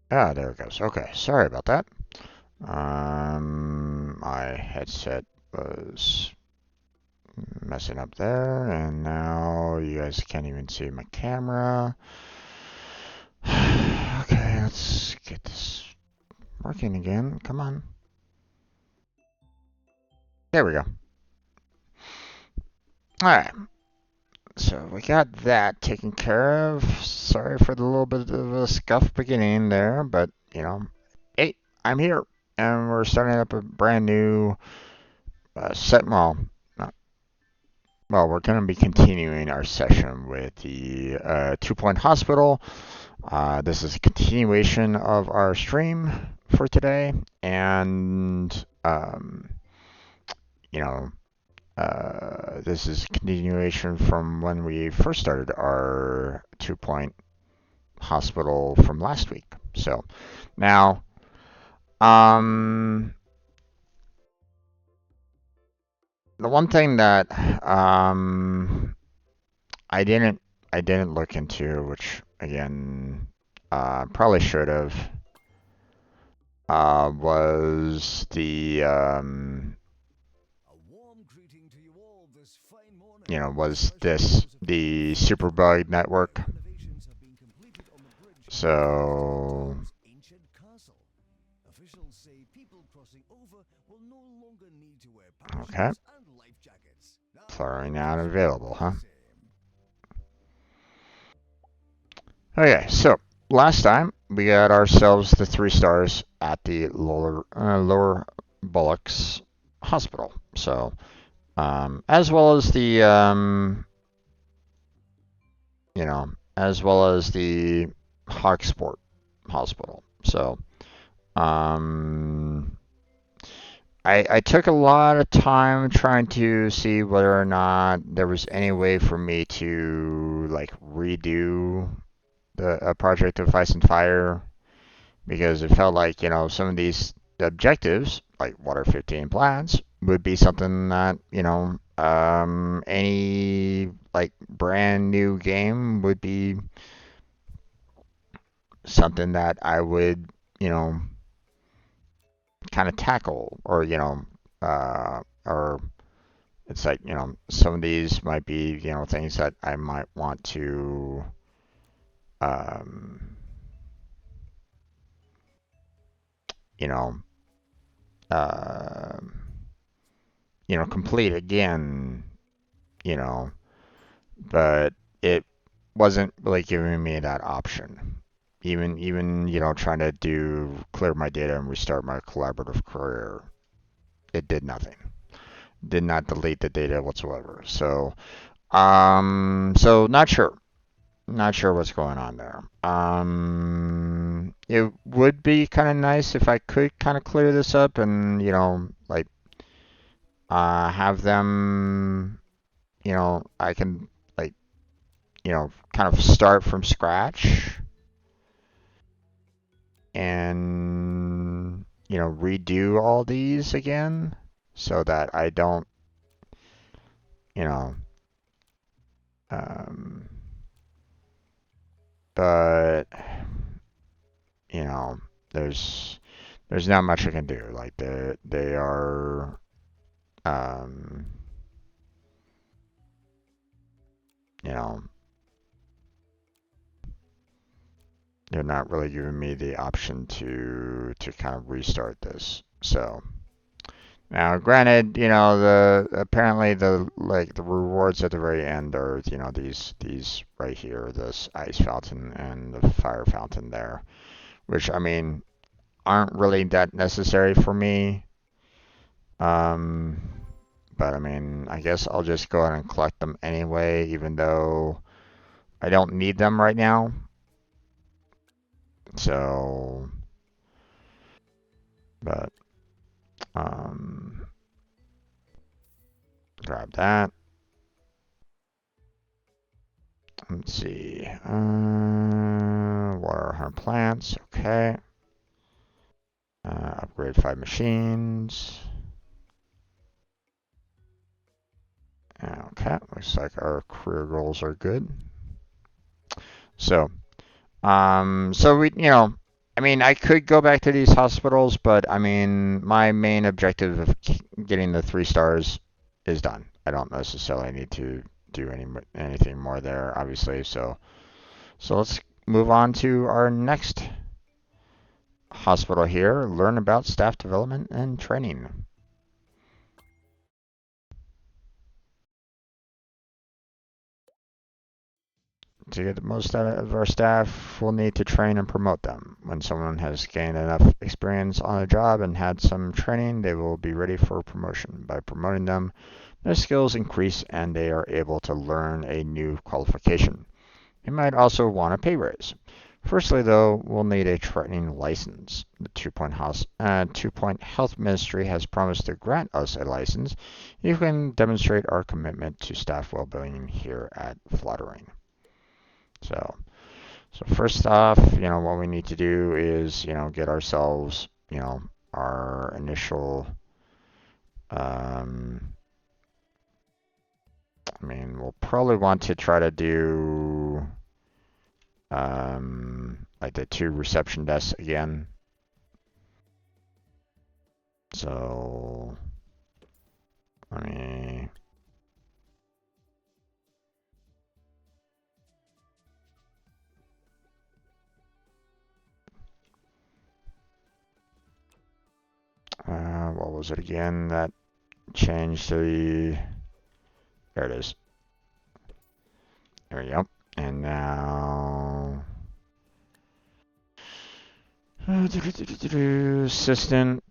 Ah, there it goes. Okay, sorry about that. My headset was messing up there, and now you guys can't even see my camera. Okay, let's get this working again. Come on. There we go. Alright, so we got that taken care of. Sorry for the little bit of a scuff beginning there, but, you know, hey, I'm here, and we're starting up a brand new well, we're going to be continuing our session with the 2-point hospital. This is a continuation of our stream for today, and you know, this is a continuation from when we first started our 2-point hospital from last week. So now, the one thing that I didn't look into, which again probably should have, was the was this the Superbug network. So okay, Flottering out available, huh? Okay, so last time we got ourselves the 3 stars at the lower Bullocks Hospital. So as well as the as well as the Hawksport Hospital. So I took a lot of time trying to see whether or not there was any way for me to like redo a project of Ice and Fire, because it felt like, some of these objectives, like Water 15 plants, would be something that, any like brand new game would be something that I would, kind of tackle, or or it's like, some of these might be, things that I might want to, um, you know, uh, complete again, you know, but it wasn't really giving me that option. Even, trying to clear my data and restart my collaborative career, it did nothing. Did not delete the data whatsoever. So not sure. Not sure what's going on there. It would be kind of nice if I could kind of clear this up and, like, have them, I can, like, kind of start from scratch and, redo all these again so that I don't, you know, um, but, you know, there's, there's not much I can do. Like, they are, um, you know, they're not really giving me the option to kind of restart this. So now, granted, the apparently the rewards at the very end are, these right here, this ice fountain and the fire fountain there, which, I mean, aren't really that necessary for me. Um, but I mean, I guess I'll just go ahead and collect them anyway, even though I don't need them right now. So, but grab that. Let's see. Water 100 plants. Okay. Upgrade 5 machines. Okay. Looks like our career goals are good. So, so I mean, I could go back to these hospitals, but I mean, my main objective of getting the 3 stars is done. I don't necessarily need to do anything more there, obviously. So let's move on to our next hospital here. Learn about staff development and training. To get the most out of our staff, we'll need to train and promote them. When someone has gained enough experience on a job and had some training, they will be ready for promotion. By promoting them, their skills increase and they are able to learn a new qualification. You might also want a pay raise. Firstly, though, we'll need a training license. The 2-Point Health Ministry has promised to grant us a license if we can demonstrate our commitment to staff well-being here at Flottering. So first off, what we need to do is, get ourselves, our initial, I mean, we'll probably want to try to do, like the 2 reception desks again. So, let me, what was it again that changed the, there it is. There we go. And now, assistant.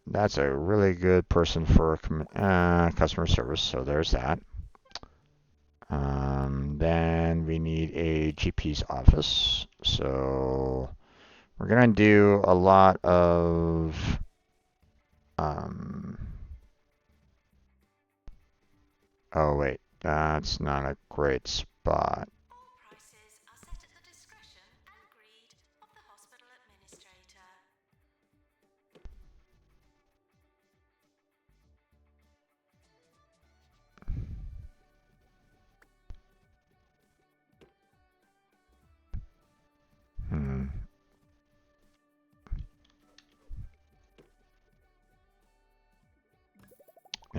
That's a really good person for customer service, so there's that. Then we need a GP's office. So we're going to do a lot of oh wait, that's not a great spot. Prices are set at the discretion and greed of the hospital administrator. Hmm.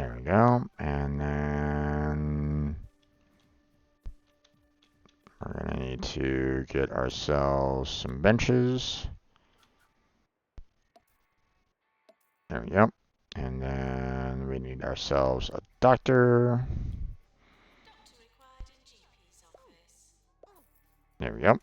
There we go. And then we're going to need to get ourselves some benches. There we go. And then we need ourselves a doctor. Doctor required in GP's office. There we go.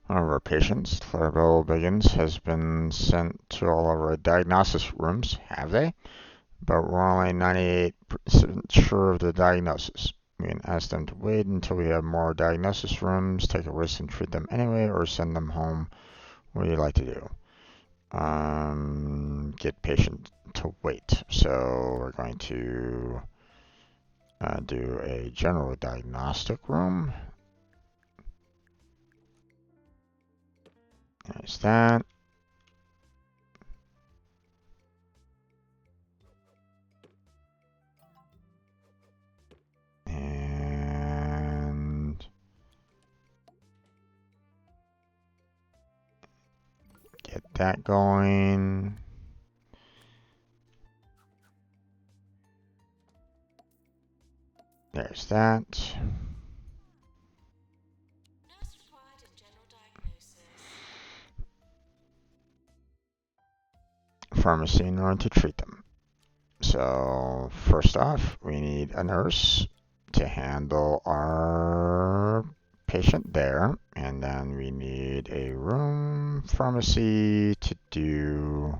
One of our patients, Clarabelle Biggins, has been sent to all of our diagnosis rooms. Have they? But we're only 98% sure of the diagnosis. We can ask them to wait until we have more diagnosis rooms, take a risk and treat them anyway, or send them home. What do you like to do? Get patient to wait. So we're going to do a general diagnostic room. There's that. And get that going. There's that. Nurse required in general diagnosis. Pharmacy in order to treat them. So first off, we need a nurse to handle our patient there, and then we need a room pharmacy to do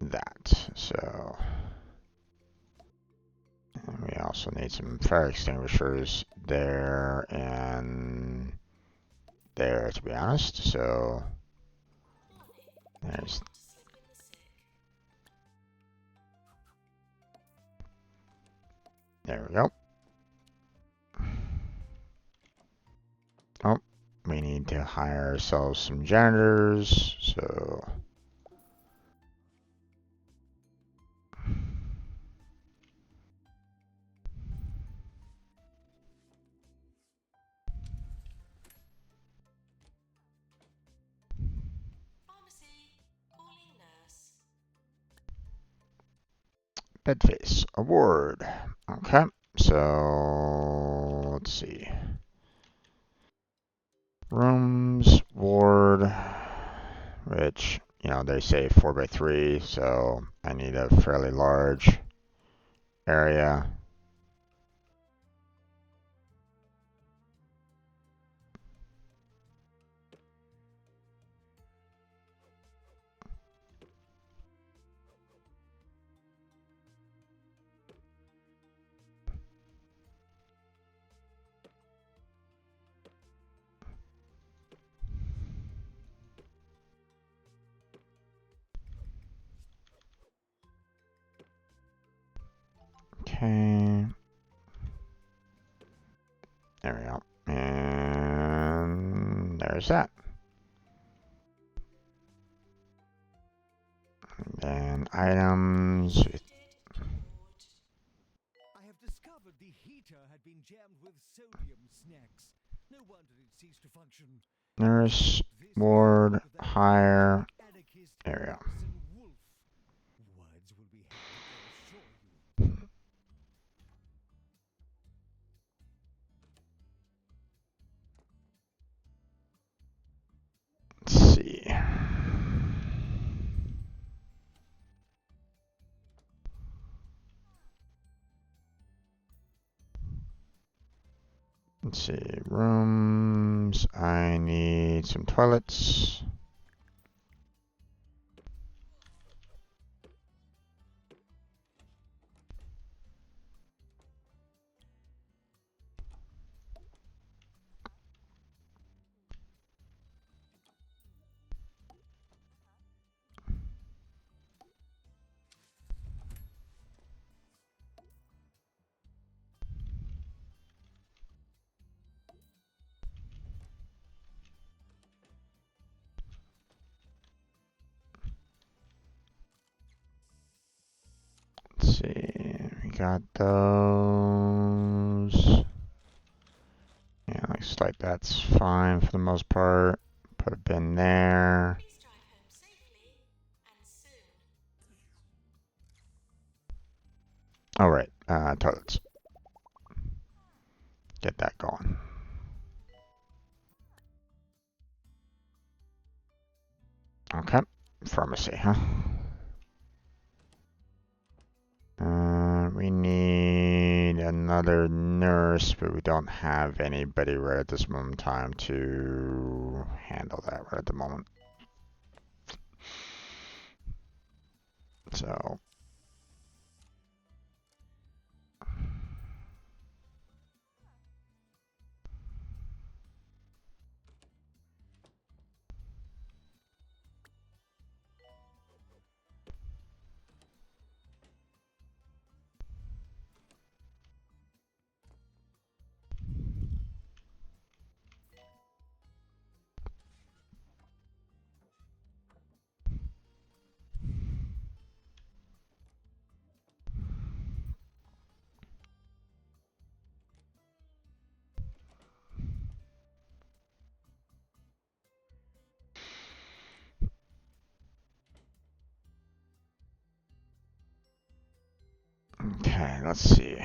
that. So and we also need some fire extinguishers there and there, to be honest. So there's To slip in the sick. there we go. Oh, we need to hire ourselves some janitors. So Pharmacy. Calling nurse. Bedface award. Okay, so let's see. Rooms, ward, which, they say 4x3, so I need a fairly large area. Okay. There we go. And there's that. And then items. Needed ward. I have discovered the heater had been jammed with sodium snacks. No wonder it ceased to function. Nurse, This is ward, that hire. anarchist There we go. Anderson Wolf. Words will be hectic, I assure you. Let's see. Let's see. Rooms. I need some toilets. see, we got those. Yeah, looks like that's fine for the most part. Put a bin there. Please drive home safely and soon. Alright, toilets. Get that going. Okay, pharmacy, huh? We need another nurse, but we don't have anybody right at this moment in time to handle that right at the moment. So, okay, let's see.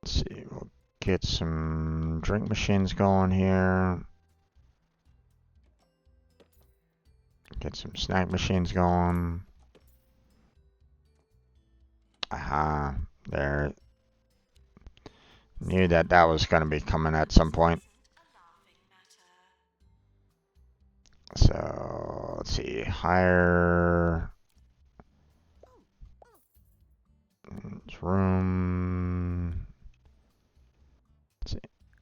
Let's see, we'll get some drink machines going here. Get some snack machines going. Aha, there. Knew that that was going to be coming at some point. So, let's see, hire room. Let's see,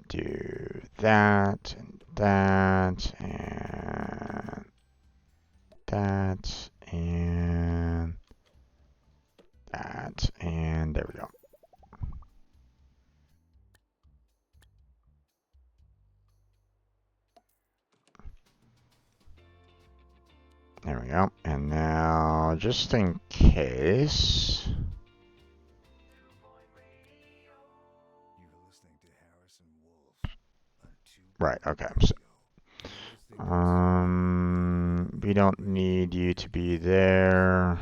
do that, and that, and that, and that, and there we go. There we go. And now, just in case. You were listening to Harrison Wolf on Right, okay. So, we don't need you to be there.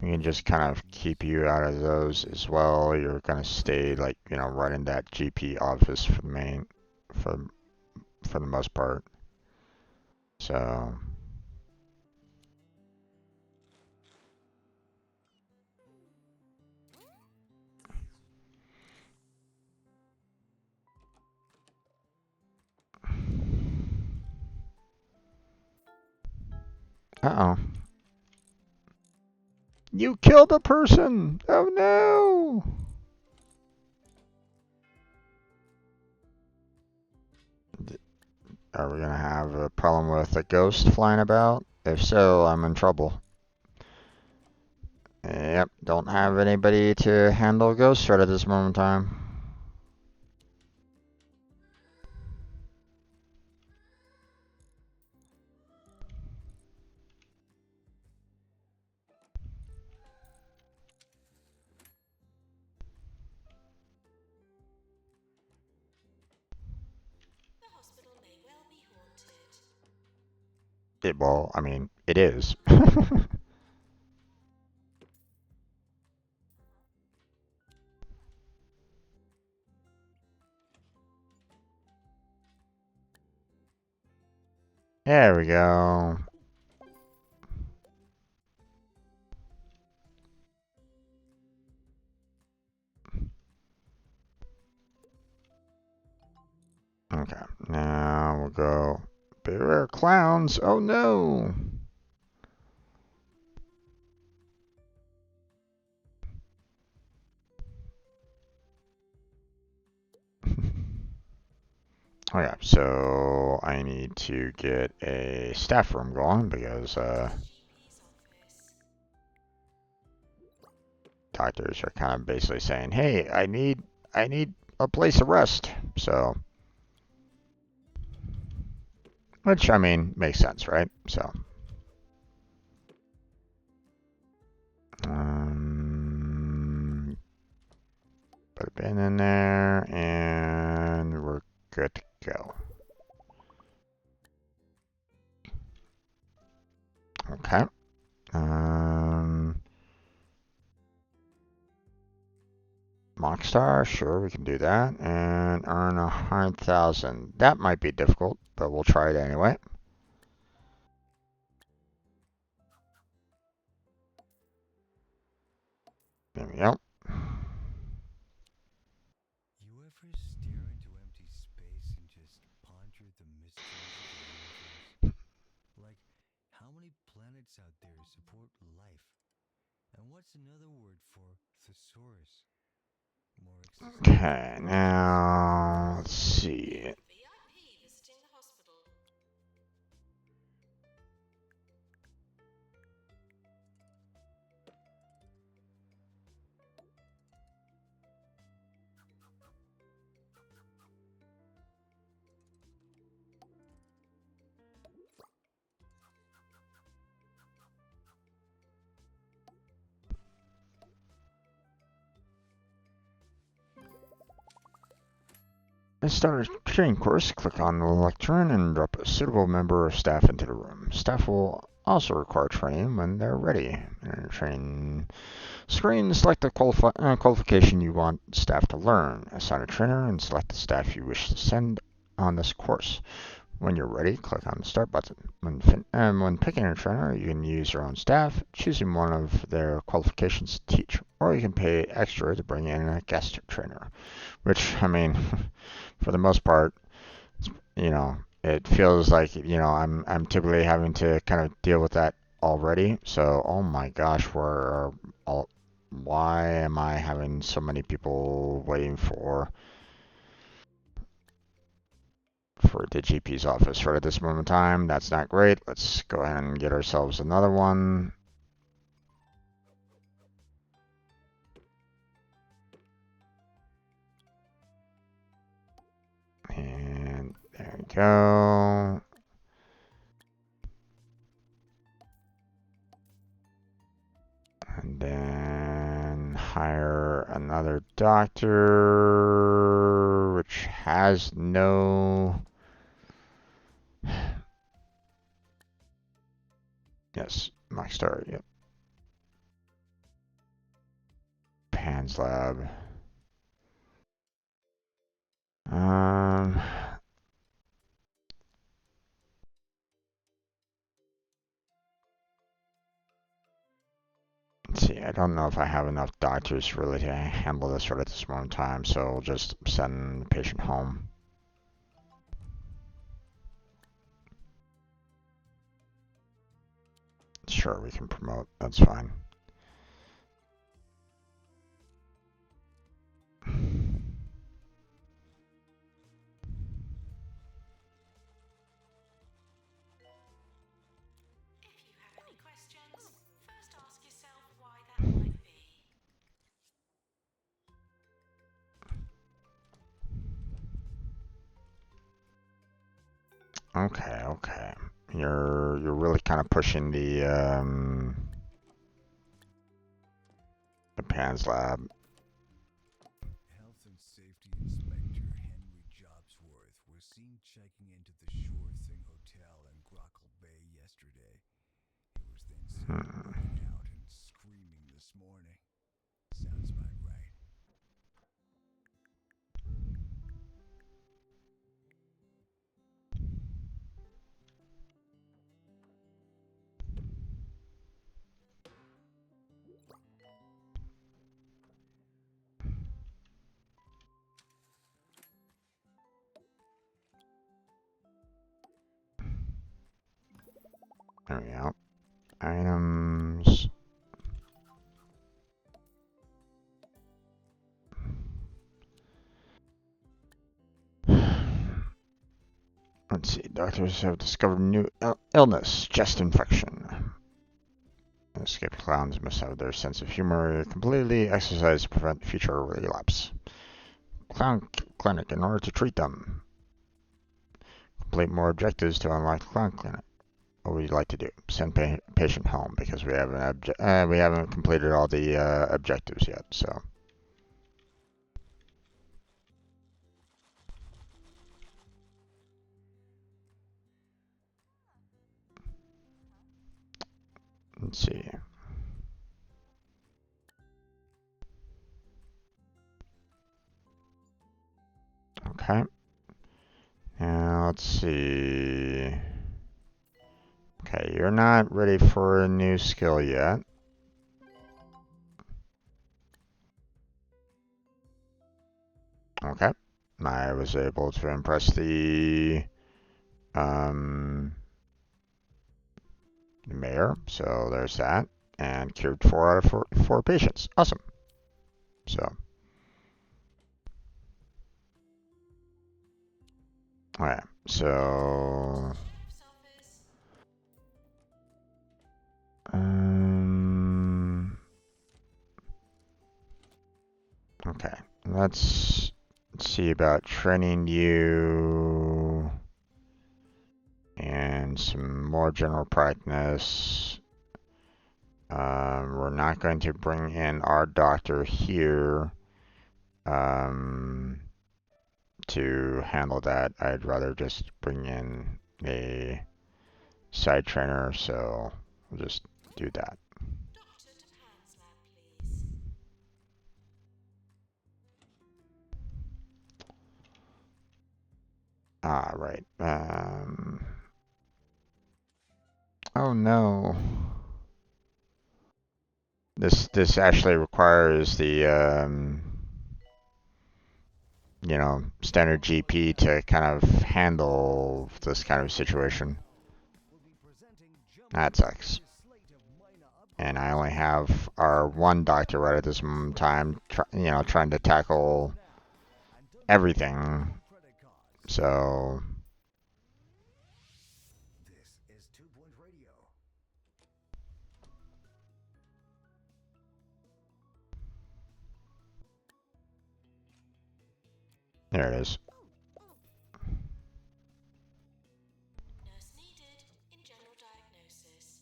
We can just kind of keep you out of those as well. You're gonna stay like, you know, right in that GP office for the main, for the most part. So, uh-oh. You killed a person! Oh no! Are we gonna have a problem with a ghost flying about? If so, I'm in trouble. Yep, don't have anybody to handle ghosts right at this moment in time. The hospital may well be haunted. Well, I mean, it is. There we go. Okay, now we'll go. Beware clowns! Oh no! Okay, so I need to get a staff room going because GP's office. doctors are kind of basically saying, "Hey, I need a place to rest." So Which, I mean, makes sense, right? So, put a bin in there, and we're good to go. Okay. Mockstar, sure, we can do that, and earn 100,000. That might be difficult, but we'll try it anyway. There we go. You ever stare into empty space and just ponder the mysteries of the universe? Like, how many planets out there support life? And what's another word for thesaurus? More Okay, existential questions. now let's see. VIP visiting the hospital. Let's start a training course. Click on the lectern and drop a suitable member of staff into the room. Staff will also require training when they're ready. In the training screen, select the qualification you want staff to learn. Assign a trainer and select the staff you wish to send on this course. When you're ready, click on the Start button. When picking a trainer, you can use your own staff, choosing one of their qualifications to teach, or you can pay extra to bring in a guest trainer. Which, I mean, for the most part, it feels like I'm typically having to kind of deal with that already. So, oh my gosh, why am I having so many people waiting for the GP's office right at this moment in time? That's not great. Let's go ahead and get ourselves another one. And there we go. And then hire another doctor, which has no... Yes, Mockstar, yep. Pan's Lab. Um, let's see, I don't know if I have enough doctors really to handle this right at this moment in time, so we'll just send the patient home. Sure, we can promote, that's fine. If you have any questions, first ask yourself why that might be. Okay, okay. You're really kind of pushing the Pan's Lab. Health and Safety Inspector Henry Jobsworth was seen checking into the Sure Thing Hotel in Grockle Bay yesterday. He was then seen running out and screaming this morning. Sounds about right. There we go. Items. Let's see. Doctors have discovered a new illness, chest infection. Escaped clowns must have their sense of humor completely exercised to prevent future relapse. Clown clinic in order to treat them. complete more objectives to unlock the clown clinic. What would you like to do? Send patient home because we haven't completed all the objectives yet. So let's see. Okay. Now let's see. Okay, you're not ready for a new skill yet. Okay. I was able to impress the mayor, so there's that. And cured 4 out of 4 patients. Awesome. So, alright, so Sheriff's office. okay, let's see about training you and some more general practice. We're not going to bring in our doctor here to handle that. I'd rather just bring in a side trainer, so we'll just do that. Dr. Japan's lab, please. Ah, right. Oh no. This actually requires the standard GP to kind of handle this kind of situation. That sucks. And I only have our one doctor right at this moment in time, trying to tackle everything. So This is 2 Point Radio. there it is. Nurse needed in general diagnosis.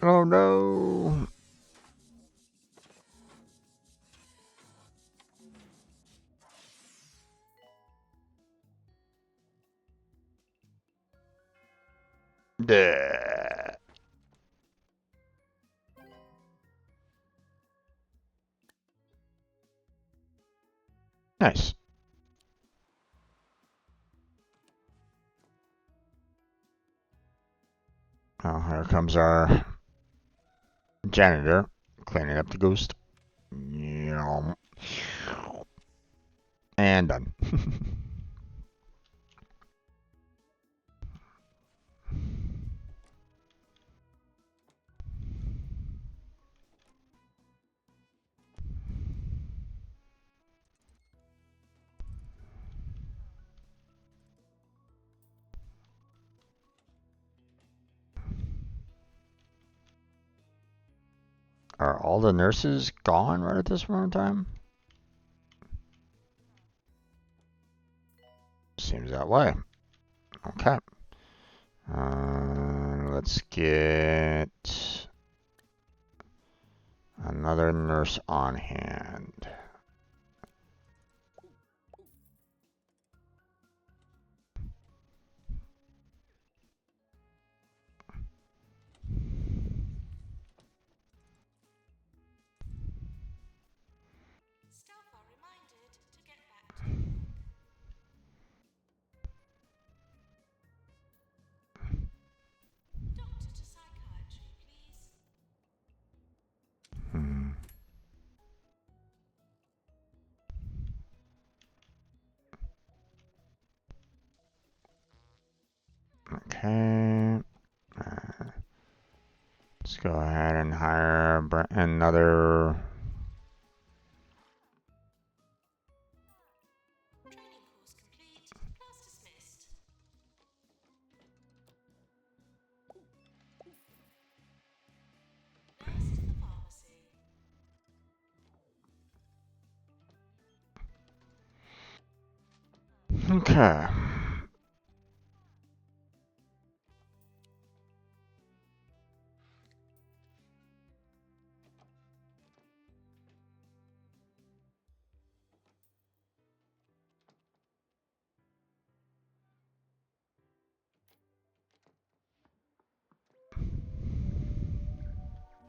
Oh no. Duh. Nice. Oh, here comes our janitor cleaning up the ghost. And done. Are all the nurses gone right at this moment in time? Seems that way. Okay. Let's get another nurse on hand. Staff are reminded to get back to work. Doctor to psychiatry, please. Hmm. Okay. Let's go ahead and hire another. Training course Okay.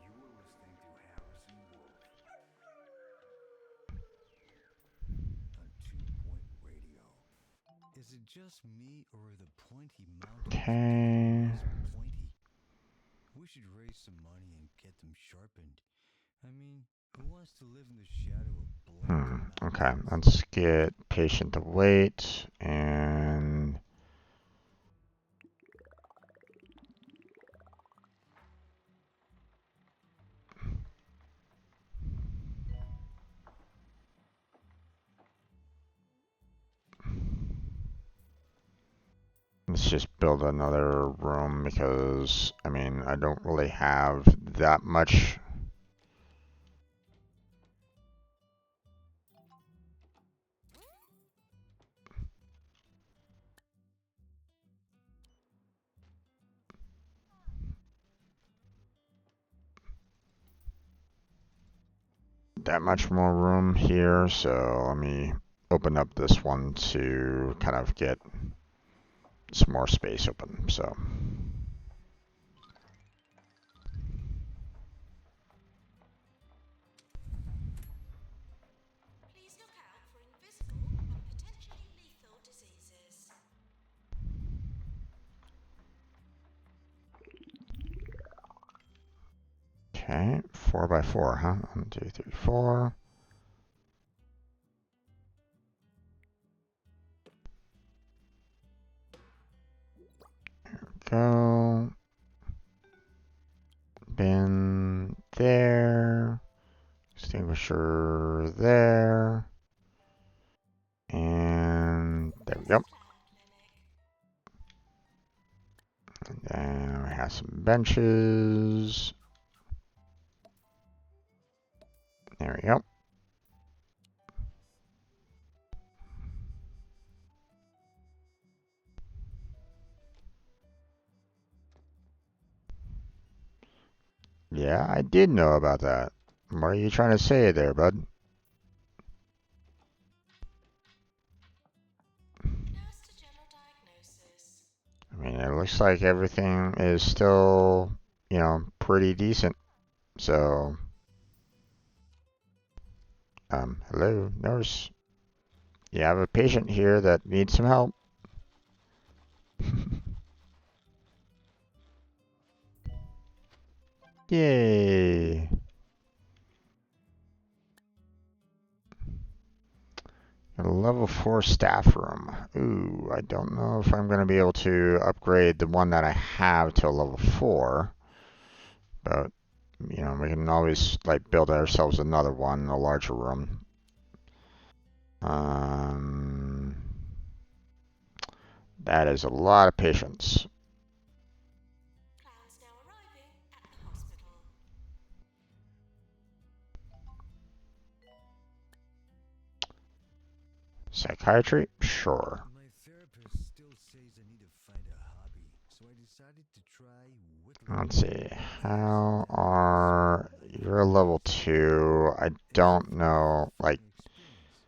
You were listening to Harrison Wolf on 2 Point Radio. Is it just me, or are the pointy mountains becoming Okay. less pointy? We should raise some money and get them sharpened. I mean, who wants to live in the shadow of blunt Okay, mountains? let's get patient to wait and let's just build another room because, I mean, I don't really have that much. That much more room here, so let me open up this one to kind of get some more space open. So Please look out for invisible and potentially lethal diseases. okay, 4x4, huh? 1, 2, 3, 4. Go. Bin there. Extinguisher there. And there we go. And then we have some benches. There we go. Yeah, I did know about that. What are you trying to say there, bud? Nurse to general diagnosis. I mean, it looks like everything is still, pretty decent. So, hello, nurse. You have a patient here that needs some help. Yay. A level 4 staff room. Ooh, I don't know if I'm going to be able to upgrade the one that I have to a level 4. But, we can always, like, build ourselves another one, a larger room. Um, that is a lot of patience. Clowns now arriving at the hospital. Psychiatry? Sure. My therapist still says I need to find a hobby, so I decided to try whittling. Let's see. How Now, are... this is You're a level 2. I don't know, like, an experience,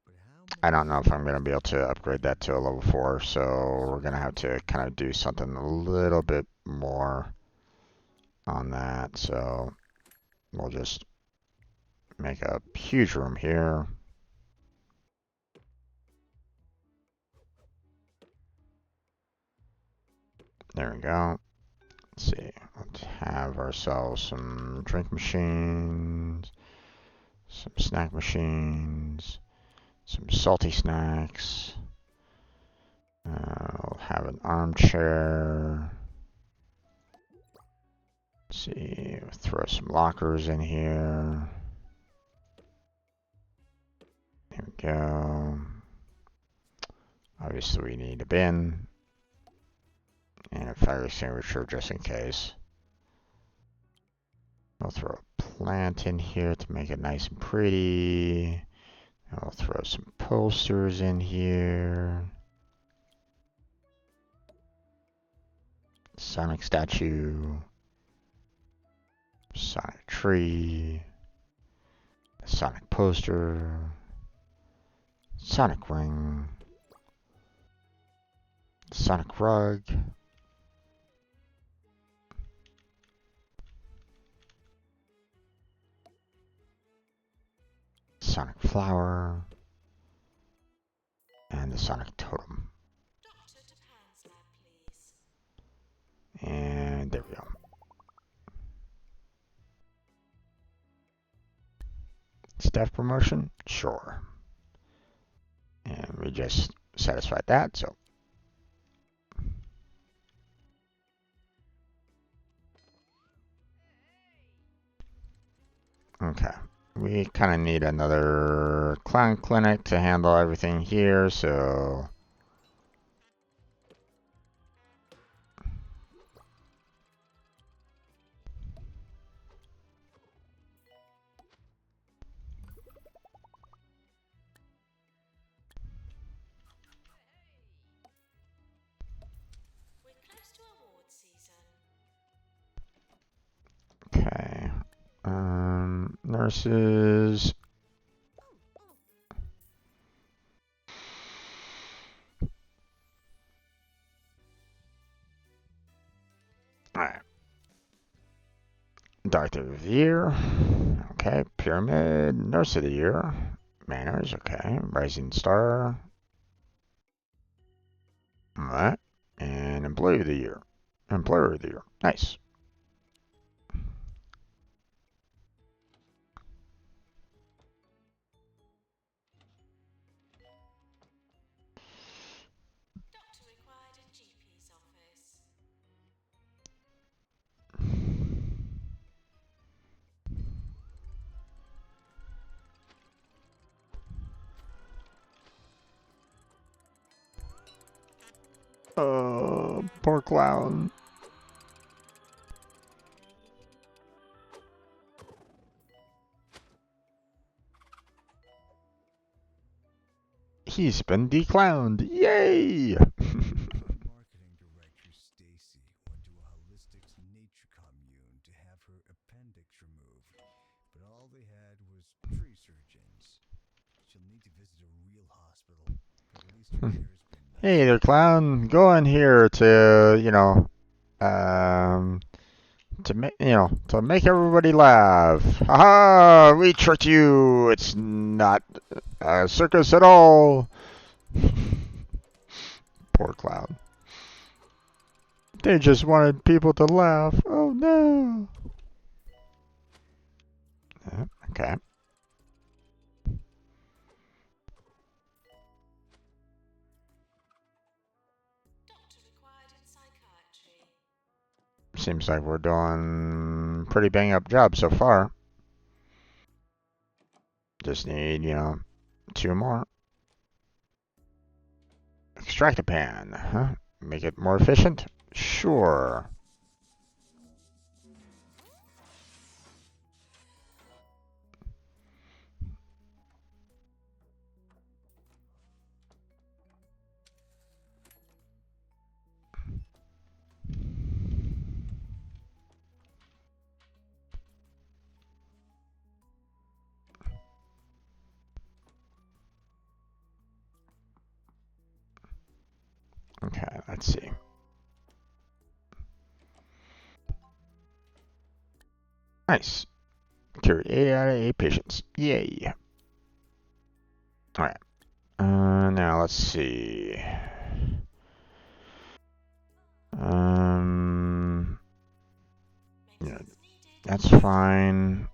but how I many don't know if I'm going to stories be able to upgrade that to a level 4, so we're going to have to kind of do something a little bit more on that. So we'll just make a huge room here. There we go. Let's see. Let's have ourselves some drink machines, some snack machines, some salty snacks. We'll have an armchair. Let's see. We'll throw some lockers in here. There we go. Obviously, we need a bin and a fire extinguisher just in case. We'll throw a plant in here to make it nice and pretty. I'll throw some posters in here. Sonic statue. Sonic tree. Sonic poster. Sonic ring. Sonic rug. Sonic flower. And the Sonic totem. Doctor to Pan's lab, please. And there we go. Staff promotion? Sure. And we just satisfied that, so. Okay. We kind of need another clown clinic to handle everything here, so. We're close to award season. Okay. Nurses. Alright. Doctor of the Year. Okay. Pyramid. Nurse of the Year. Manners. Okay. Rising Star. Alright. And Employee of the Year. Employer of the Year. Nice. Doctor required in GP's office. Poor clown. He's been declowned. Yay! Marketing director Stacy went to a holistics nature commune to have her appendix removed, but all they had was tree surgeons. She'll need to visit a real hospital, but at least her hair's been nice. Hey there, clown. Go in here to, to make everybody laugh. Haha! We tricked you. It's not a circus at all. Poor clown. They just wanted people to laugh. Oh no. Okay. Doctor required in psychiatry. Seems like we're doing pretty bang up job so far. Just need, 2 more. Extract a pan, huh? Make it more efficient? Sure. Okay, let's see. Nice. Cured 8 out of 8 patients. Yay. Alright. Now let's see. Yeah, Medicines needed. that's fine.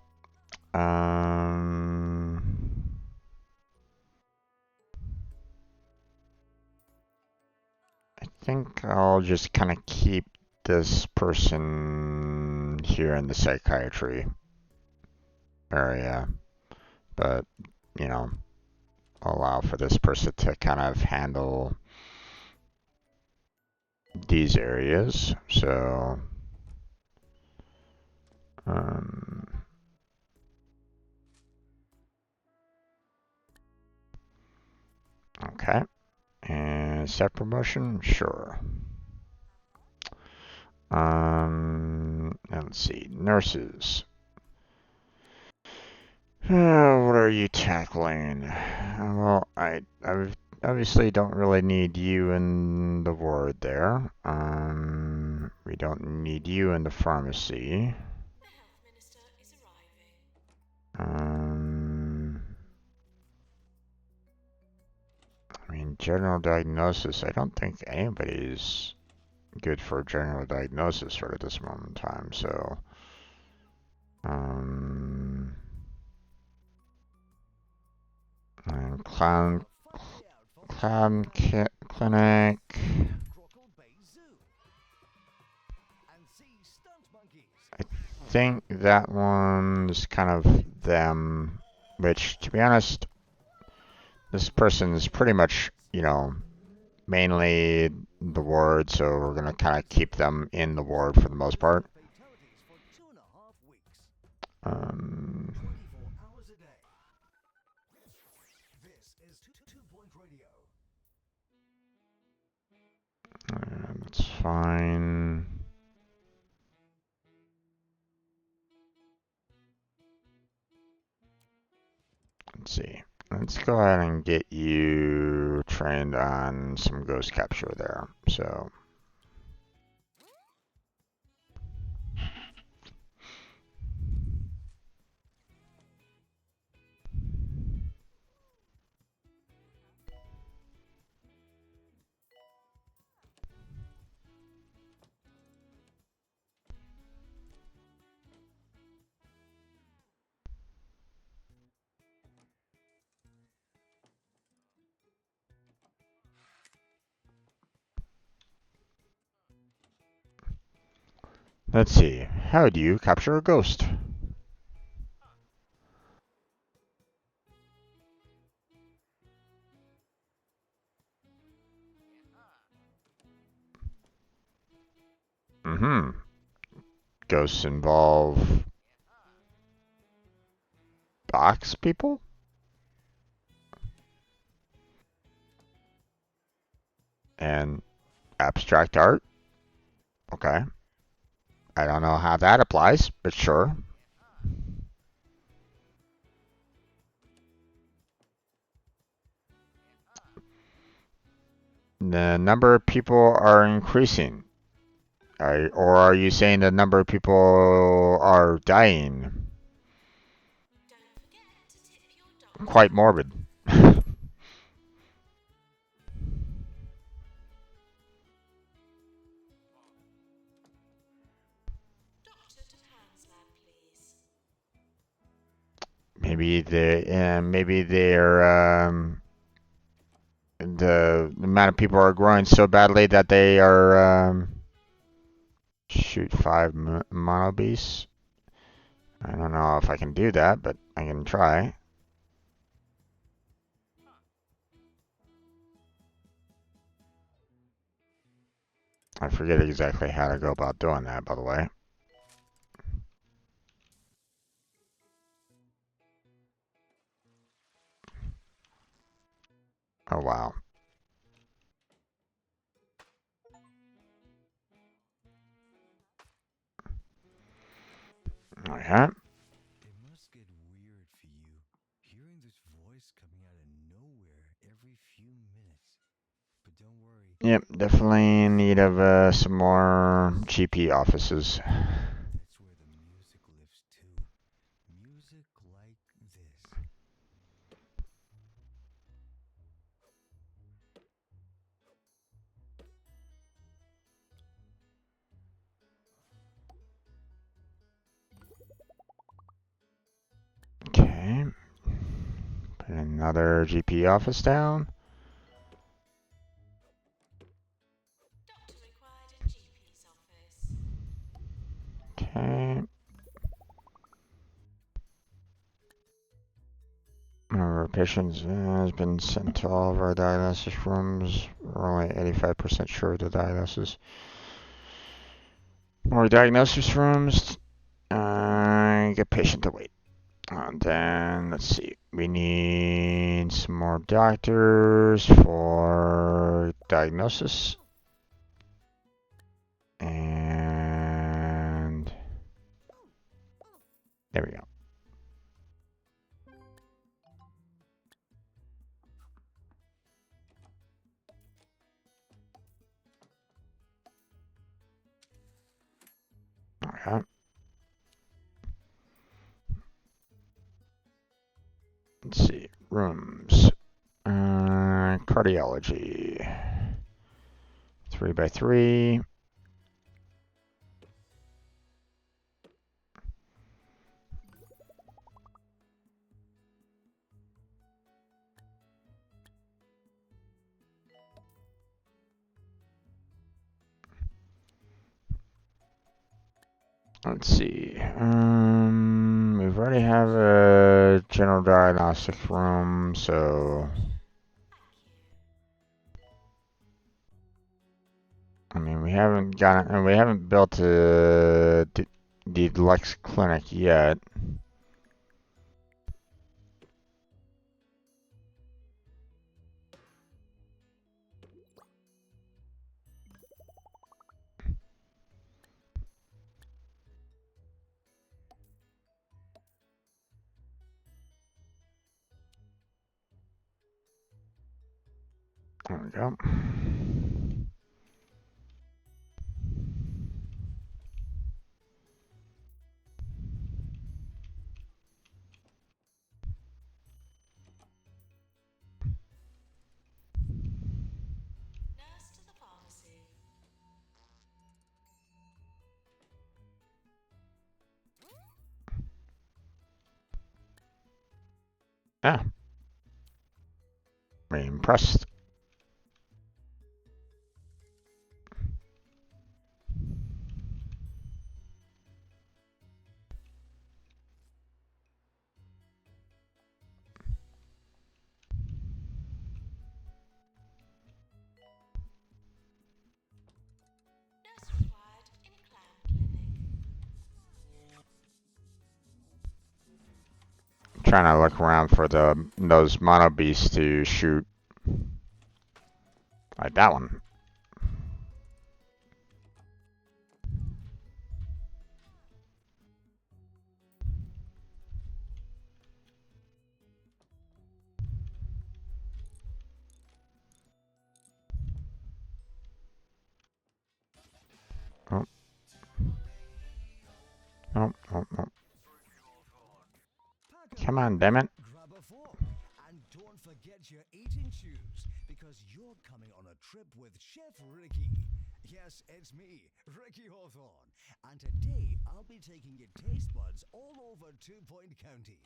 I think I'll just kind of keep this person here in the psychiatry area, but, allow for this person to kind of handle these areas. So, um, Step promotion? Sure. Let's see. Nurses. What are you tackling? Well, I obviously don't really need you in the ward there. We don't need you in the pharmacy. The health minister is arriving. I mean, general diagnosis, I don't think anybody's good for general diagnosis right at this moment in time, so, and clown clinic, I think that one's kind of them, which, to be honest, this person is pretty much, mainly the ward, so we're gonna kind of keep them in the ward for the most part. Um, that's fine. Let's see. Let's go ahead and get you trained on some ghost capture there. So, let's see. How do you capture a ghost? Ghosts involve box people? And abstract art? Okay. I don't know how that applies, but sure. The number of people are increasing. Or are you saying the number of people are dying? Don't forget to tip your doctor. Quite morbid. Dr. Japan's lab, please. Maybe the amount of people are growing so badly that they are shoot 5 mono beasts. I don't know if I can do that, but I can try. I forget exactly how to go about doing that, by the way. Oh wow. Okay. It must get weird for you, hearing this voice coming out of nowhere every few minutes. But don't worry. Yep, definitely in need of some more GP offices. That's where the music lives too. Music like this. Okay. Put another GP office down. Doctor required in GP's office. Okay. Number of patients has been sent to all of our dialysis rooms. We're only 85% sure of the dialysis. More diagnosis rooms. Get patient to wait. And then, let's see, we need some more doctors for diagnosis. And there we go. Okay. Let's see, rooms. Cardiology. 3x3. Let's see. We've already have a general diagnostic room, so I mean we haven't built the deluxe clinic yet. There we go. Nurse to the pharmacy. Yeah, I'm impressed. Nurse required in clown clinic. Trying to look around for those mono beasts to shoot, like that one. Oh, oh, oh, oh. Come on, damn it. Grab a fork and don't forget your eating shoes because you're coming on a trip with Chef Ricky. Yes, it's me, Ricky Hawthorne. And today I'll be taking your taste buds all over 2 Point County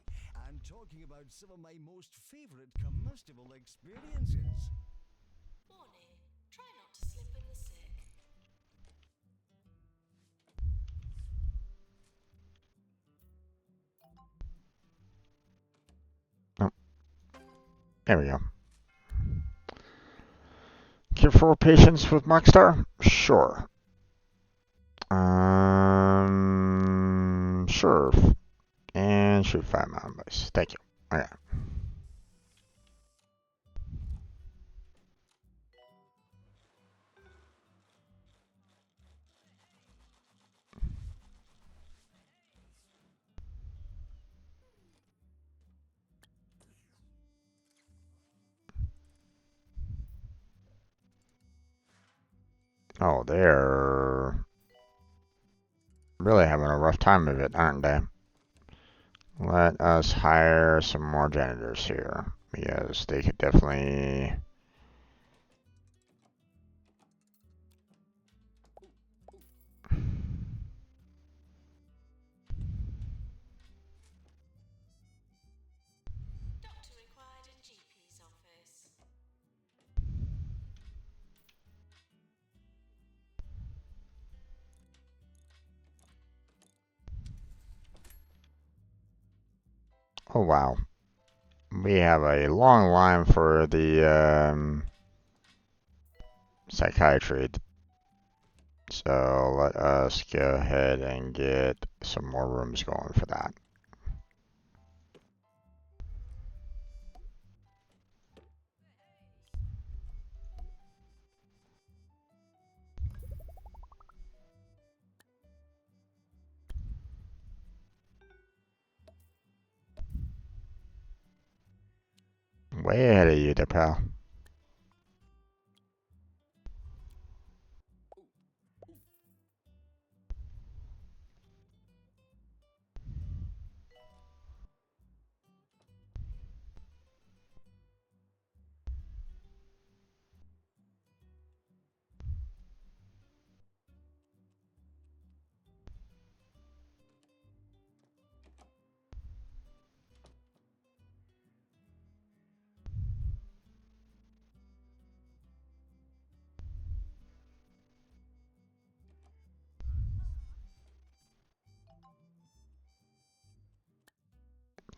and talking about some of my most favorite comestible experiences. Warning, try not to slip in the sick. Oh, there we go. Cure 4 patients with Markstar? Sure. Sure. And shoot 5 boys. Thank you. Okay. Oh, they're really having a rough time of it, aren't they? Let us hire some more janitors here because they could definitely. Doctor required in GP's office. Oh wow, we have a long line for the psychiatry. So let us go ahead and get some more rooms going for that. Way ahead of you there, pal.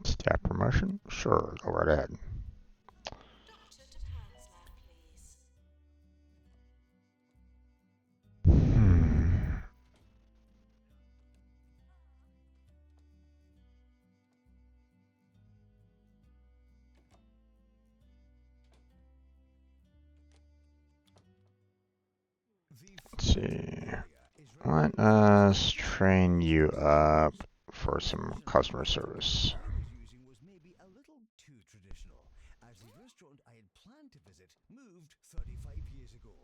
Staff promotion? Sure, go right ahead. Doctor to Pan's lab, please. Hmm. Let's see. Let us train you up for some customer service. I was using was maybe a little too traditional, as the restaurant I had planned to visit moved 35 years ago.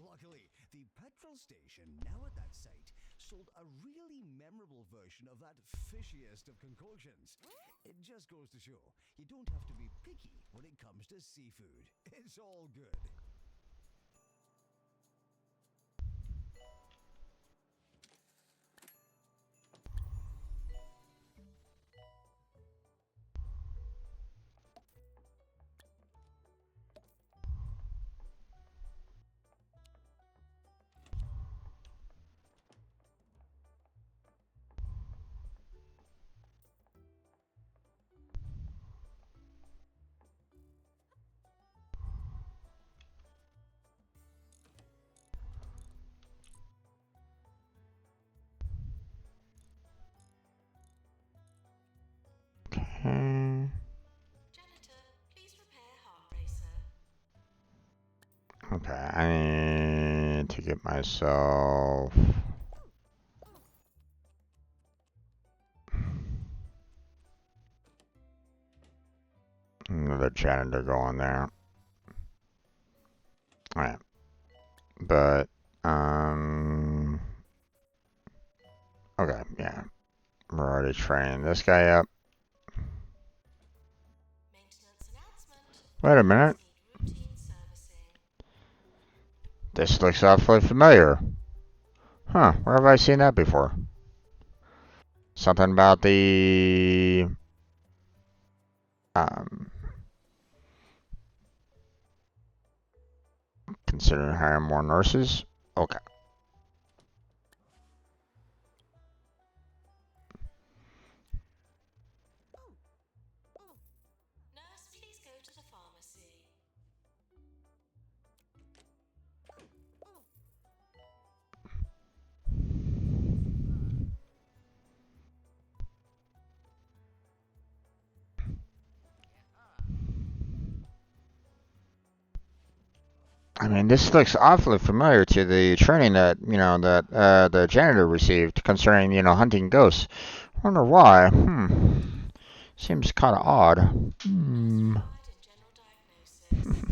Luckily, the petrol station now at that site sold a really memorable version of that fishiest of concoctions. It just goes to show, you don't have to be picky when it comes to seafood. It's all good. Okay. Janitor, please repair heart racer. Okay, I need to get myself another janitor going there. Alright. But, okay, yeah. We're already training this guy up. Maintenance announcement. Wait a minute. Need routine servicing. This looks awfully familiar. Huh, where have I seen that before? Something about the, um, considering hiring more nurses? Okay. Nurse, please go to the pharmacy. I mean, this looks awfully familiar to the training that, the janitor received concerning, hunting ghosts. Wonder why. Seems kind of odd. Nurse required in general diagnosis.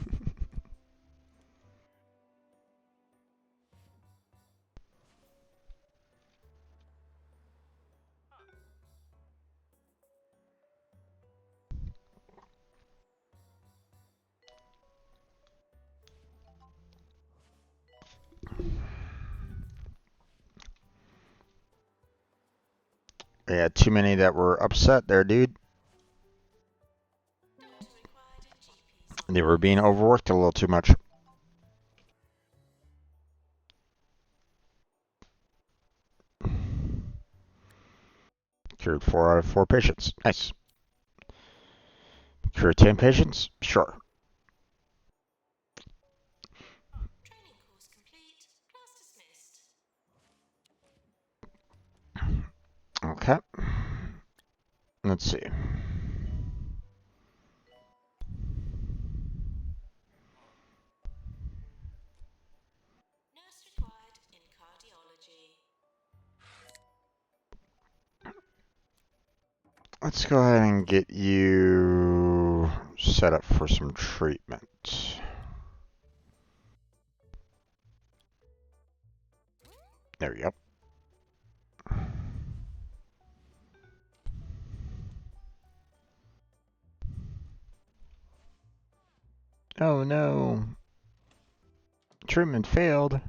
We had too many that were upset there, dude. Doctor required in GP They were service. being overworked a little too much. Cured 4 out of 4 patients. Nice. Cured 10 patients? Sure. Training course complete. Class dismissed. Okay. Let's see. Nurse required in cardiology. Let's go ahead and get you set up for some treatment. There we go. Oh no. Treatment failed. And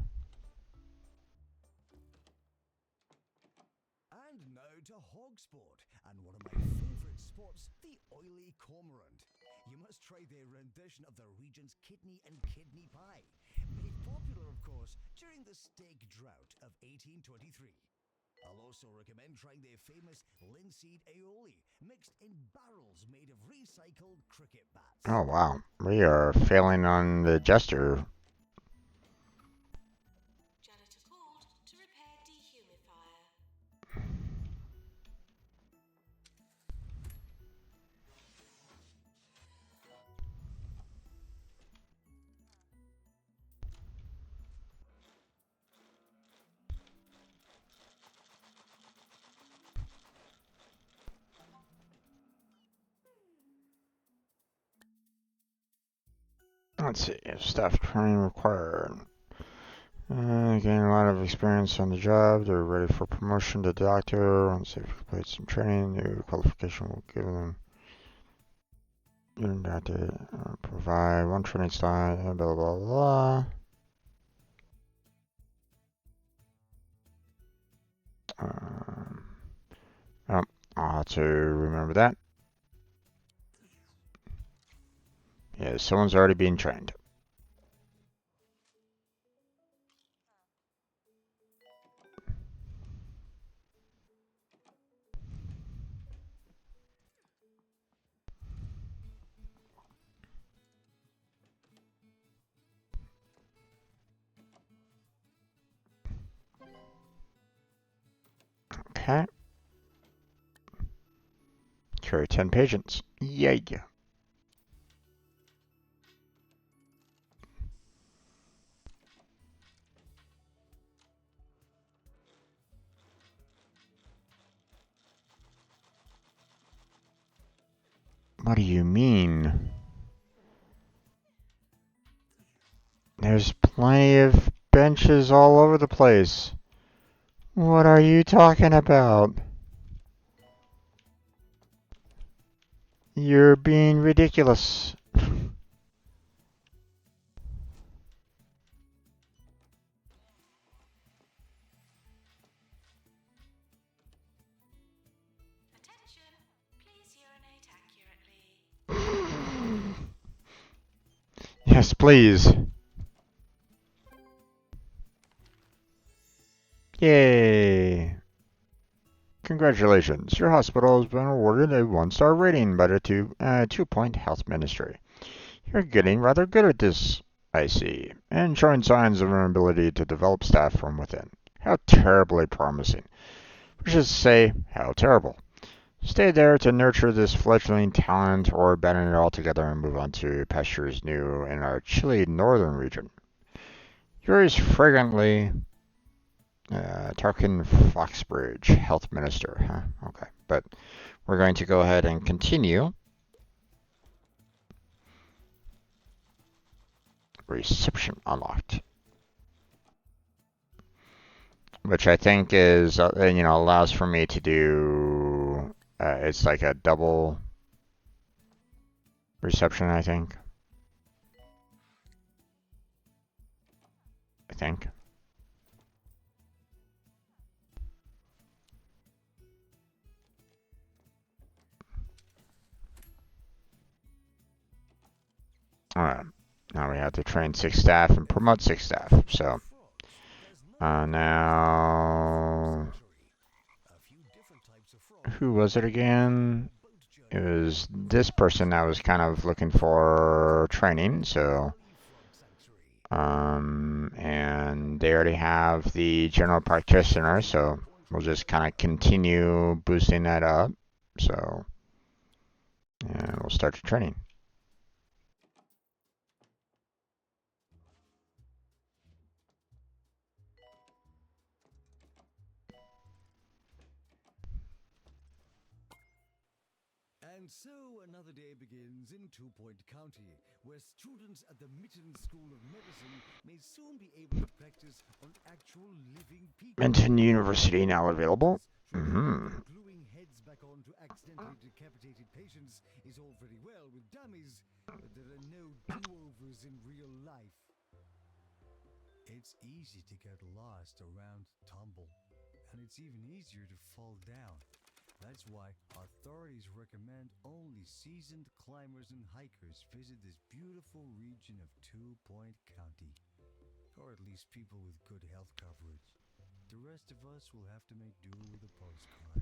now to hog sport, and one of my favourite spots, the oily cormorant. You must try their rendition of the region's kidney and kidney pie. Made popular, of course, during the steak drought of 1823. I'll also recommend trying their famous linseed aioli, mixed in barrels made of recycled cricket bats. Oh wow. We are failing on the jester. Janitor called to repair dehumidifier. Let's see. Staff training required. Gain a lot of experience on the job. They're ready for promotion to doctor. Once they've completed some training, new qualification will give them. Doctor provide one training slot. Blah blah blah. Oh, I'll have to remember that. Yeah, someone's already being trained. Okay. Carry 10 patients. Yay. What do you mean? There's plenty of benches all over the place. What are you talking about? You're being ridiculous. Attention, please urinate accurately. Yes, please. Yay. Congratulations, your hospital has been awarded a 1-star rating by the Two-Point Health Ministry. You're getting rather good at this, I see, and showing signs of an ability to develop staff from within. How terribly promising. We should say, how terrible. Stay there to nurture this fledgling talent or abandon it altogether and move on to pastures new in our chilly northern region. Yours fragrantly, Tarkin Foxbridge, Health Minister. Huh? Okay, but we're going to go ahead and continue. Reception unlocked. Which I think is, allows for me to do, it's like a double reception, I think. Alright, now we have to train 6 staff and promote 6 staff. So, now, who was it again? It was this person that was kind of looking for training, so, and they already have the general practitioner, so we'll just kind of continue boosting that up. So, and we'll start the training. And so another day begins in 2 Point County, where students at the Mitten School of Medicine may soon be able to practice on actual living people. Minton University now available. Gluing heads back onto accidentally decapitated patients is all very well with dummies, but there are no do-overs in real life. It's easy to get lost around Tumble, and it's even easier to fall down. That's why authorities recommend only seasoned climbers and hikers visit this beautiful region of 2 Point County. Or at least people with good health coverage. The rest of us will have to make do with a postcard.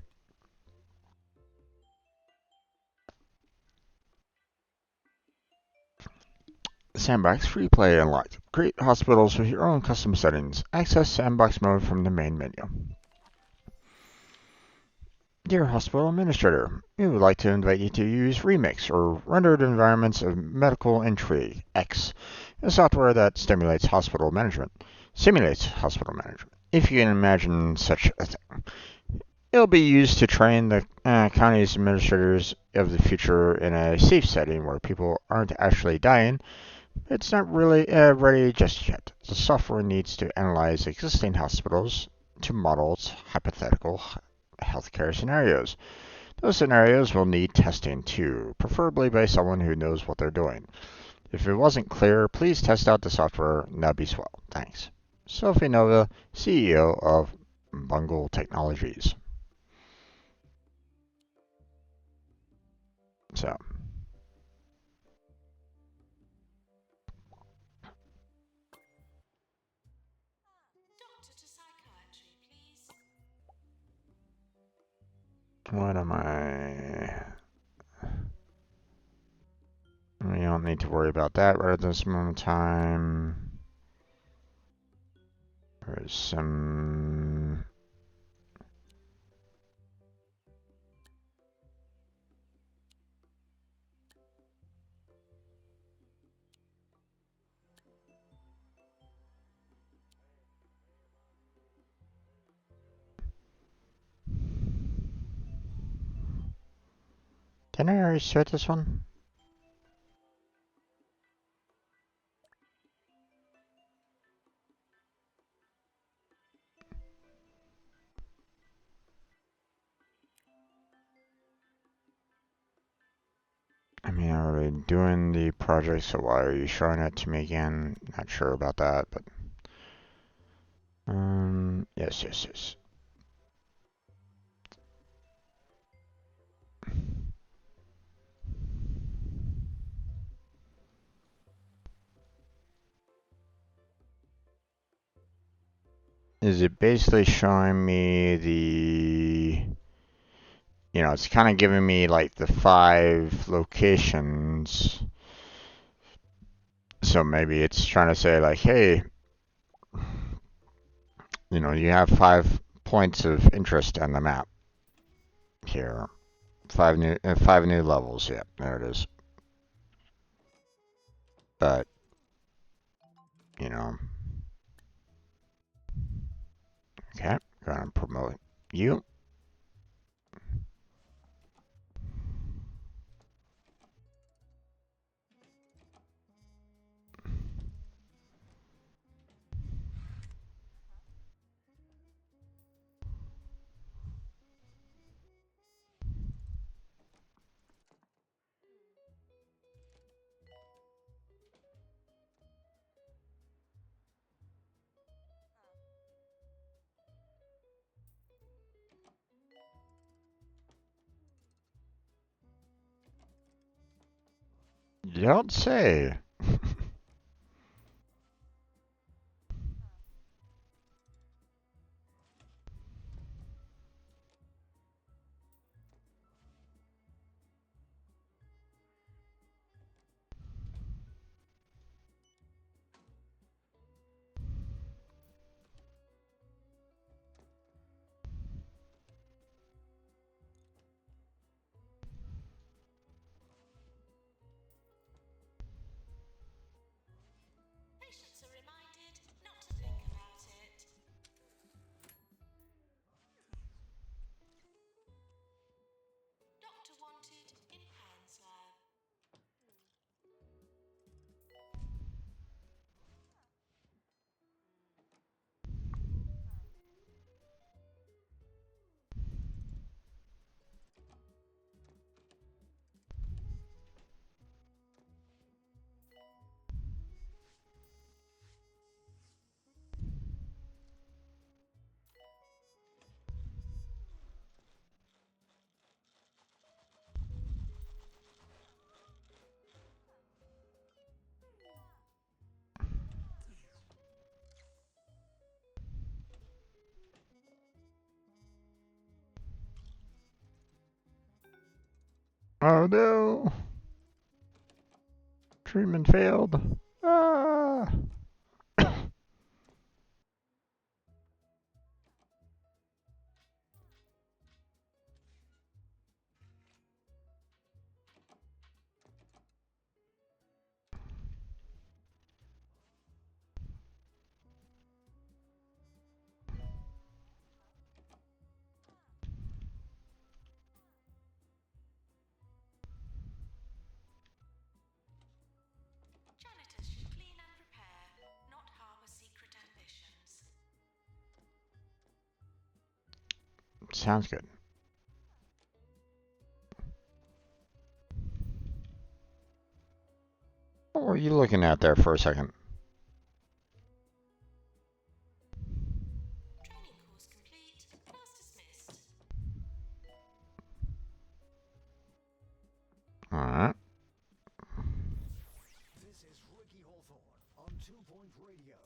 Sandbox free play unlocked. Create hospitals with your own custom settings. Access sandbox mode from the main menu. Dear Hospital Administrator, we would like to invite you to use Remix, or Rendered Environments of Medical Intrigue X, a software that simulates hospital management. If you can imagine such a thing. It'll be used to train the county's administrators of the future in a safe setting where people aren't actually dying. It's not really ready just yet. The software needs to analyze existing hospitals to model hypothetical healthcare scenarios. Those scenarios will need testing too, preferably by someone who knows what they're doing. If it wasn't clear, please test out the software. That'd be swell. Thanks. Sophie Nova, CEO of Bungle Technologies. So, Doctor to psychiatry, please. what am I? We don't need to worry about that right at this moment in time. There's some. Didn't I already start this one? I mean, I've already doing the project, so why are you showing it to me again? Not sure about that, but yes. Is it basically showing me it's kind of giving me like the 5 locations. So maybe it's trying to say like, hey, you have 5 points of interest on the map here. 5 new levels. Yeah, there it is. But, you know, okay, gonna promote you. You don't say. Oh no! Treatment failed. Ah! Janitors should clean and prepare, not harbour secret ambitions. Sounds good. What were you looking at there for a second? Training course complete. Class dismissed. Alright. This is Ricky Hawthorne on 2 Point Radio.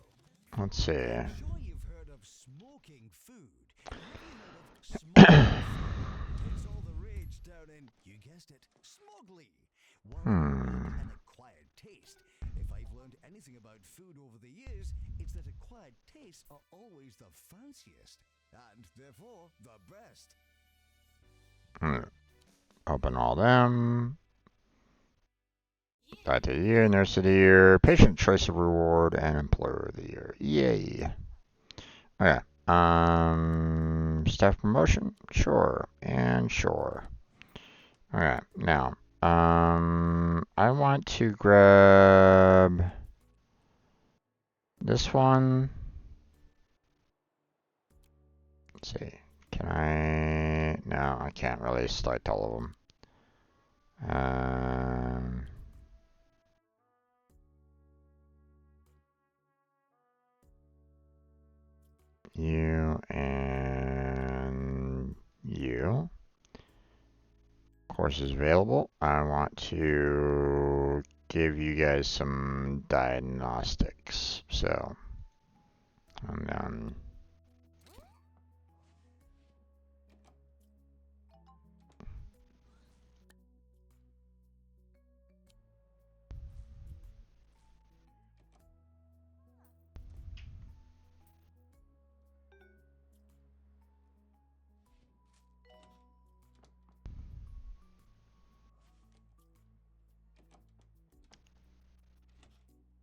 Let's see. I'm sure you've heard of smoking food. Have you heard of smoking food? It's all the rage down in, you guessed it, smogly. One unique and acquired taste. If I've learned anything about food over the years, it's that acquired tastes are always the fanciest and therefore the best. Open all them. Doctor of the Year, Nurse of the Year, Patient Choice of Reward, and Employer of the Year. Yay. Okay. Staff promotion? Sure. And sure. Alright, now. I want to grab this one. Let's see. Can I? No, I can't really select all of them. You and you. Courses available. I want to give you guys some diagnostics. So, and then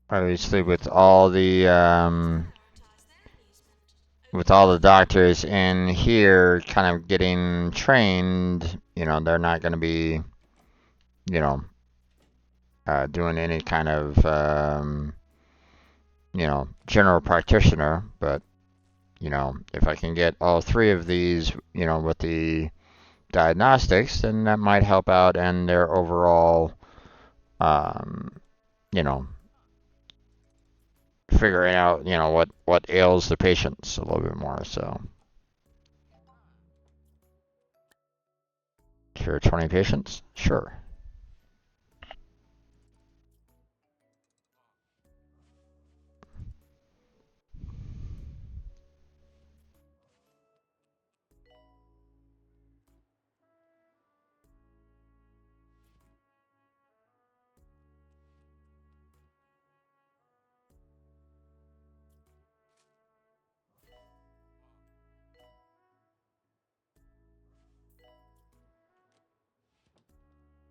obviously with all the doctors in here kind of getting trained, they're not going to be, you know, doing any kind of, general practitioner. But, if I can get all three of these, with the diagnostics, then that might help out in their overall, um, you know, figuring out, what ails the patients a little bit more. So, cure 20 patients? Sure.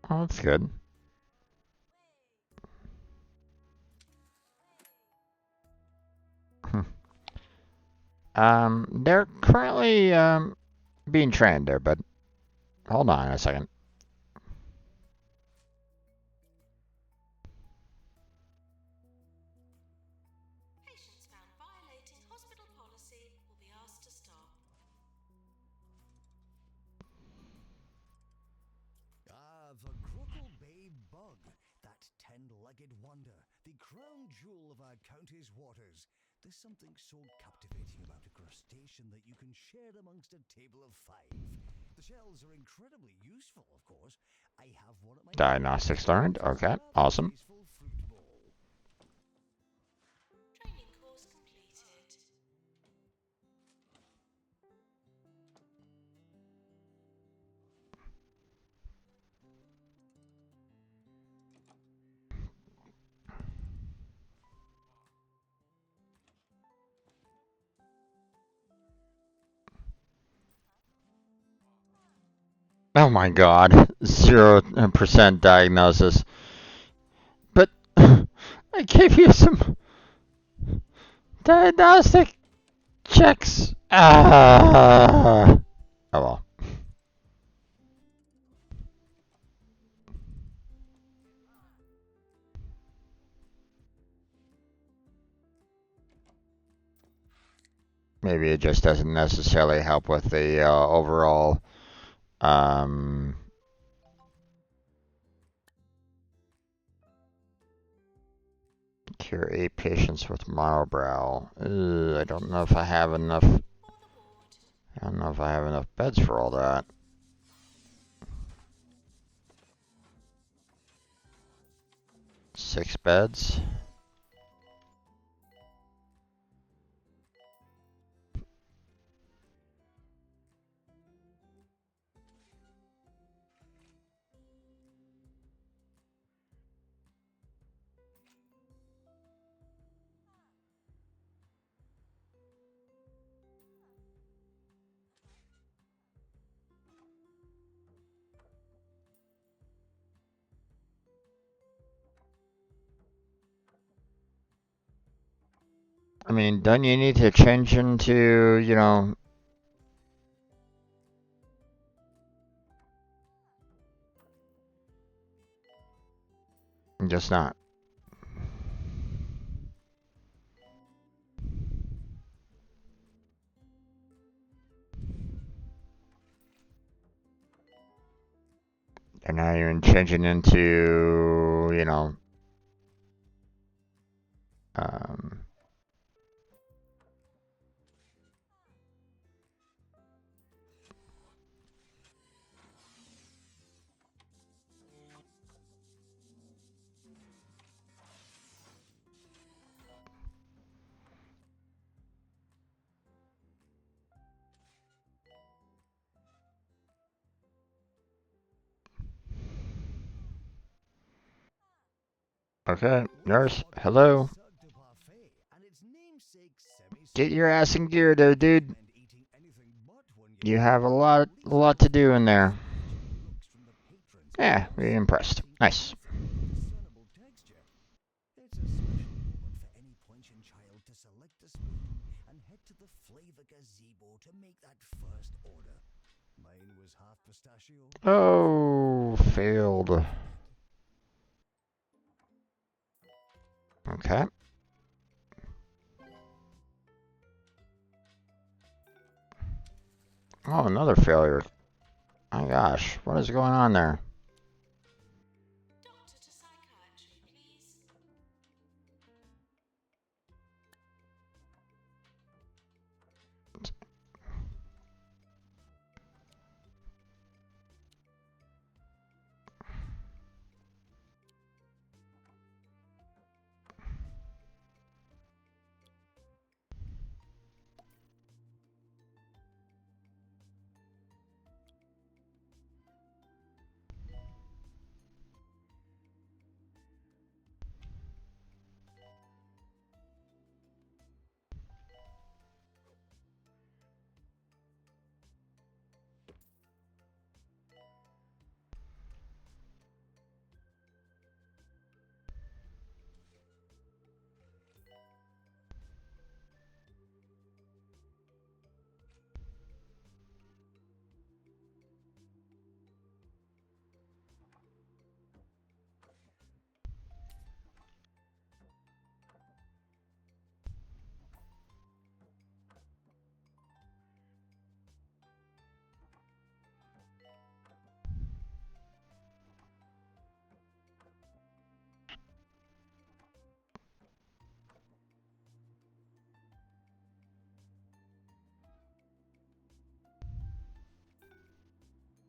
Oh, that's good. They're currently being trained there, but hold on a second. Patients found violating hospital policy will be asked to stop. The Crookle Bay bug, that 10-legged wonder, the crown jewel of our county's waters. There's something so captivating about a crustacean that you can share amongst a table of 5. The shells are incredibly useful, of course. I have one at my Diagnostics learned. Okay, awesome. tasteful fruit bowl. Training course completed. Oh my god. 0% diagnosis. But I gave you some diagnostic checks. Ah. Oh well. Maybe it just doesn't necessarily help with the overall um, cure 8 patients with monobrow. I don't know if I have enough. For the ward. I don't know if I have enough beds for all that. 6 beds. I mean, don't you need to change into, just not. And now you're changing into, um, okay, nurse, hello. Get your ass in gear there, dude. You have a lot to do in there. Yeah, really impressed. Nice. It's a special moment for any punching child to select a spoon and head to the flavor gazebo to make that first order. Mine was half pistachio. Oh, failed. Okay. Oh, another failure. My gosh, what is going on there? Doctor to psychiatry, please.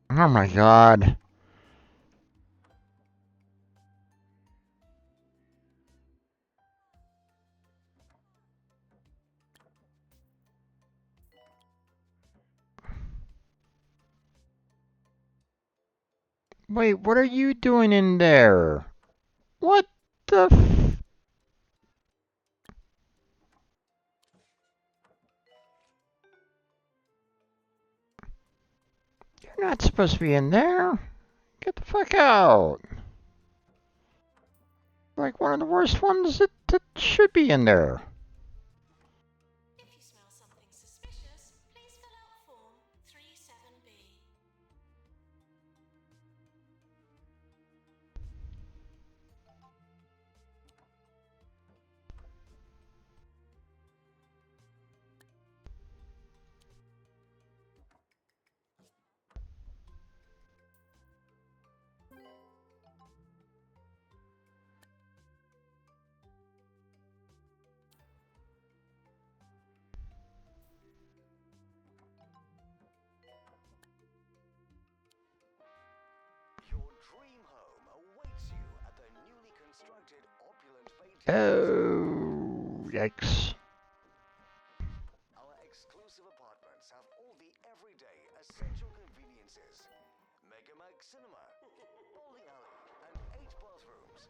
Oh my god. Wait, what are you doing in there? What the f- You're not supposed to be in there. Get the fuck out. Like one of the worst ones that should be in there. If you smell something suspicious, please fill out Form 37B. Your dream home awaits you at the newly constructed opulent bay Oh, yikes. Our exclusive apartments have all the everyday essential conveniences. Mega Max Cinema, bowling alley, and 8 bathrooms,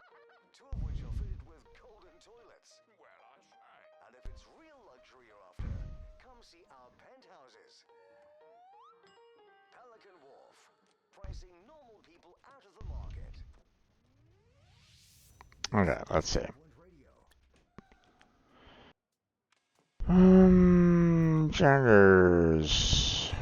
2 of which are fitted with golden toilets. Well, I say. And if it's real luxury you're after, come see our penthouses. Pelican Wharf, pricing normal people out of the market. Okay, let's see. Radio. Genders.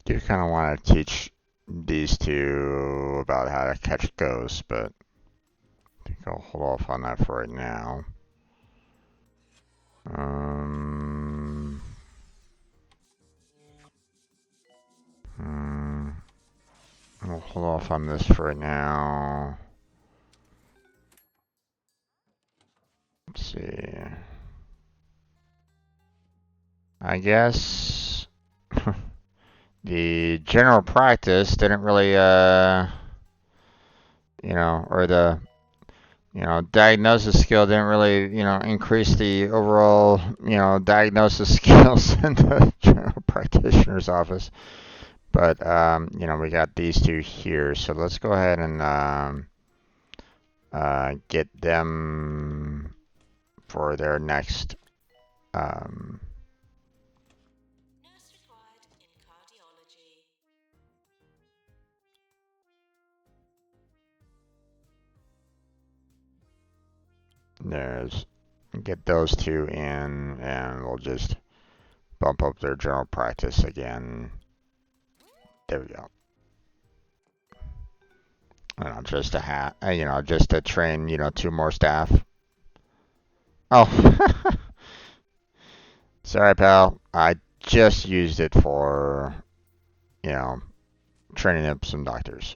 You kind of want to teach these two about how to catch ghosts, but I think I'll hold off on that for right now. I'll hold off on this for right now. Let's see. I guess the general practice didn't really, or the, diagnosis skill didn't really, increase the overall, diagnosis skills in the general practitioner's office. But, we got these two here, so let's go ahead and get them for their next, Nurse required in cardiology. get those two in, and we'll just bump up their general practice again. There we go. Just just to train, 2 more staff. Oh, sorry, pal. I just used it for, training up some doctors.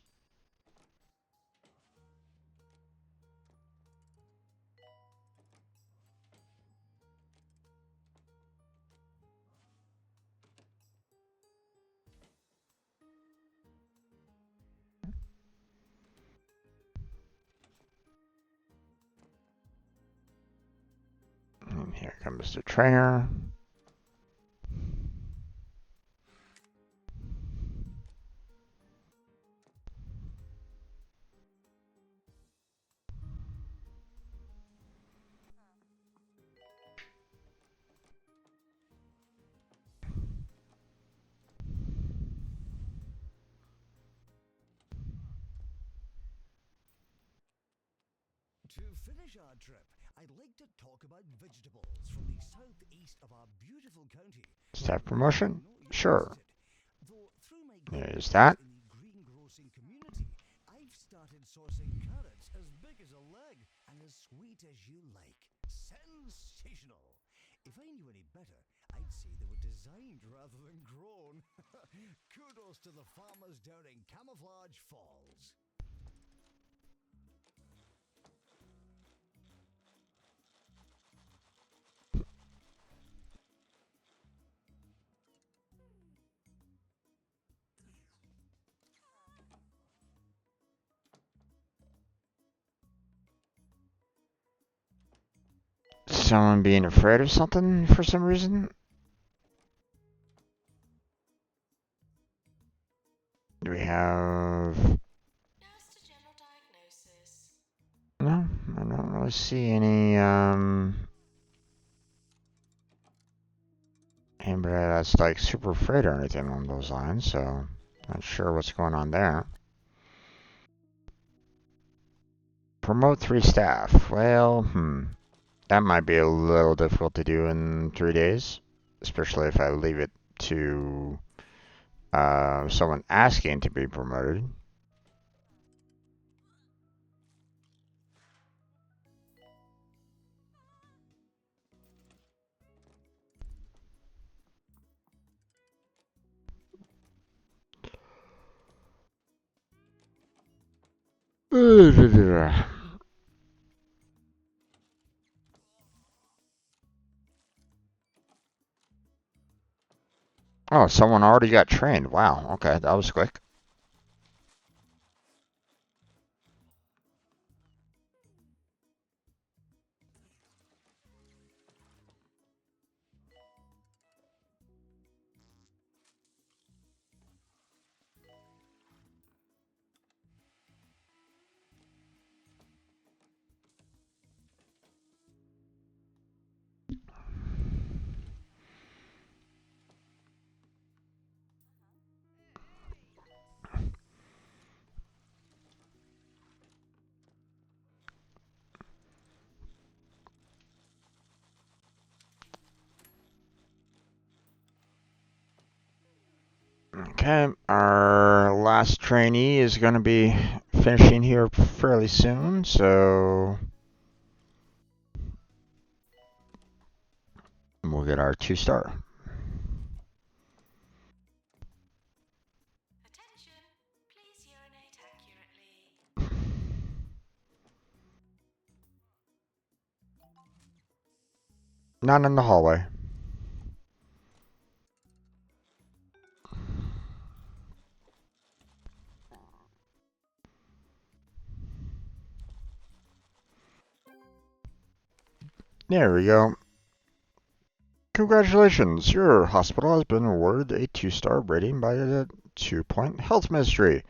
And here comes the trainer. To finish our trip, I'd like to talk about vegetables from the southeast of our beautiful county. Staff promotion? Sure. Though through my There's that. in the greengrocing community, I've started sourcing carrots as big as a leg and as sweet as you like. Sensational! If I knew any better, I'd say they were designed rather than grown. Kudos to the farmers down in Camouflage Falls. someone being afraid of something for some reason. Do we have... Just a general diagnosis. No, I don't really see any, anybody that's like super afraid or anything along those lines, so not sure what's going on there. Promote 3 staff. Well, that might be a little difficult to do in 3 days, especially if I leave it to someone asking to be promoted. Oh, someone already got trained. Wow, okay, that was quick. Okay, our last trainee is going to be finishing here fairly soon, so we'll get our 2-star. Attention, please urinate accurately. Not in the hallway. There we go. Congratulations, your hospital has been awarded a 2-star rating by the 2-Point Health Ministry.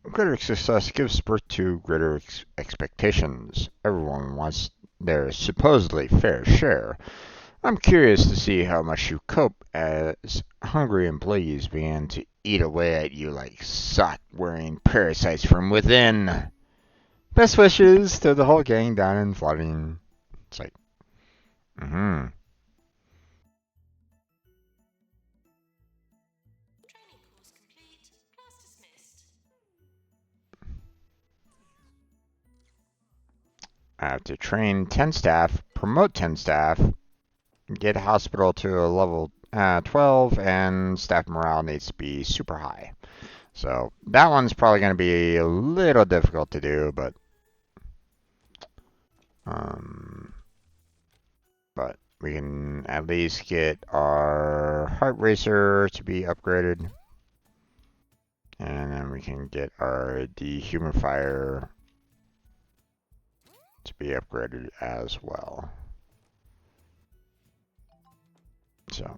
Greater success gives birth to greater expectations. Everyone wants their supposedly fair share. I'm curious to see how much you cope as hungry employees begin to eat away at you like sock-wearing parasites from within. Best wishes to the whole gang down in Flottering. It's like, Training course complete. Class dismissed. I have to train 10 staff, promote 10 staff, get a hospital to a level 12, and staff morale needs to be super high. So that one's probably going to be a little difficult to do, but we can at least get our heart racer to be upgraded, and then we can get our dehumidifier to be upgraded as well. So,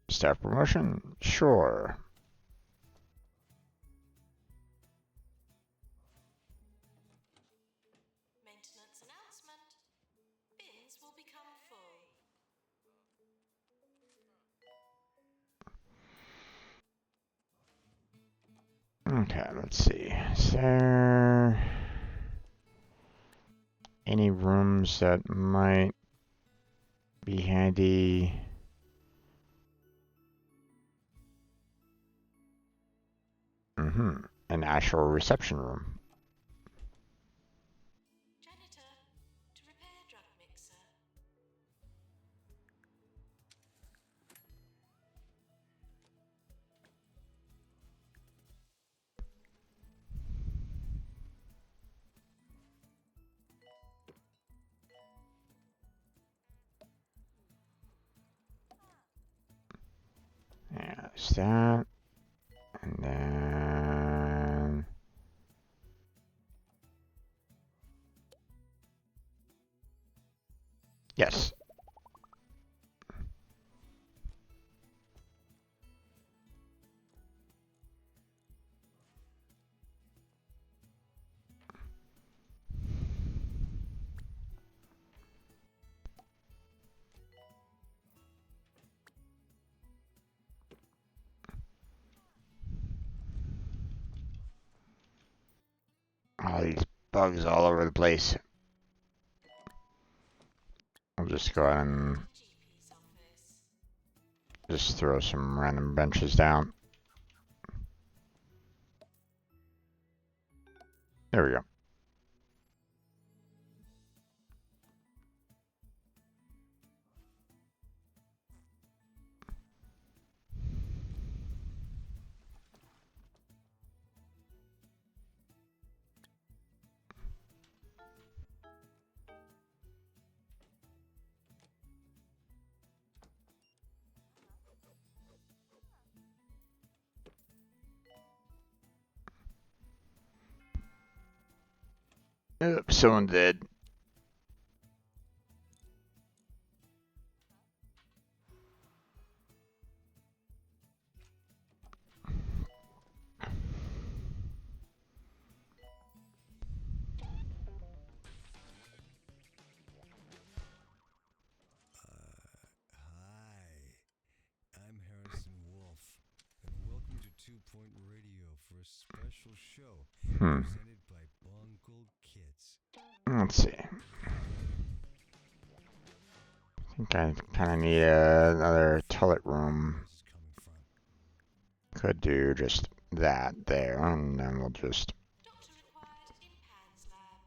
staff promotion, sure. Maintenance announcement. Bins will become full. Okay, let's see. Is there any rooms that might be handy? An actual reception room. Janitor, to repair drug mixer. Yeah, there's that. And then Yes. All these bugs all over the place. I'll just go ahead and GP's office. just throw some random benches down. There we go. Someone did. Hi, I'm Harrison Wolf, and welcome to 2 Point Radio for a special show presented by Bungled Kids. Let's see. I think I kind of need another toilet room. This is coming from. Could do just that there, and then we'll just. Doctor required in PANS lab.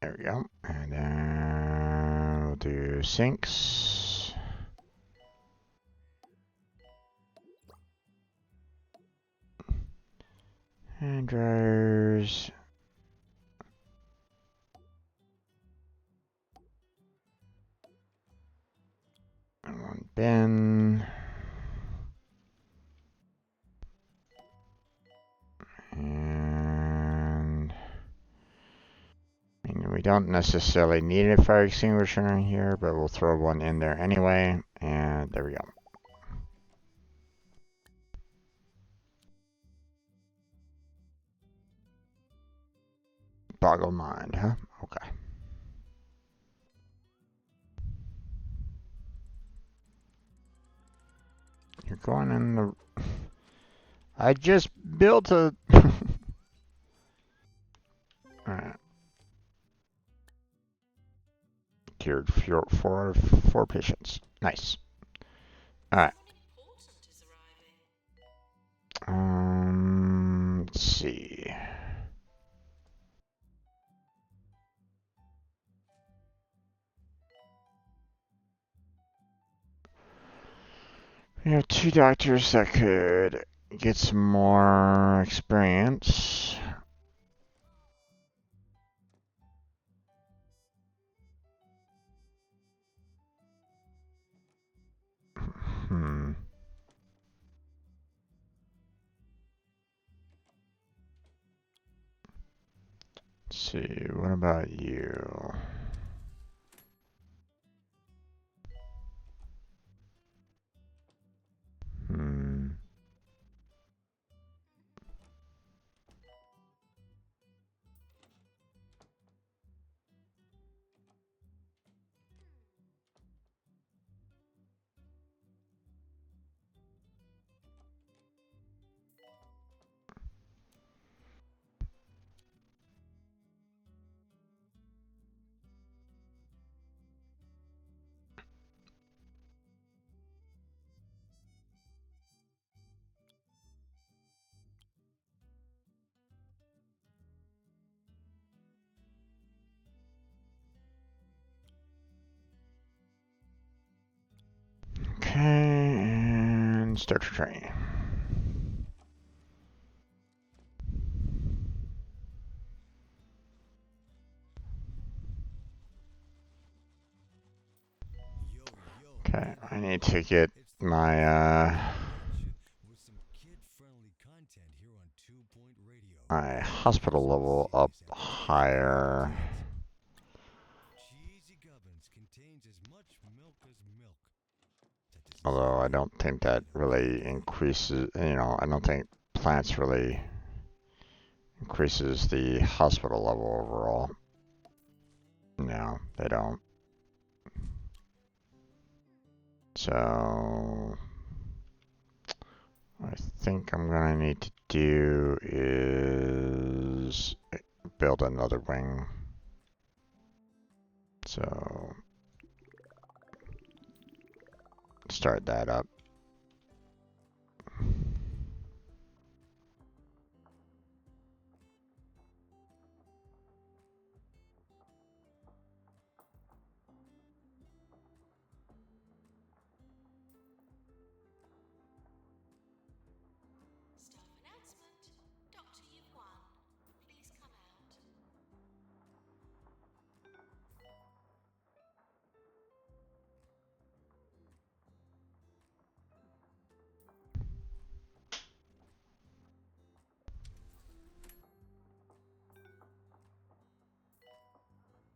There we go. And then we'll do sinks. And dryers. And one bin. And I mean, we don't necessarily need a fire extinguisher in here, but we'll throw one in there anyway. And there we go. Boggle mind, huh? Okay. You're going in the. I just built a. Alright. Cured four patients. Nice. Alright. Something important is arriving. Let's see. We have 2 doctors that could get some more experience. Hmm. Let's see, what about you? Hmm. Okay, and start your training. Yo, Okay, hey I there, need bud. to get It's the my, Bungled Kid with some kid-friendly content here on 2 Point Radio. my hospital level up higher. Cheesy Gubbins contains as much milk as milk. That doesn't Although sound I right. don't think that really increases, I don't think plants really increases the hospital level overall. No, they don't. So what I think I'm gonna need to do is build another wing. So start that up. Staff announcement. Doctor, you've won. Please come out.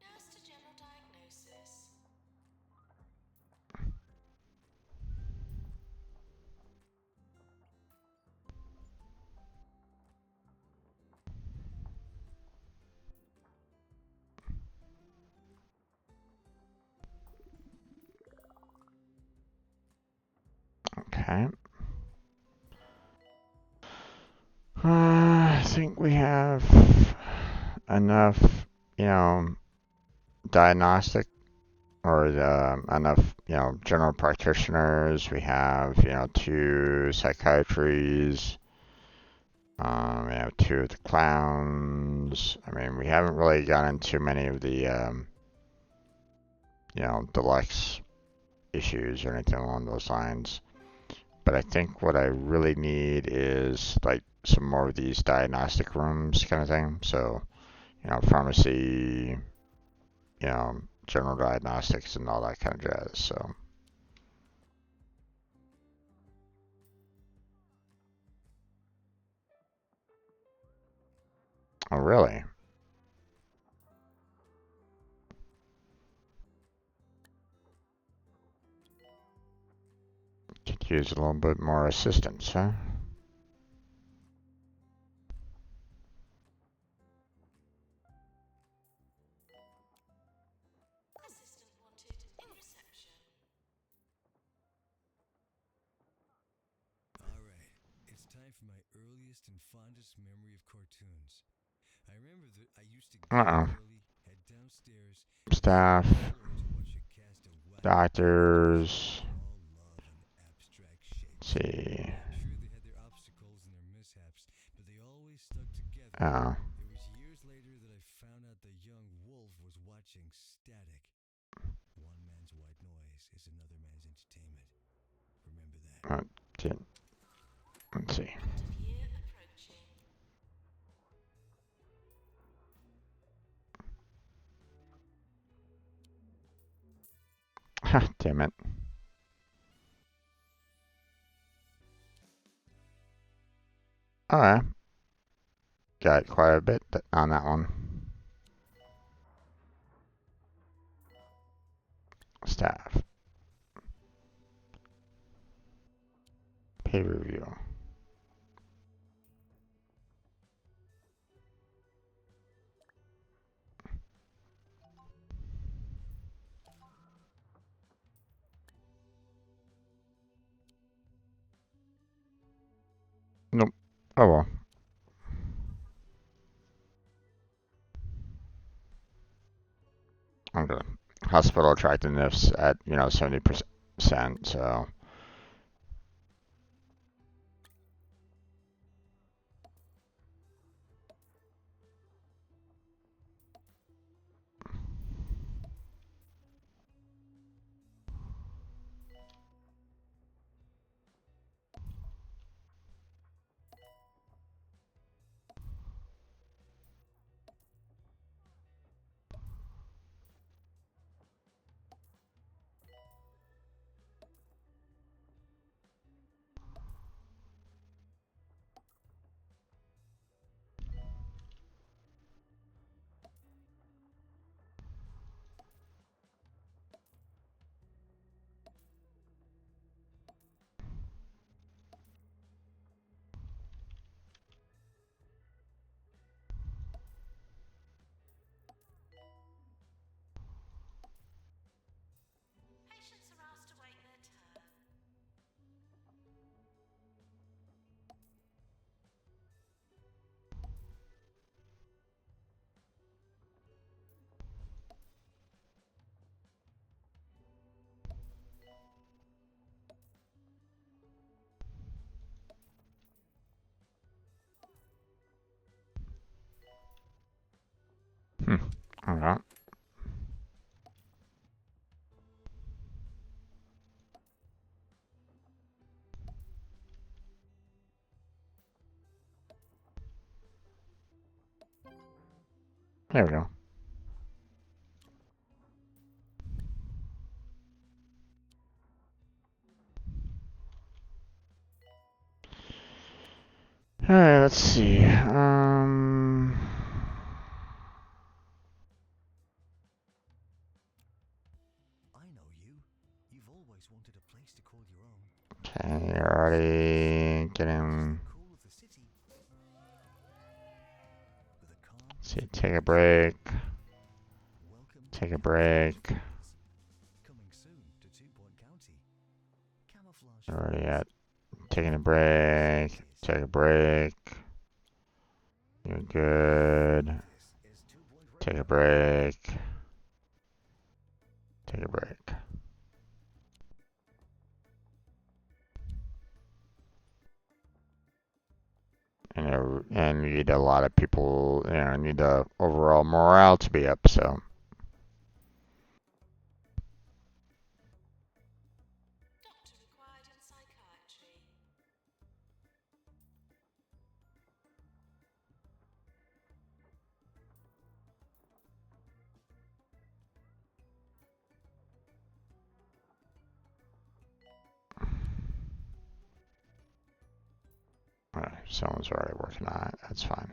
Nurse to general diagnosis. Okay. I think we have enough, you know, diagnostic or enough, general practitioners. We have, two psychiatries. We have two of the clowns. I mean, we haven't really gotten too many of the, deluxe issues or anything along those lines. But I think what I really need is like some more of these diagnostic rooms kind of thing. So, pharmacy, general diagnostics and all that kind of jazz. So, oh really? Could use a little bit more assistance, huh? Assistant wanted in reception. Alright, it's time for my earliest and fondest memory of cartoons. I remember that I used to get up Uh-oh. early, head downstairs, and sit on Staff, the floor to watch a cast of wacky characters, doctors. all love and abstract Let's shapes. see. Sure, they had their obstacles and their mishaps, but they always stuck together. Oh, It was years later that I found out the young wolf was watching Static. One man's white noise is another man's entertainment. Remember that. oh, let's see. End of year approaching. Damn it. Alright. Got quite a bit on that one. Staff. Pay review. Nope. Oh well. I'm good. Hospital attractiveness at, 70%, so. Okay. There we go. Alright, let's see. I know you. You've always wanted a place to call your own. Okay, you're already getting. The call of the city. With a calm, See, take a break. welcome Take a to break. coming soon to Two Point County. Camouflage. You're already at taking a break. Take a break. You're good. This is 2 Point Take a Radio. break. Take a break. And you need a lot of people, need the overall morale to be up, so. Doctor required in psychiatry. Alright, someone's already working on it. That's fine.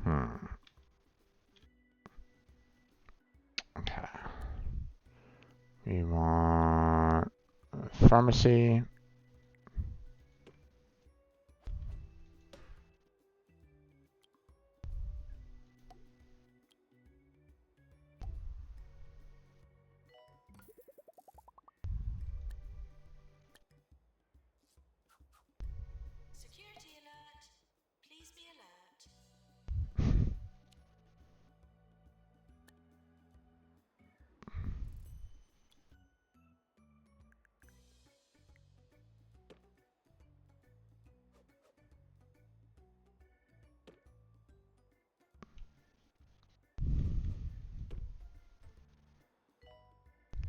Hmm. Okay. We want pharmacy. Security alert. Please be alert.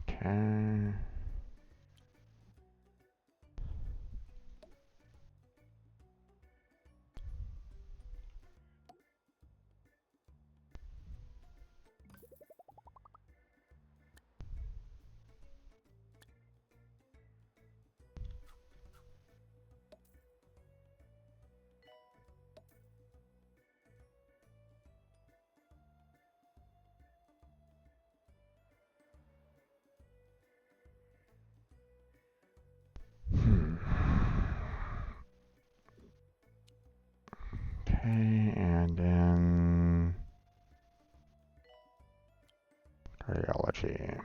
Okay. Hmm. Okay, and then cardiology.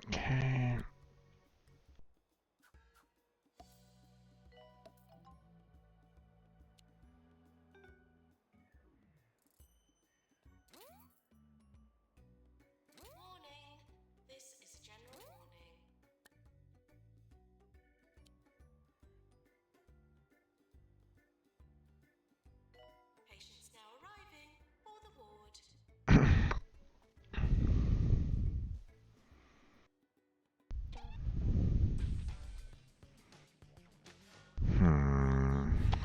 Okay. Warning. This is a general warning. Patients now arriving for the ward.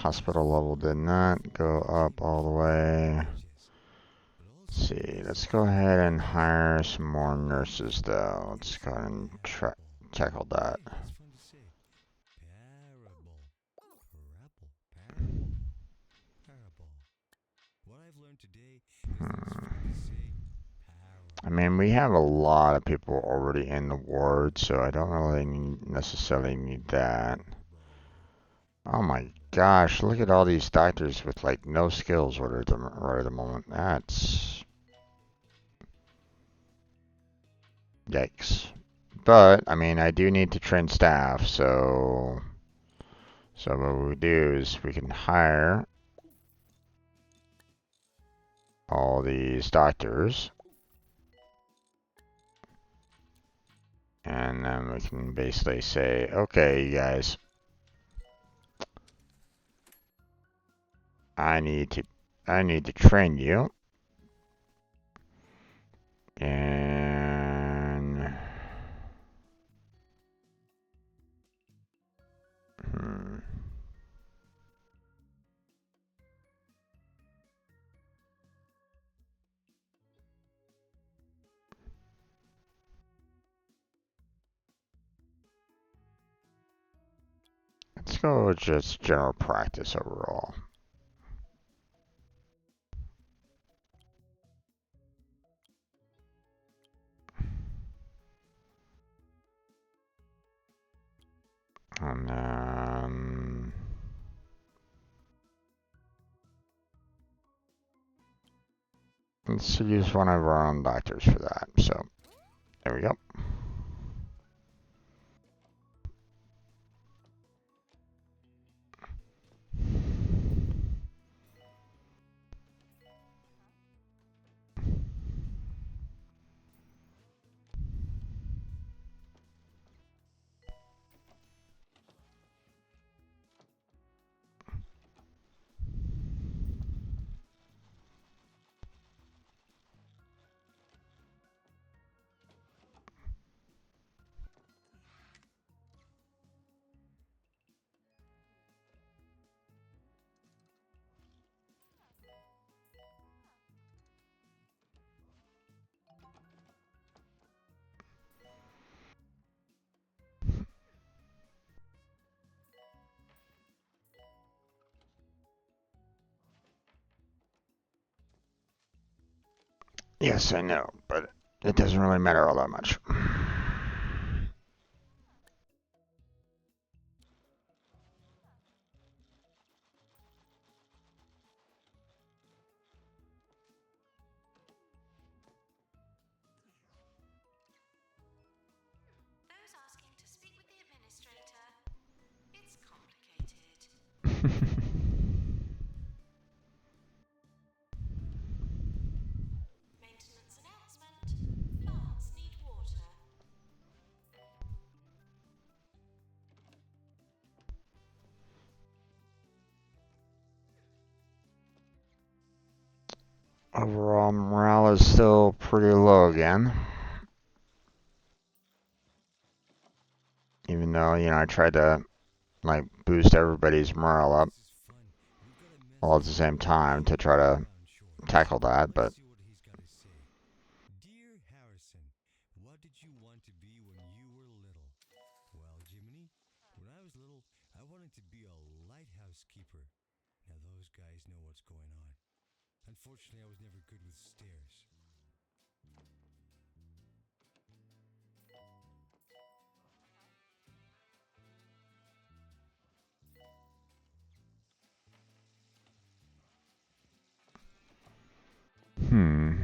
Hospital level did not go up all the way. Digest, Let's see, let's go ahead and hire some more nurses though. Let's go ahead and tackle that. hey, that's fun to say. Parable. What I've learned today is that it's fun to say I parable. mean, we have a lot of people already in the ward, so I don't really necessarily need that. Oh my gosh, look at all these doctors with like no skills right at the moment. That's yikes. But I mean, I do need to train staff, so what we do is we can hire all these doctors, and then we can basically say, okay, you guys, I need to train you, and hmm, let's go with just general practice overall. And then let's use one of our own doctors for that. So there we go. Yes, I know, but it doesn't really matter all that much. Those asking to speak with the administrator. It's complicated. Maintenance announcement. Plants need water. Overall morale is still pretty low again. Even though, I tried to like boost everybody's morale up This is fun. We've got a all at message the from same the time to try to on shore. tackle that, Let's but see what he's got to say. Dear Harrison, what did you want to be when you were little? Well, Jiminy, when I was little, I wanted to be a lighthouse keeper. Now those guys know what's going on. Unfortunately, I was never good with stairs. hmm.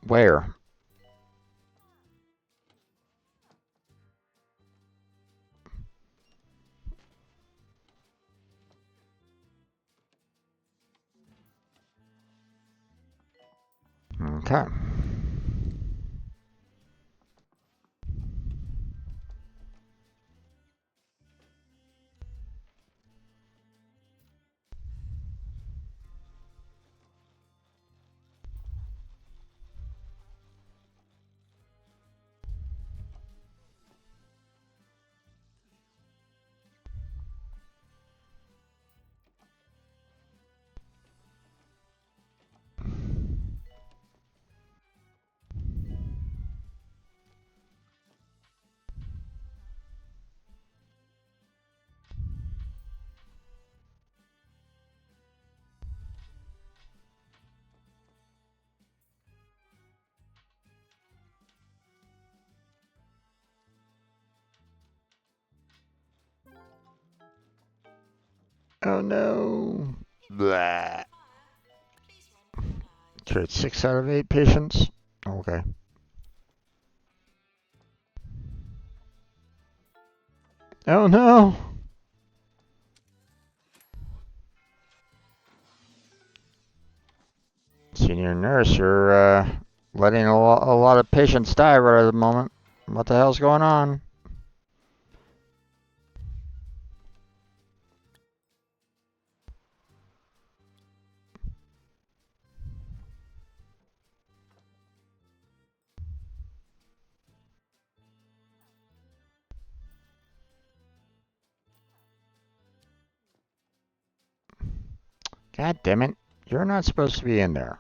Where? Okay. Oh no. Blah. Please run for your lives. Treat 6 out of 8 patients. Okay. Oh no. Senior nurse, you're letting a lot of patients die right at the moment. What the hell's going on? God damn it. You're not supposed to be in there.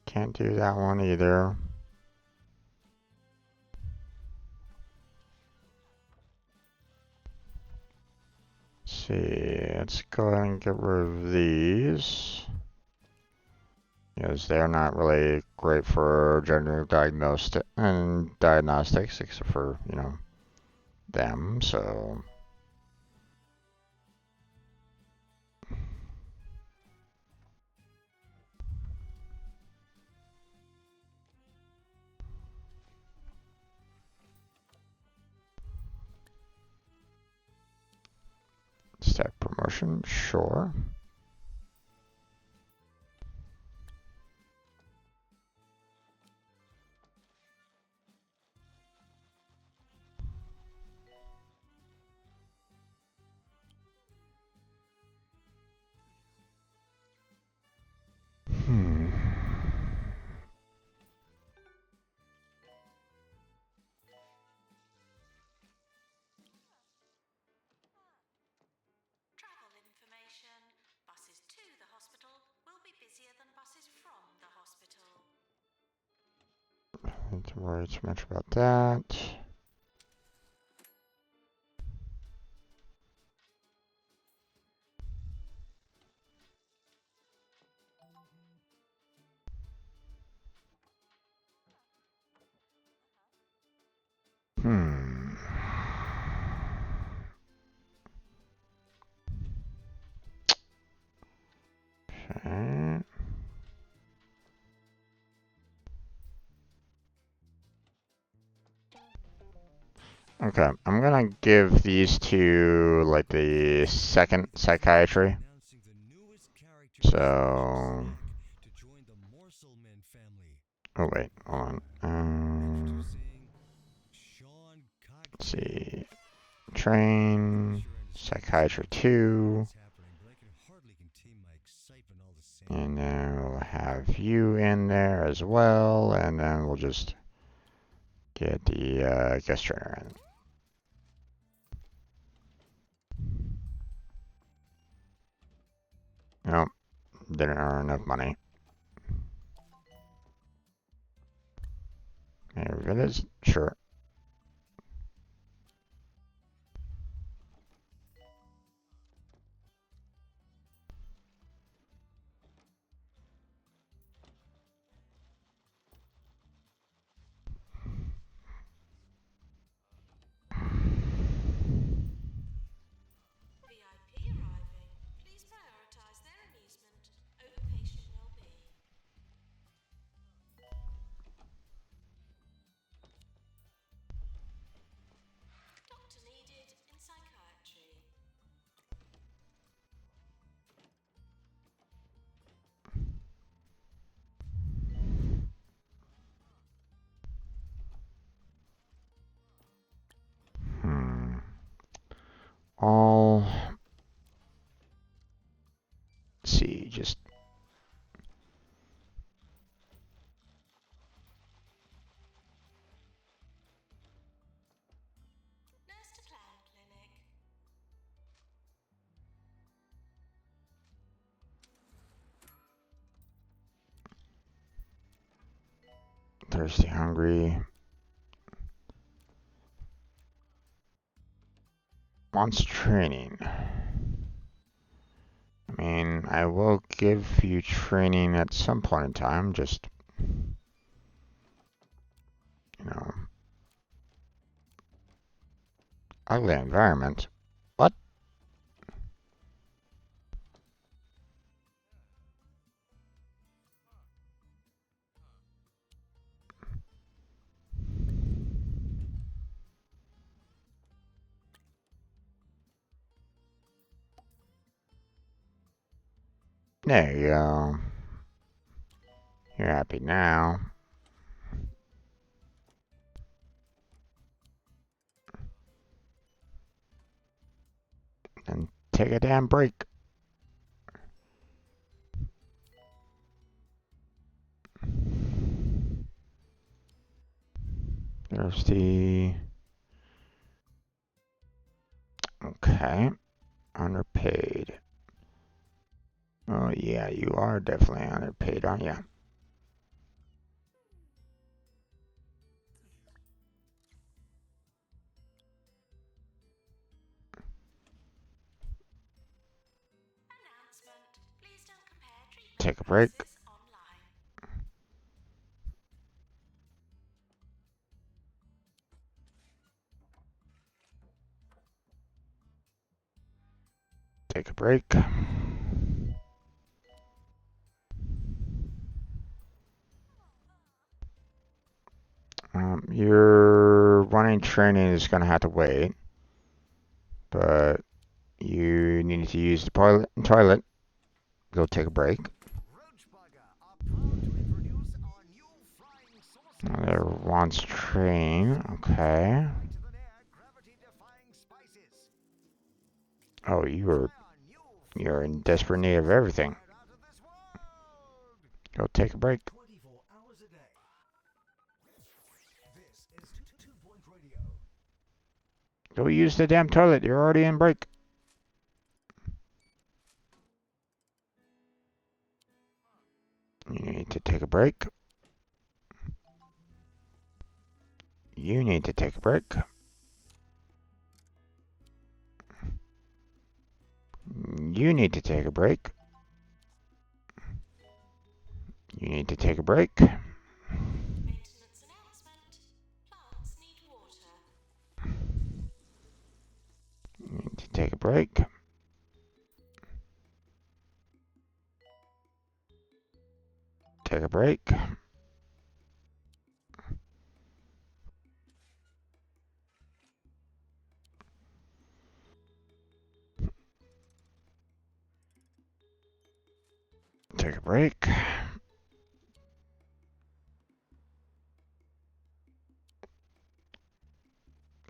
Can't do that one either. Let's see. Let's go ahead and get rid of these. Because they're not really great for gender diagnostics, except for, them, so. Staff promotion, sure. Hmm. Travel information. Buses to the hospital will be busier than buses from the hospital. Don't need to worry too much about that. Hmm. Okay. Okay, I'm gonna give these to like the second psychiatry. Announcing the newest character So, to join the Morselman family. oh wait, hold on. Introducing Sean Let's Cogton. see, train psychiatry 2, and then we'll have you in there as well, and then we'll just get the guest trainer in. Nope, didn't earn enough money. Maybe it is, sure. VIP arriving. Please prioritize their amusement over patient well-being. Doctor needed in psychiatry. Hmm. All, let's see, just Nurse to plan clinic. thirsty, hungry. Wants training. I mean, mean, I will give you training at some point in time, just, you know, ugly environment. What? There you go. You're happy now. And take a damn break. There's the... Okay. Underpaid. Oh, yeah, you are definitely underpaid, aren't you? Announcement. Please don't compare treatment Take a break. prices online. Take a break. Your running training is going to have to wait, but you need to use the toilet. Go take a break. There wants train. Okay. Oh, you're in desperate need of everything. Go take a break. 24 hours a day. This is 2 Point Radio. Go use the damn toilet. You're already in break. You need to take a break. You need to take a break. You need to take a break. You need to take a break. Maintenance announcement. Plants need water. You need to take a break. Take a break. Take a break.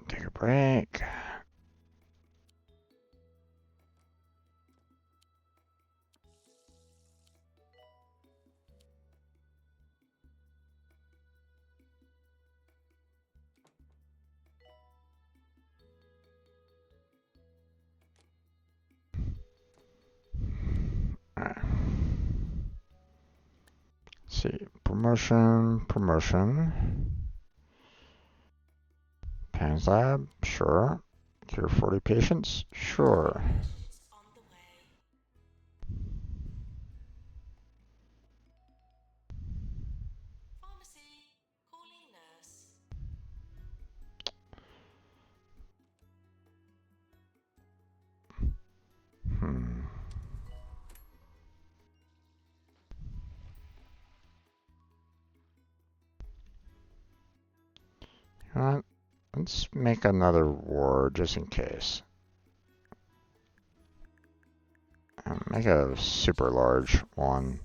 Take a break. Alright. See, promotion. Pans Lab, sure. Cure 40 patients, sure. Patients on the way. Pharmacy. Calling nurse. Hmm. You know what? Let's make another ward just in case. Make a super large one.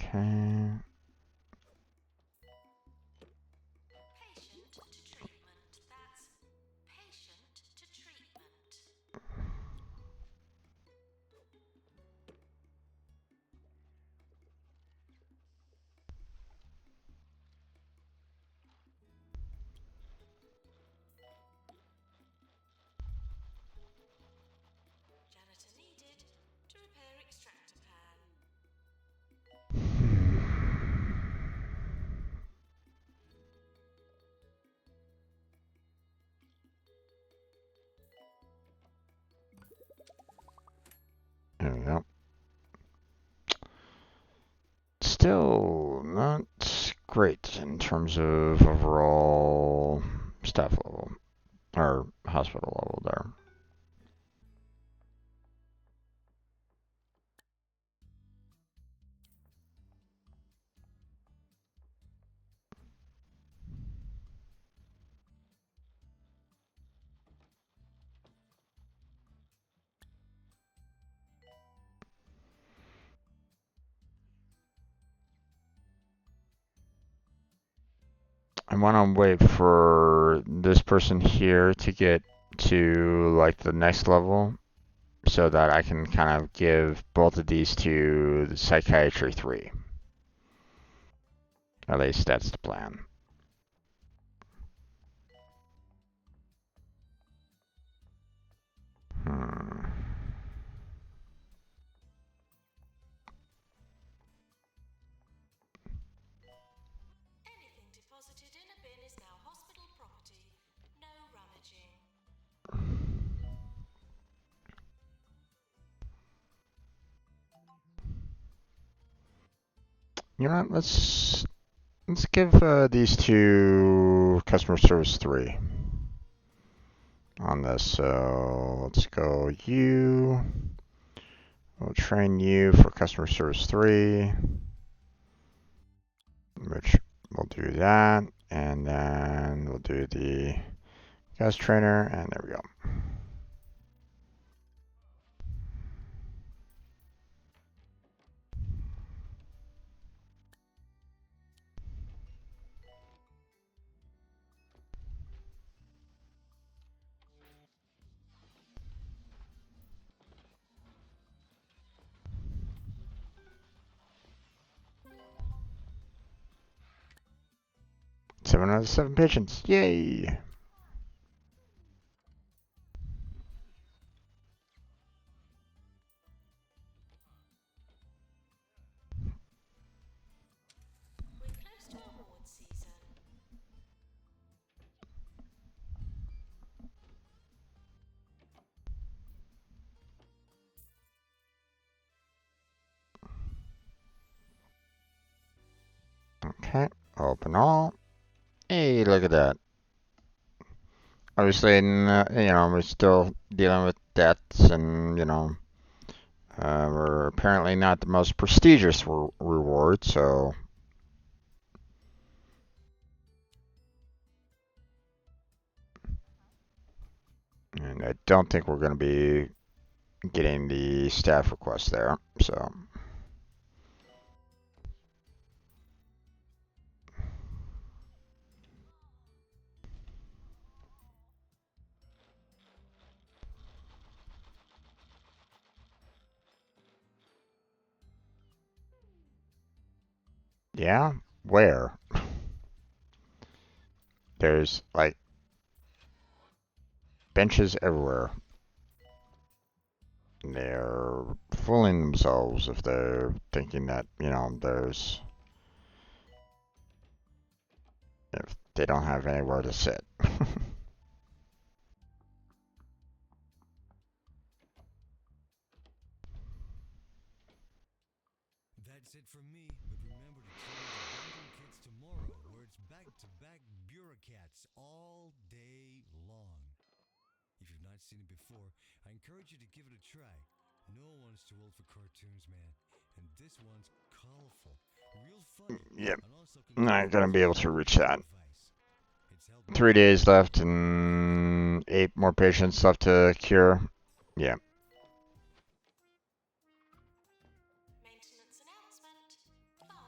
Okay. Patient to treatment. That's patient to treatment. Janitor needed to repair extractor pan. There we go. Still not great in terms of overall staff level or hospital level there. I want to wait for this person here to get to like the next level so that I can kind of give both of these to the psychiatry 3. At least that's the plan. Hmm. Anything deposited in a bin is now hospital property. No rummaging. You know what? Let's give these to customer service 3 on this. So let's go you. We'll train you for customer service 3, which we'll do that, and then we'll do the gas trainer, and there we go. Seven out of 7 patients. Yay! We're close to award season. Okay, open all. Hey, look at that. Obviously, we're still dealing with deaths, and we're apparently not the most prestigious reward, so. And I don't think we're going to be getting the staff request there, so. Yeah? Where? There's, like, benches everywhere. They're fooling themselves if they're thinking that, if they don't have anywhere to sit. That's it from me, but remember to tune into Bundle Kids tomorrow, where it's back-to-back bureaucrats all day long. If you've not seen it before, I encourage you to give it a try. No one's too old for cartoons, man. And this one's colorful, real funny, Yep, and also not contains gonna be able to reach that. advice. It's helped 3 days left and 8 more patients left to cure. Yeah. Maintenance announcement. Fast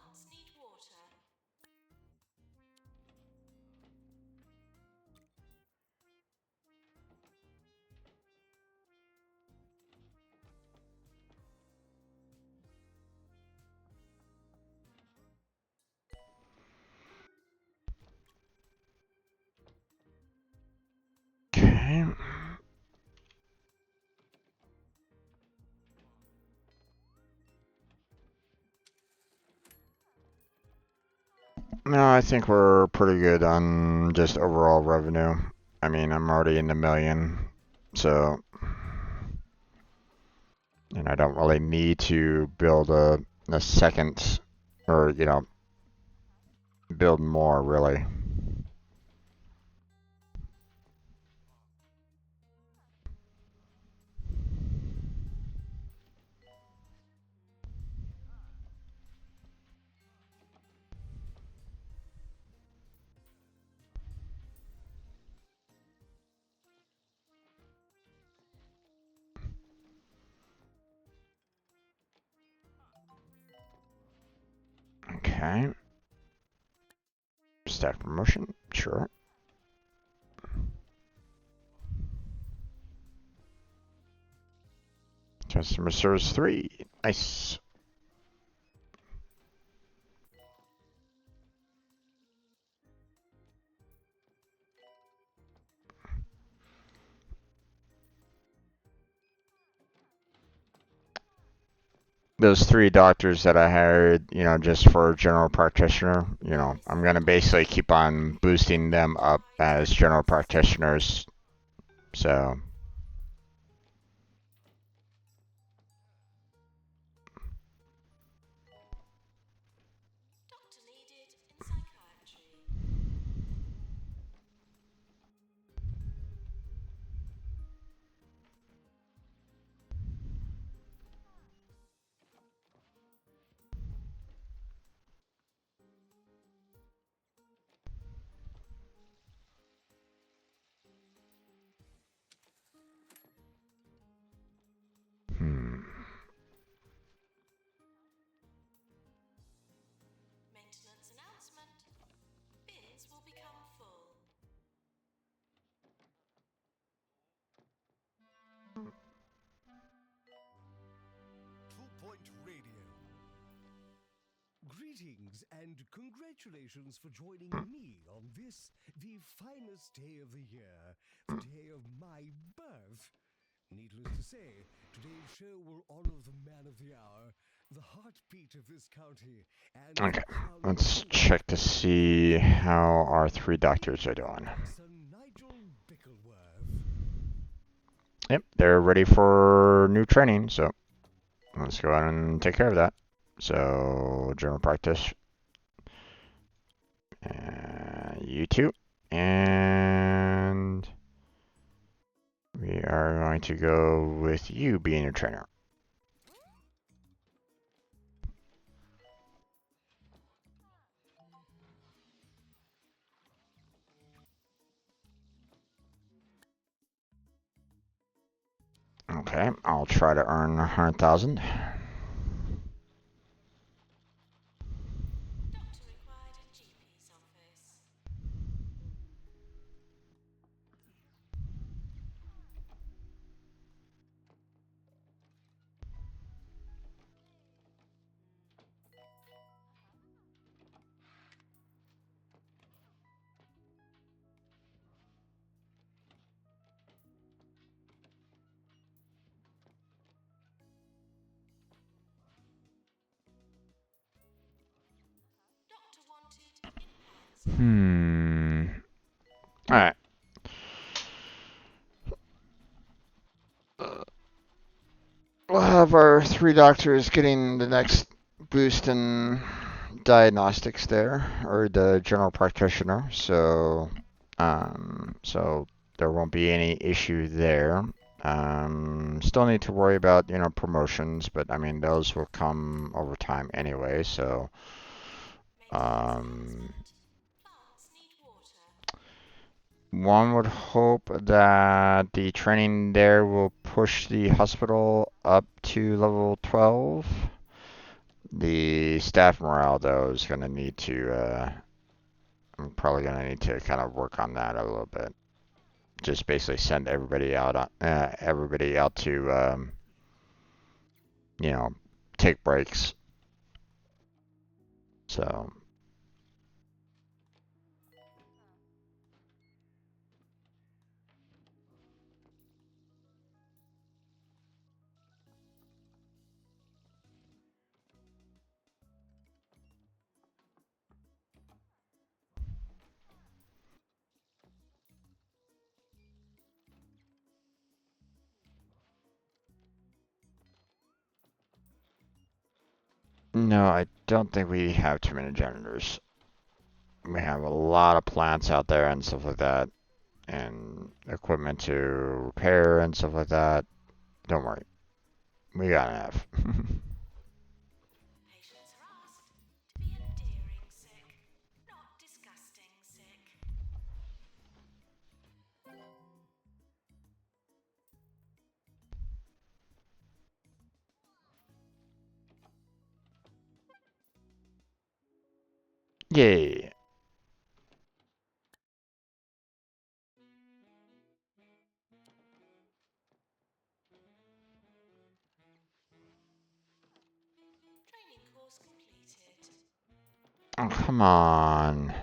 Okay. No, I think we're pretty good on just overall revenue. I mean, I'm already in the million, so, and I don't really need to build a second, or, build more, really. Okay. Staff promotion, sure. Customer service 3, nice. Those 3 doctors that I hired, just for general practitioner, I'm gonna basically keep on boosting them up as general practitioners. So, Doctor needed in psychiatry. hmm. Maintenance announcement. Bins will become full. Point Radio. Greetings and congratulations for joining me on this, the finest day of the year, the day of my birth. Needless to say, today's show will honor the man of the hour, the heartbeat of this county, and Okay, the crown let's jewel check to of see how our 3 doctors are doing. Sir Nigel Bickleworth. Yep, they're ready for new training, so let's go ahead and take care of that. So, general practice, you two, and we are going to go with you being a trainer. Okay, I'll try to earn 100,000. Doctor required in GP's office. Doctor wanted in pants. Alright. We'll have our 3 doctors getting the next boost in diagnostics there, or the general practitioner, so there won't be any issue there. Still need to worry about, promotions, but I mean, those will come over time anyway, so, Maintenance um, announcement. Plants need water. one would hope that the training there will push the hospital up to level 12. The staff morale, though, is going to need to, I'm probably going to need to kind of work on that a little bit. Just basically send everybody out to, you know, take breaks. So, No, I don't think we have too many janitors. We have a lot of plants out there and stuff like that, and equipment to repair and stuff like that. Don't worry, we got enough. Patients are asked to be endearing sick, not disgusting sick. Yay! Training course completed. Oh, come on.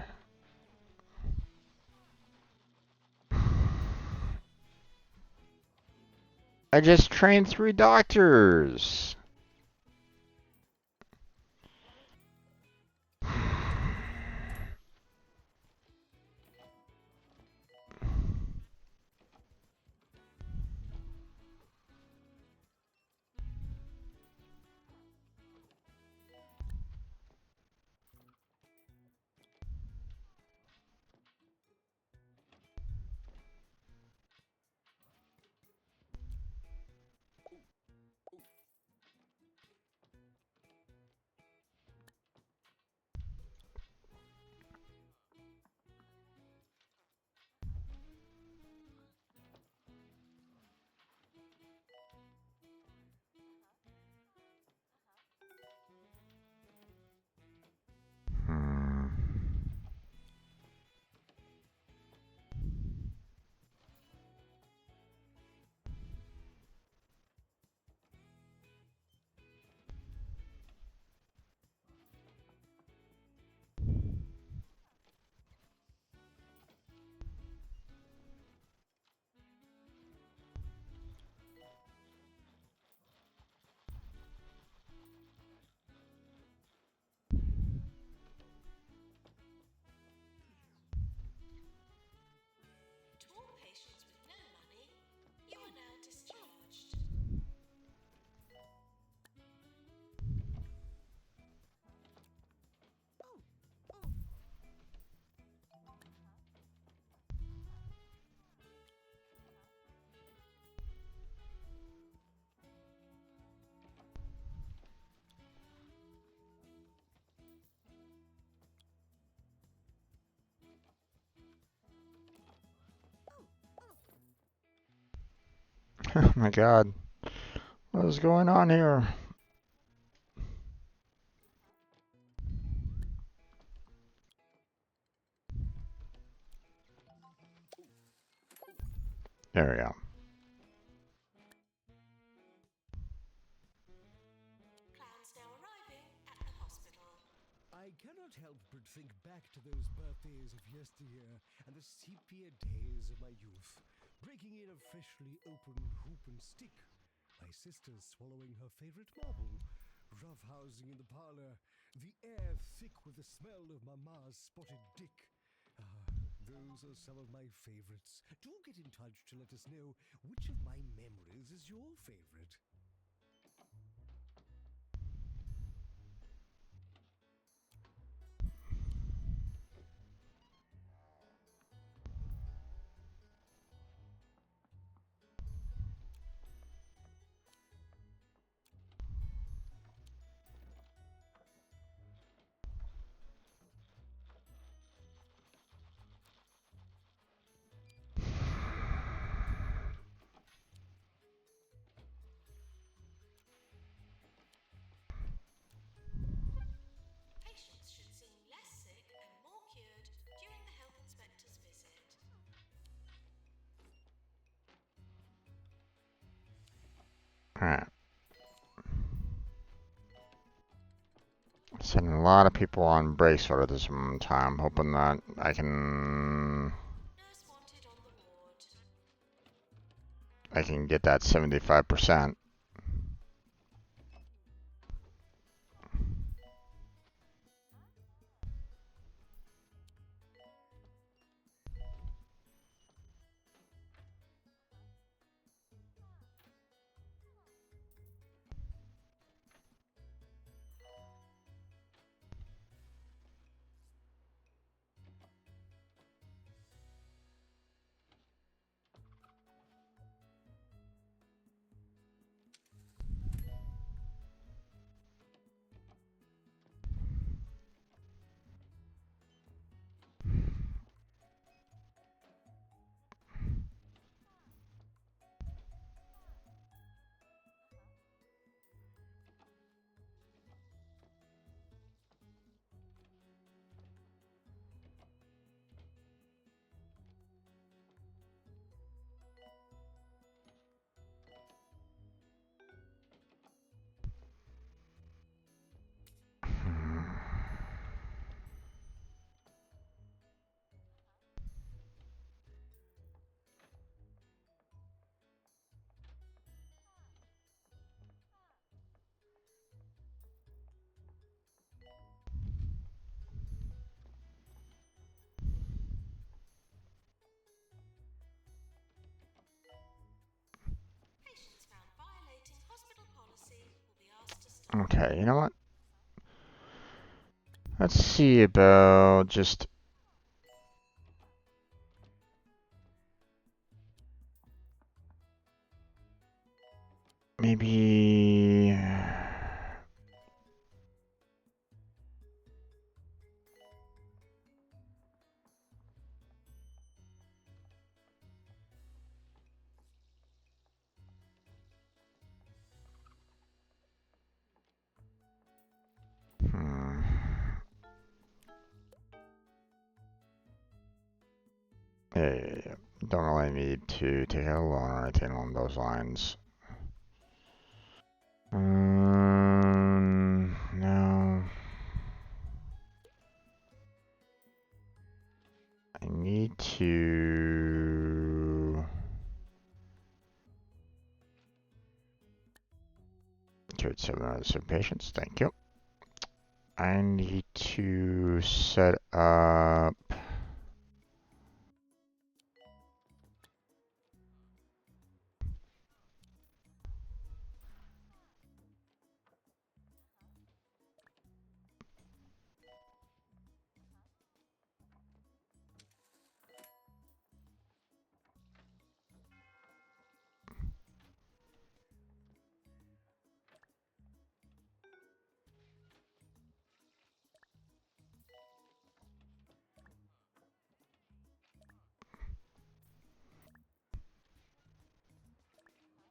I just trained 3 doctors. Hmm. To all patients with no money, you are now discharged. Oh my god. What is going on here? There we go. Clowns now arriving at the hospital. I cannot help but think back to those birthdays of yesteryear and the sepia days of my youth, breaking in a freshly opened hoop and stick, my sister swallowing her favorite marble, roughhousing in the parlor, the air thick with the smell of Mama's spotted dick. Ah, those are some of my favorites. Do get in touch to let us know which of my memories is your favorite. Patients should seem less sick and more cured during the health inspector's visit. Alright. Sending a lot of people on breaks order this time, hoping that Nurse wanted on the ward. I can get that 75%. Okay, you know what? Let's see about just maybe. Hmm. Yeah. Don't really need to take a loan or anything along those lines. No. I need to treat 7 patients. Thank you. I need to set up.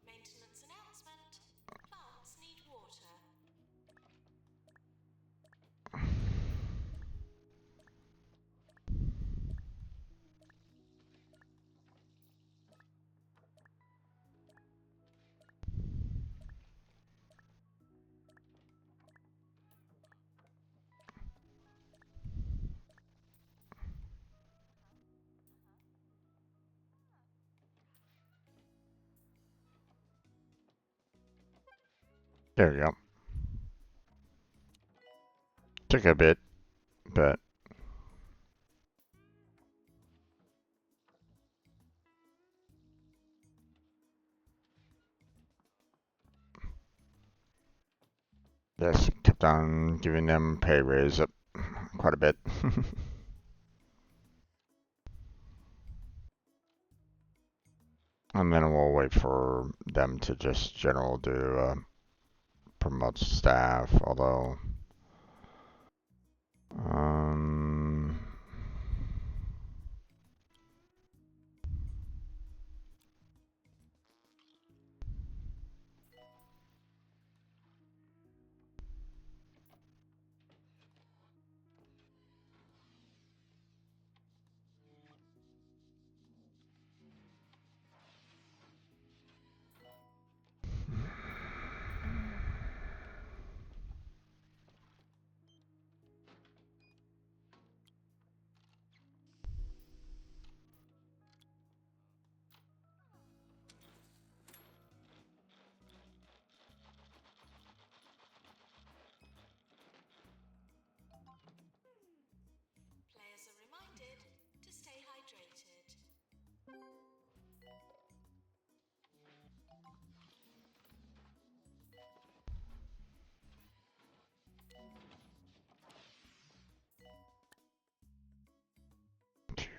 Maintenance announcement. Plants need water. There we go. Took a bit, but yes, kept on giving them pay raise up quite a bit. And then we'll wait for them to just general do promote staff, although um Players are reminded to stay hydrated.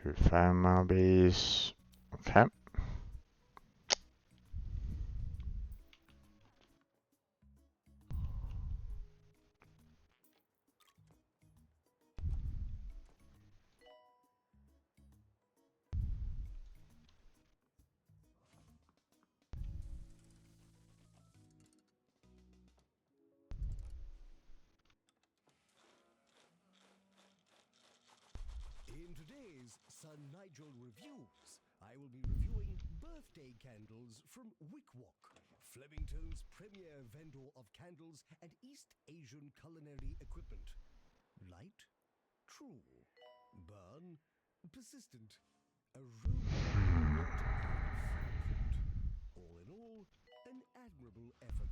to 5 mile base. Okay. In today's Sun Nigel Reviews, I will be reviewing birthday candles from Wickwalk, Flemington's premier vendor of candles and East Asian culinary equipment. Light, true. Burn, persistent. Aroma, not fragrant. All in all, an admirable effort.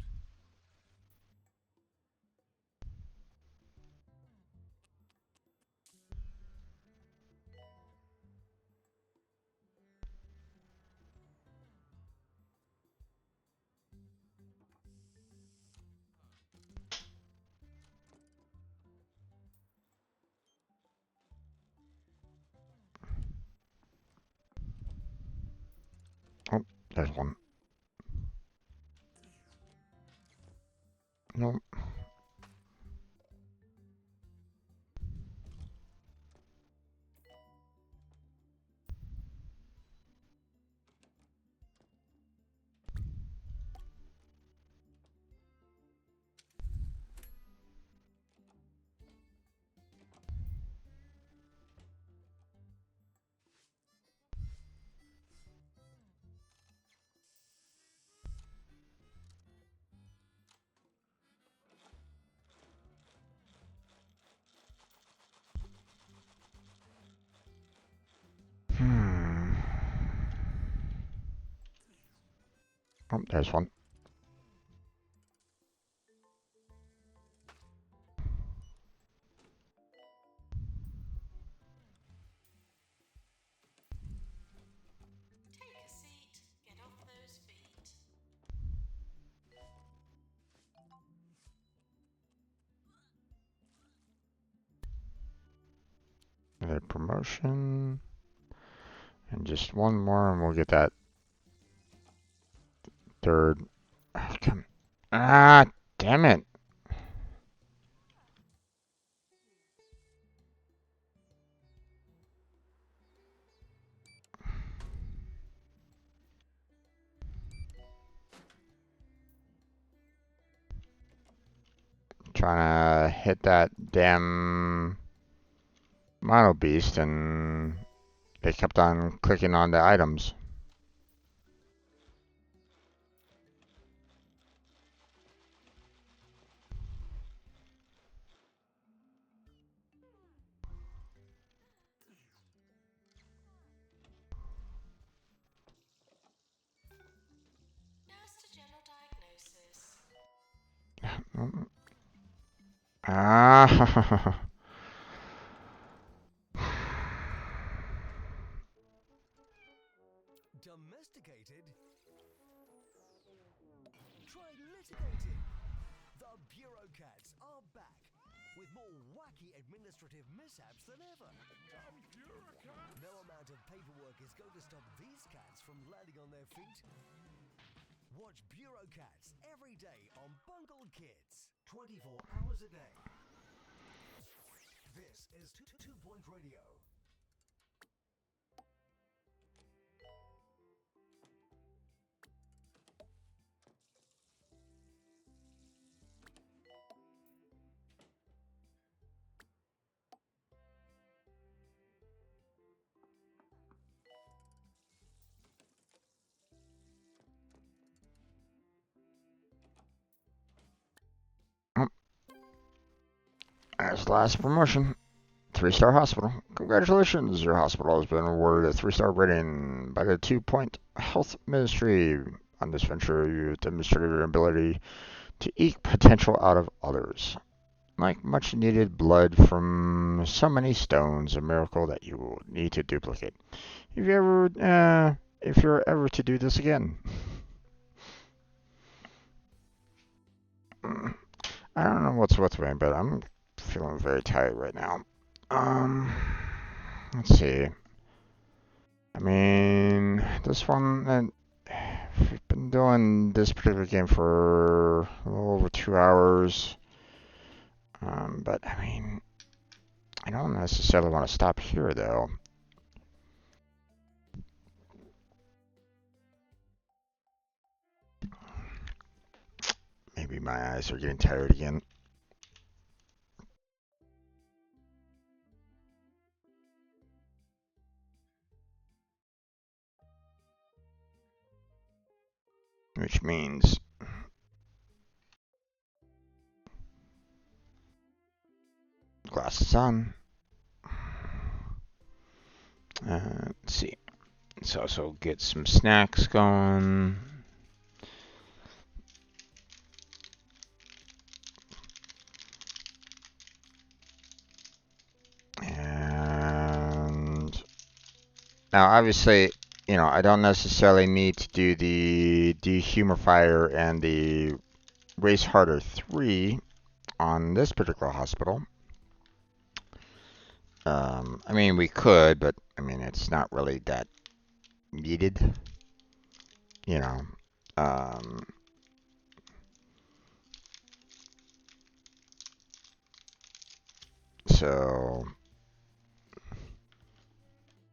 There's one. Nope. Hmm. Oh, there's one. Take a seat, get off those feet. A promotion. And just one more and we'll get that third. Ah, come. Ah, damn it. Trying to hit that damn Mono Beast and it kept on clicking on the items. Nurse to general diagnosis. Ah. Domesticated? Try litigated. The bureaucrats are back with more wacky administrative mishaps than ever. No amount of paperwork is going to stop these cats from landing on their feet. Watch Bureaucrats every day on Bungle Kids, 24 hours a day. This is 2 Point Radio. There's the last promotion. 3-star hospital. Congratulations, your hospital has been awarded a 3-star rating by the 2 Point Health Ministry. On this venture, you demonstrated your ability to eke potential out of others. Like much needed blood from so many stones, a miracle that you will need to duplicate. If you're ever to do this again. I don't know what's with me, but I'm feeling very tired right now. Um, let's see. I mean, this one, we've been doing this particular game for a little over 2 hours. But I mean, I don't necessarily want to stop here though. Maybe my eyes are getting tired again. Which means glasses on. Let's see. Let's also get some snacks going. And now, obviously, I don't necessarily need to do the dehumidifier and the race harder 3 on this particular hospital. I mean, we could, but I mean, it's not really that needed. you know, um, so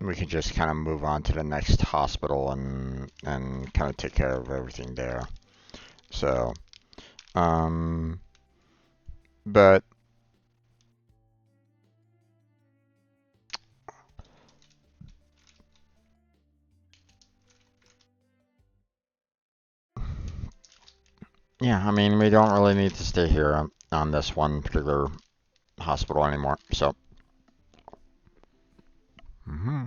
we can just kind of move on to the next hospital and kind of take care of everything there. So, um, but yeah, I mean, we don't really need to stay here on this one particular hospital anymore. So, hmm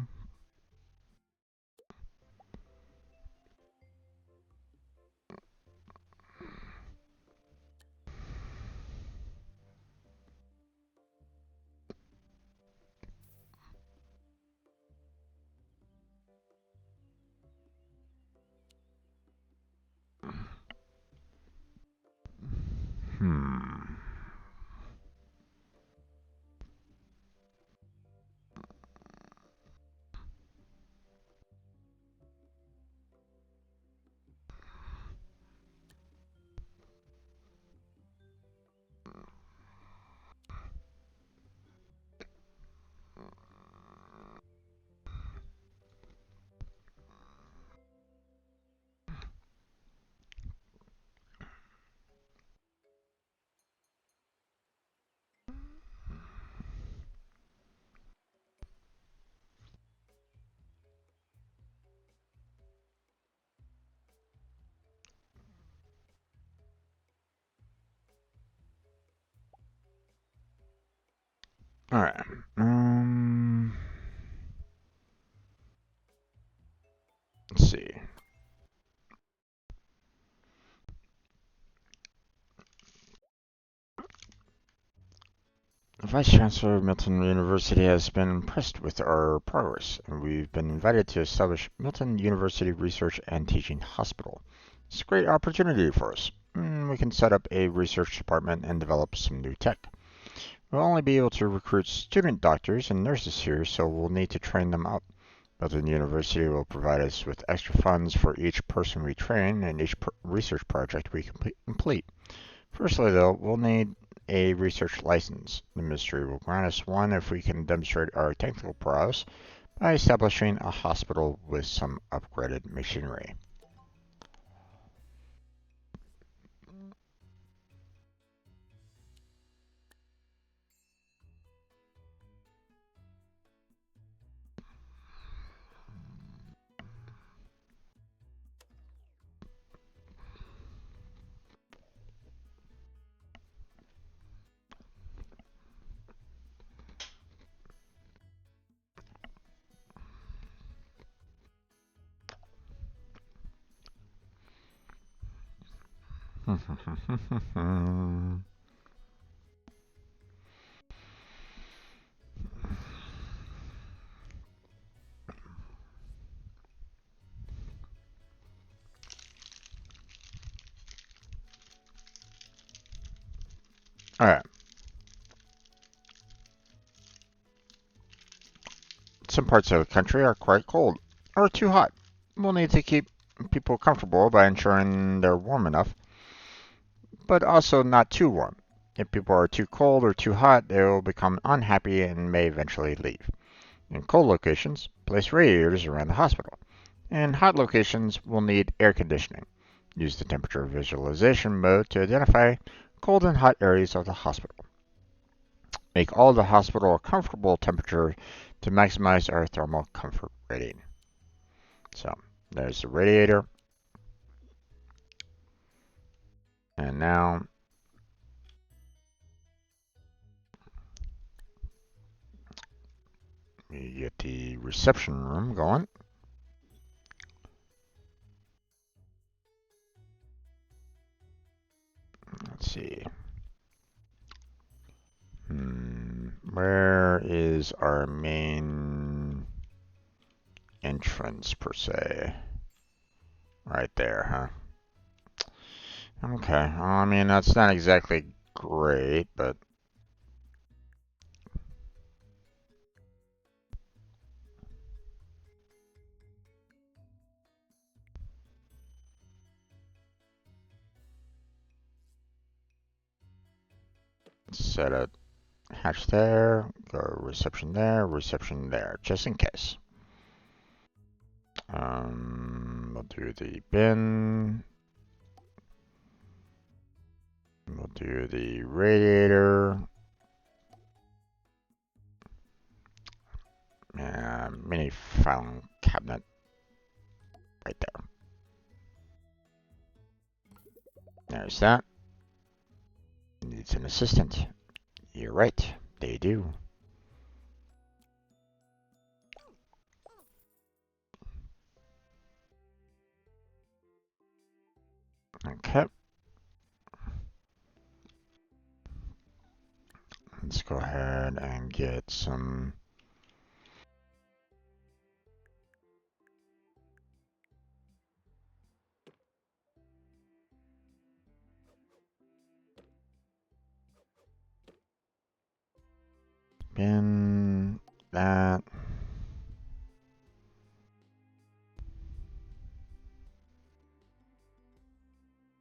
hmm. All right. Let's see. The Vice Chancellor of Milton University has been impressed with our progress, and we've been invited to establish Milton University Research and Teaching Hospital. It's a great opportunity for us. We can set up a research department and develop some new tech. We'll only be able to recruit student doctors and nurses here, so we'll need to train them up. Milton University will provide us with extra funds for each person we train and each research project we complete. Firstly, though, we'll need a research license. The ministry will grant us one if we can demonstrate our technical prowess by establishing a hospital with some upgraded machinery. Alright, some parts of the country are quite cold or too hot. We'll need to keep people comfortable by ensuring they're warm enough, but also not too warm. If people are too cold or too hot, they will become unhappy and may eventually leave. In cold locations, place radiators around the hospital. In hot locations, we'll need air conditioning. Use the temperature visualization mode to identify cold and hot areas of the hospital. Make all the hospital a comfortable temperature to maximize our thermal comfort rating. So, there's the radiator. And now we get the reception room going. Let's see. Where is our main entrance per se? Right there, huh? Okay. Well, I mean, that's not exactly great, but set a hatch there, go reception there, just in case. We'll do the bin. We'll do the radiator. Mini filing cabinet right there. There's that. Needs an assistant. You're right, they do. Okay. Let's go ahead and get some bin, that.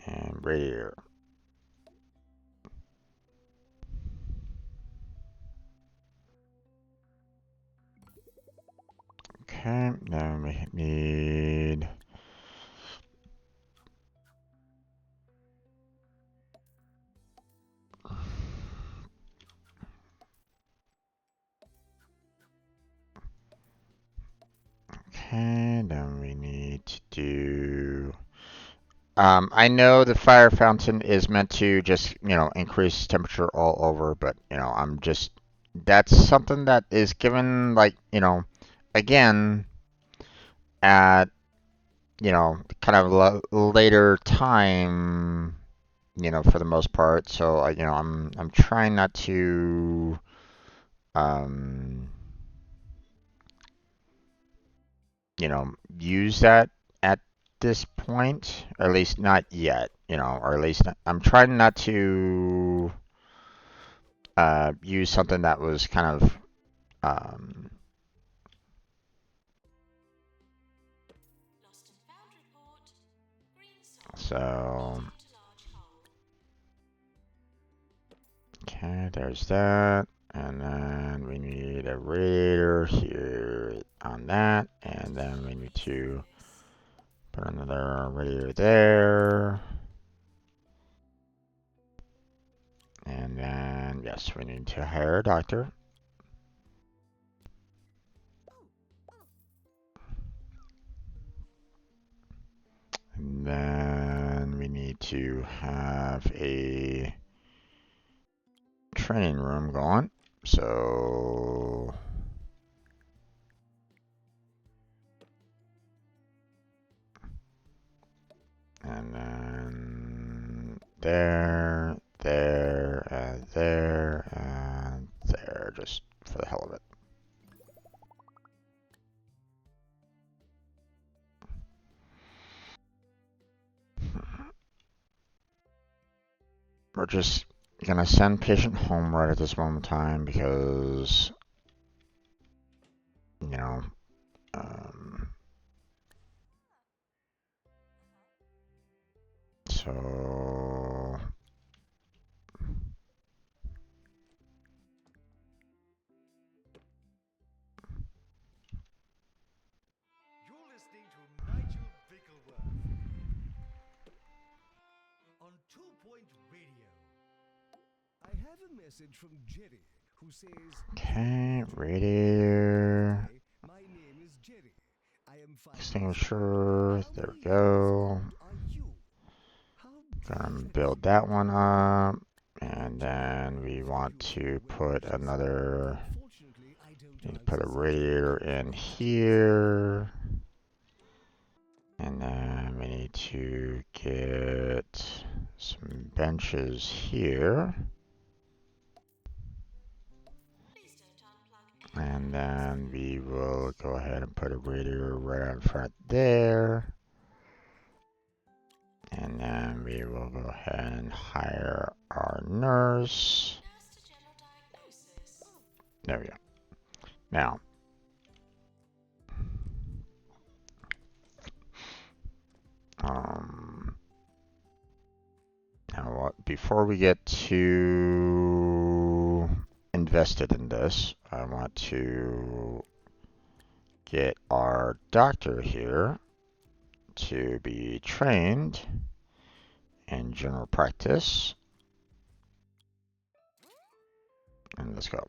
And radiator. Okay, then we need okay, then we need to do I know the fire fountain is meant to just, increase temperature all over, but, that's something that is given, like, again, at, kind of later time, for the most part. So, I'm trying not to, um, use that at this point, or at least not yet, or at least I'm trying not to use something that was kind of Lost and found report. Green sock. so Medium to large hole. okay, there's that, and then we need a radiator here on that, and then we need to put another radiator there. And then, yes, we need to hire a doctor. And then we need to have a training room going. So, and then there, and there, just for the hell of it. We're just gonna send patient home right at this moment in time because, you know, um, so You're listening to Nigel Bickleworth on 2 Point Radio. I have a message from Jerry who says, okay, radiator, my name is Jerry. I am 5 extinguisher, How there many we years go. old are you? How Gonna very build that one up, I and want to know then we if want you to know put wishes. another, Unfortunately, I don't need to put a answer such radiator in questions. here, and then we need to get some benches here, Please don't unplug any and wires then before we you will use. go ahead and put a radiator right out front there. And then we will go ahead and hire our nurse. Nurse to general diagnosis. There we go. Now, now what? Before we get to invested in this. I want to get our doctor here to be trained in general practice. And let's go.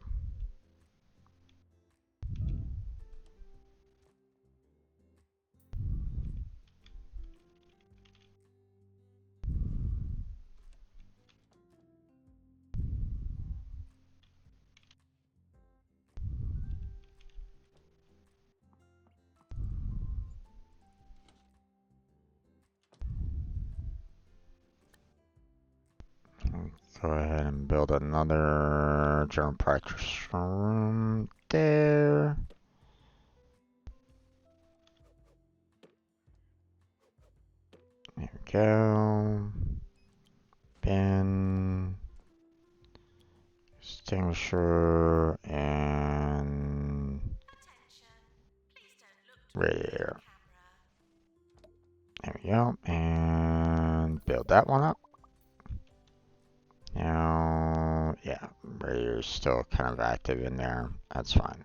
Go ahead and build another general practice room there. There we go. Bin, extinguisher, and radiator. There we go. And build that one up. Now, yeah, radiator's still kind of active in there. That's fine.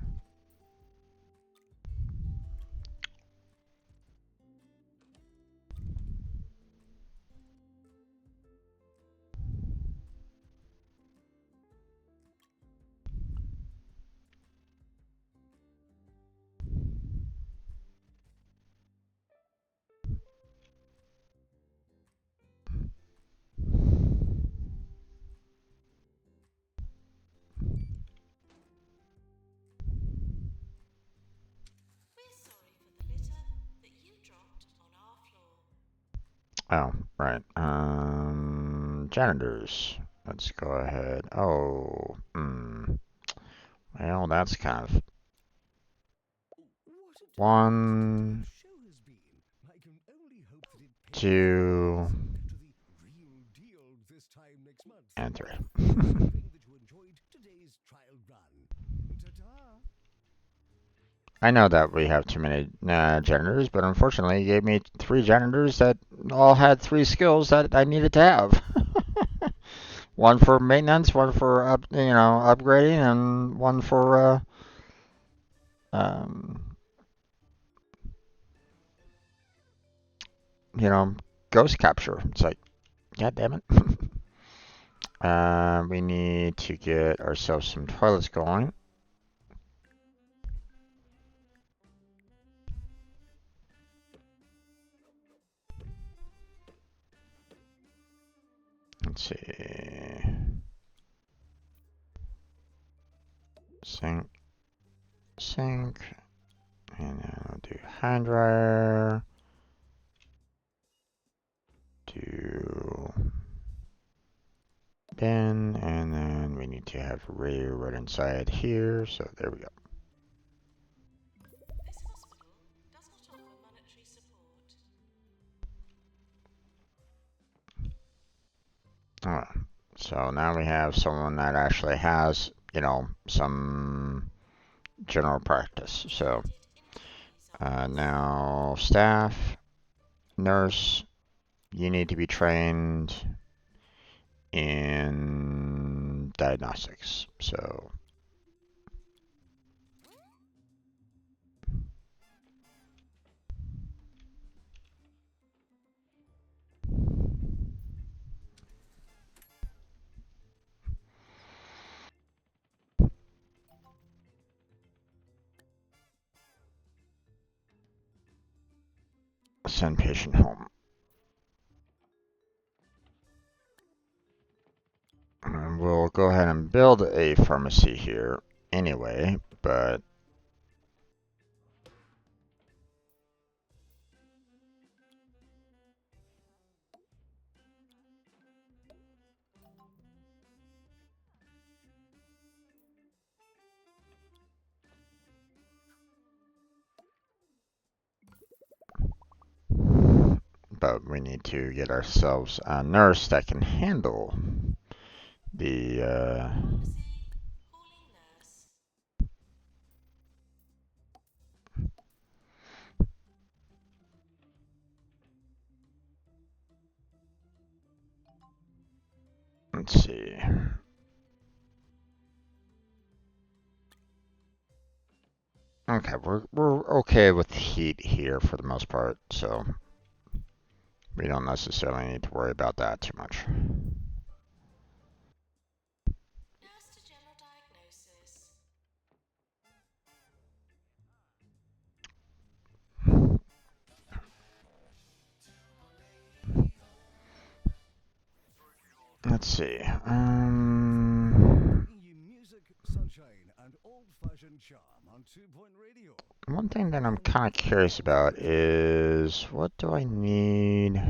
Oh, right. Janitors. Let's go ahead. Oh, well, that's kind of one, two, and three. I know that we have too many janitors, but unfortunately, he gave me 3 janitors that all had 3 skills that I needed to have. One for maintenance, one for upgrading, and one for um, you know, ghost capture. It's like, god damn it. We need to get ourselves some toilets going. Let's see. Sink, and then we'll do hand dryer. Do bin, and then we need to have radio right inside here. So there we go. This hospital does not offer monetary support. Alright. So now we have someone that actually has, some general practice. So now staff, nurse, you need to be trained in diagnostics. So send patient home. And we'll go ahead and build a pharmacy here anyway, but we need to get ourselves a nurse that can handle the let's see. Okay, we're okay with heat here for the most part, so we don't necessarily need to worry about that too much. Nurse to general diagnosis. Let's see. Bringing you music, sunshine, and old-fashioned charm on 2 Point Radio. One thing that I'm kind of curious about is what do I need?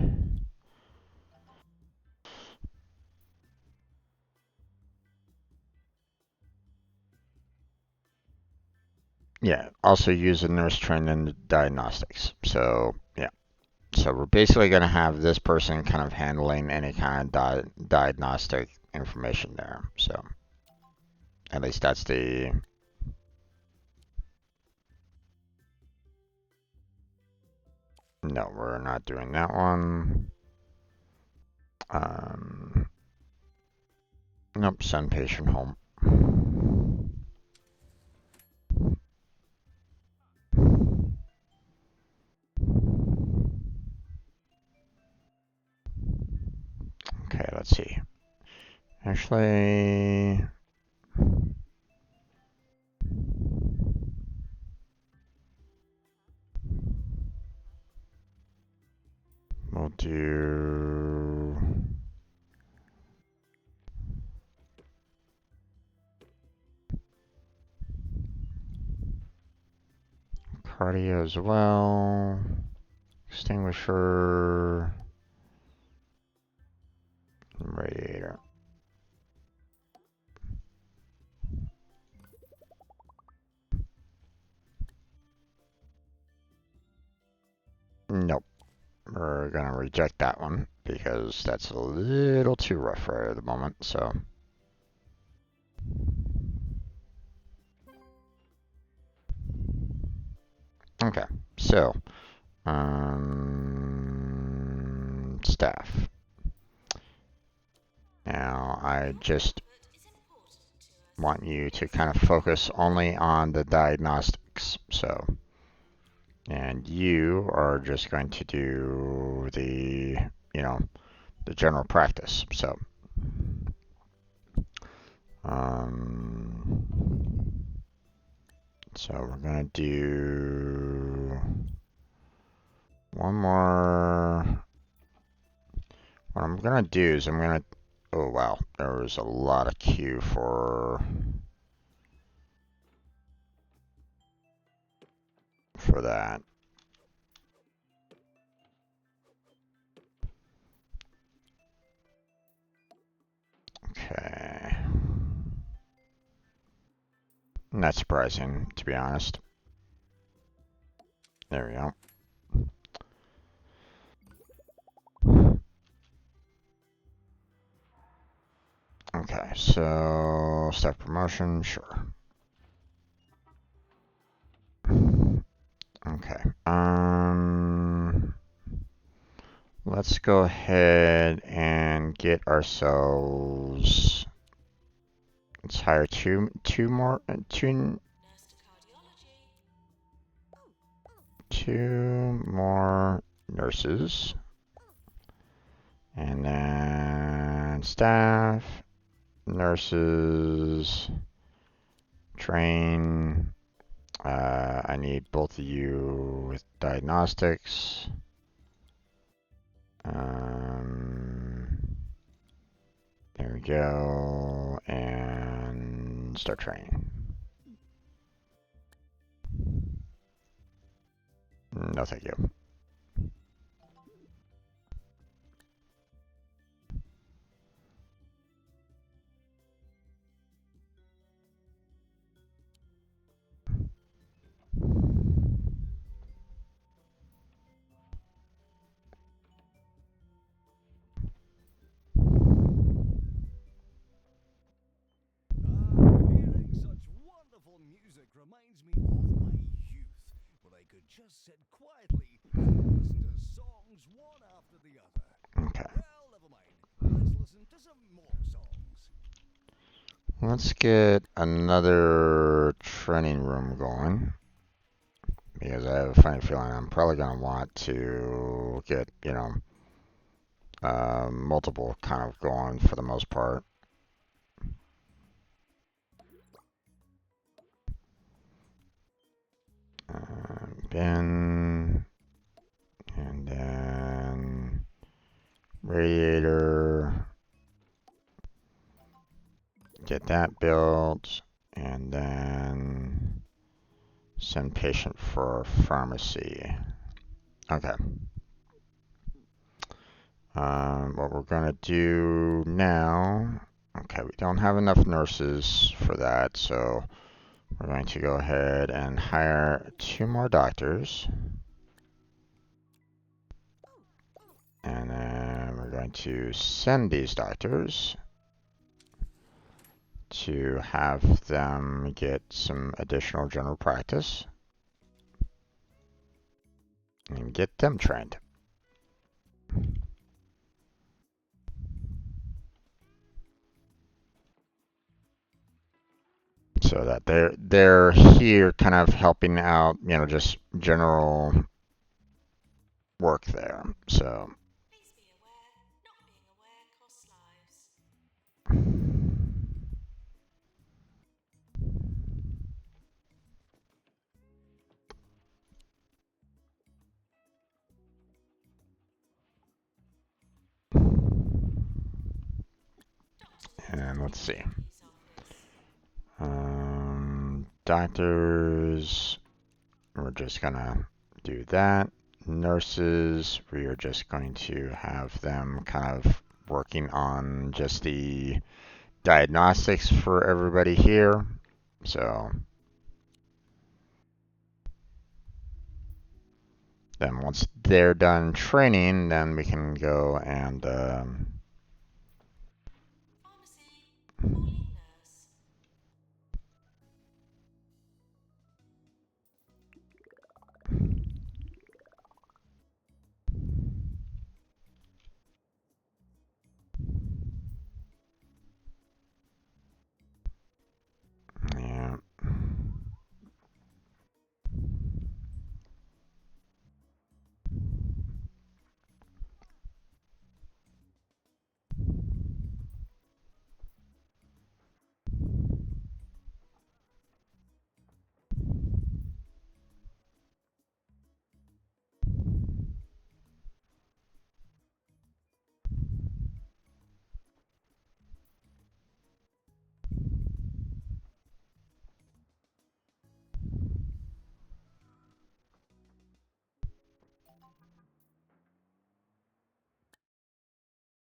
Yeah, also use a nurse trained in diagnostics. So, yeah. So we're basically going to have this person kind of handling any kind of diagnostic information there. So, at least that's the. No, we're not doing that one. Um, nope, send patient home. Okay, let's see. Actually, we'll do cardio as well. Extinguisher. Radiator. Nope. We're gonna reject that one because that's a little too rough right at the moment, so. Okay, so, staff. Now, I just want you to kind of focus only on the diagnostics, so. And you are just going to do the, you know, the general practice, so. So we're gonna do one more. What I'm gonna do is oh wow, there was a lot of queue for that. Okay. Not surprising, to be honest. There we go. Okay, so staff promotion, sure. Okay. Let's go ahead and get ourselves. Let's hire two more nurses, and then staff, nurses, train. I need both of you with diagnostics. There we go, and start training. No, thank you. Hearing such wonderful music reminds me of my youth, when I could just sit quietly and listen to songs one after the other. Okay. Well, never mind. Let's listen to some more songs. Let's get another training room going. because I have a funny feeling I'm probably going to want to get, multiple kind of going for the most part. Bin, and then radiator, get that built, and then send patient for pharmacy. Okay. What we're gonna do now, okay, we don't have enough nurses for that, so we're going to go ahead and hire 2 more doctors. And then we're going to send these doctors to have them get some additional general practice and get them trained. So that they're here kind of helping out, just general work there. So Please be aware, not being aware costs lives. and let's see. Doctor's office. Doctors, we're just gonna do that. Nurses, we are just going to have them kind of working on just the diagnostics for everybody here. So then once they're done training, then we can go and Pharmacy. Calling nurse. yeah.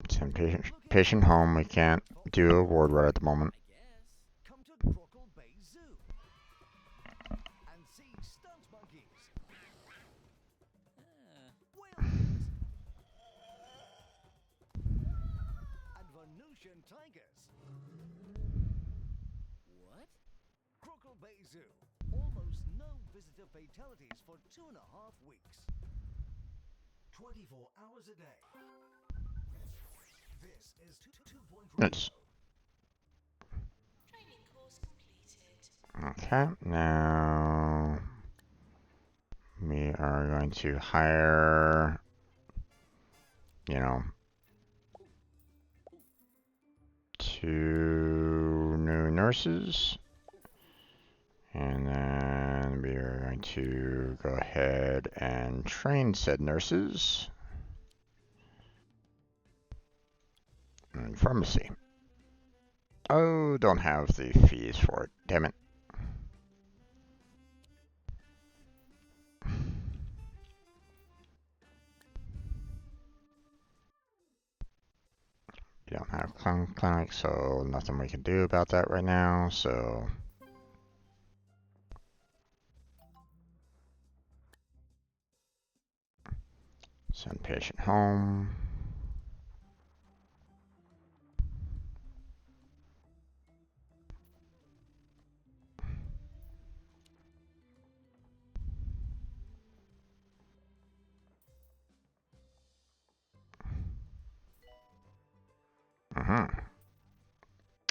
Send patient home. We can't do a ward right at the moment. I guess. Come to Crockle Bay Zoo and see stunt monkeys, whales, and Venusian tigers. What? Crockle Bay Zoo. Almost no visitor fatalities for 2.5 weeks. 24 hours a day. This is 2.0. Nice. Training course completed. Okay, now we are going to hire, 2 new nurses. And then we are going to go ahead and train said nurses. And pharmacy. Oh, don't have the fees for it. Damn it. We don't have clinic, so nothing we can do about that right now. So send patient home.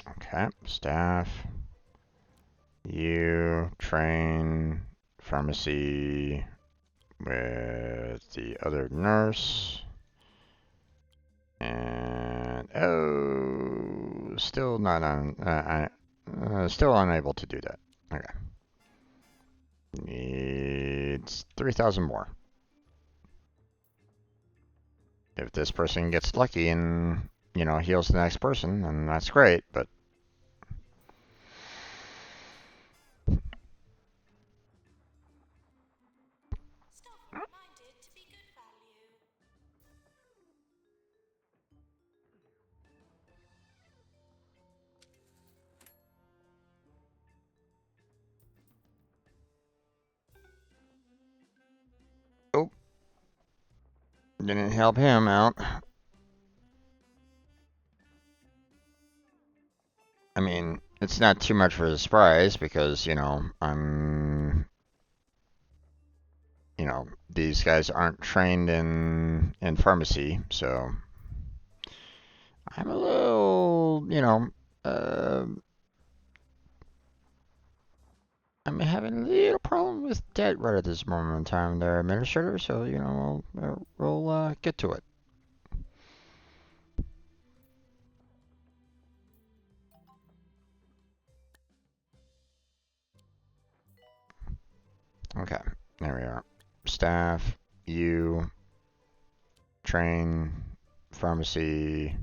Okay, staff. You train pharmacy with the other nurse. And still not on. Still unable to do that. Okay. Needs 3,000 more. If this person gets lucky and heals the next person, then that's great. But Staff are reminded to be good value. oh, didn't help him out. I mean, it's not too much for a surprise because I'm these guys aren't trained in pharmacy, so I'm a little, uh, I'm having a little problem with debt right at this moment in time there, Administrator, so, we'll get to it. Okay, there we are. Staff, you, train, pharmacy,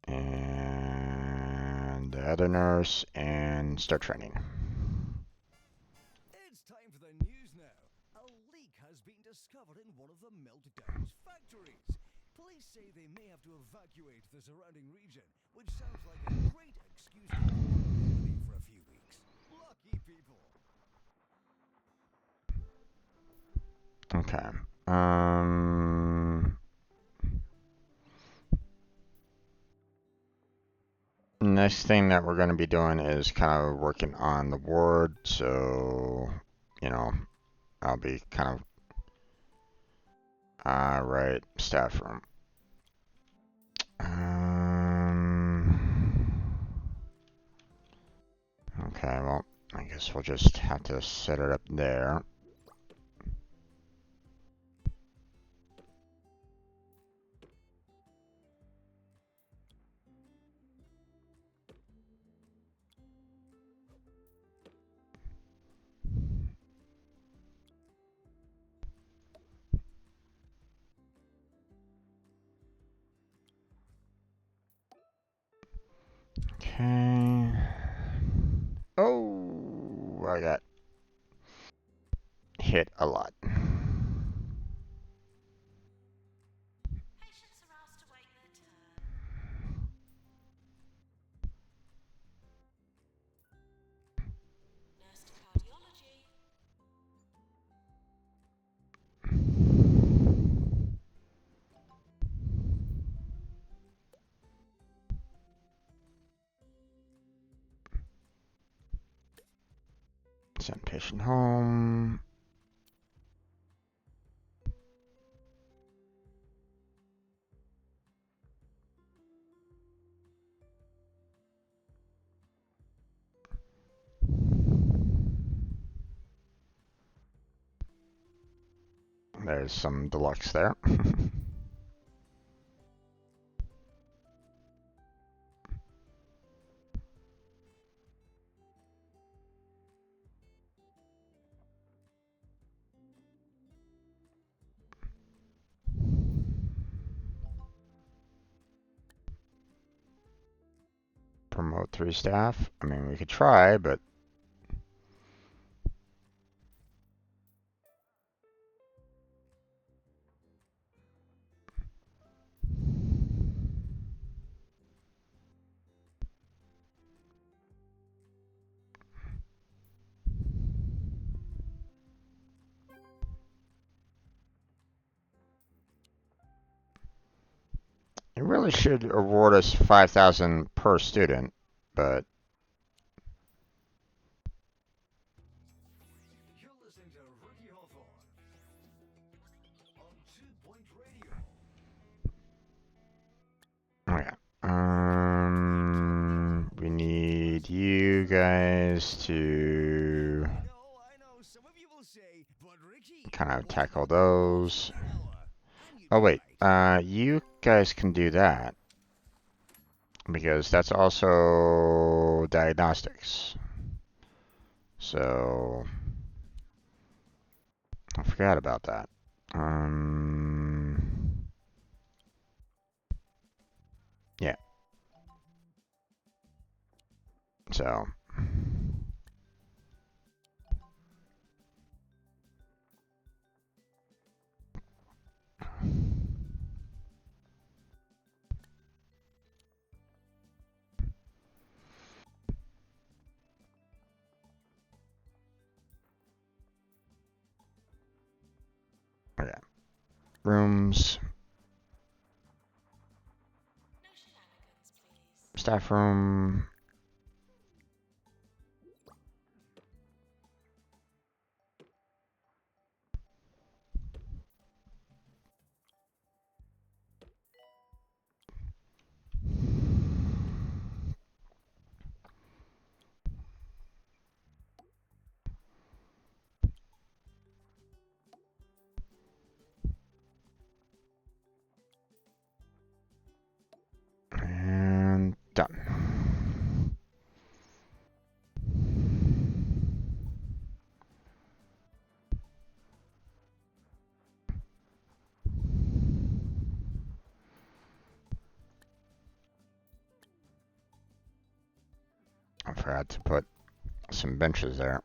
and the other nurse, and start training. It's time for the news now. A leak has been discovered in one of the Meltdown's factories. Police say they may have to evacuate the surrounding region, which sounds like a great excuse to go on holiday for a few weeks. Lucky people. Okay. Next thing that we're going to be doing is kind of working on the ward, so, I'll be kind of, right, staff room. Okay, well, I guess we'll just have to set it up there. Okay. Oh, I got hit a lot. Patients are asked to wait their turn. Nurse to cardiology. Send patient home. There's some deluxe there. Promote 3 staff. I mean, we could try, but it really should award us 5,000 per student, but You're listening to Ricky Hawthorne on 2 Point Radio. okay. We need you guys to. No, kind of tackle those. Hour, and you'd Oh be wait, late. you guys can do that because that's also diagnostics. So I forgot about that. Yeah. So okay, rooms, No shenanigans, please. staff room. And done. I forgot to put some benches there.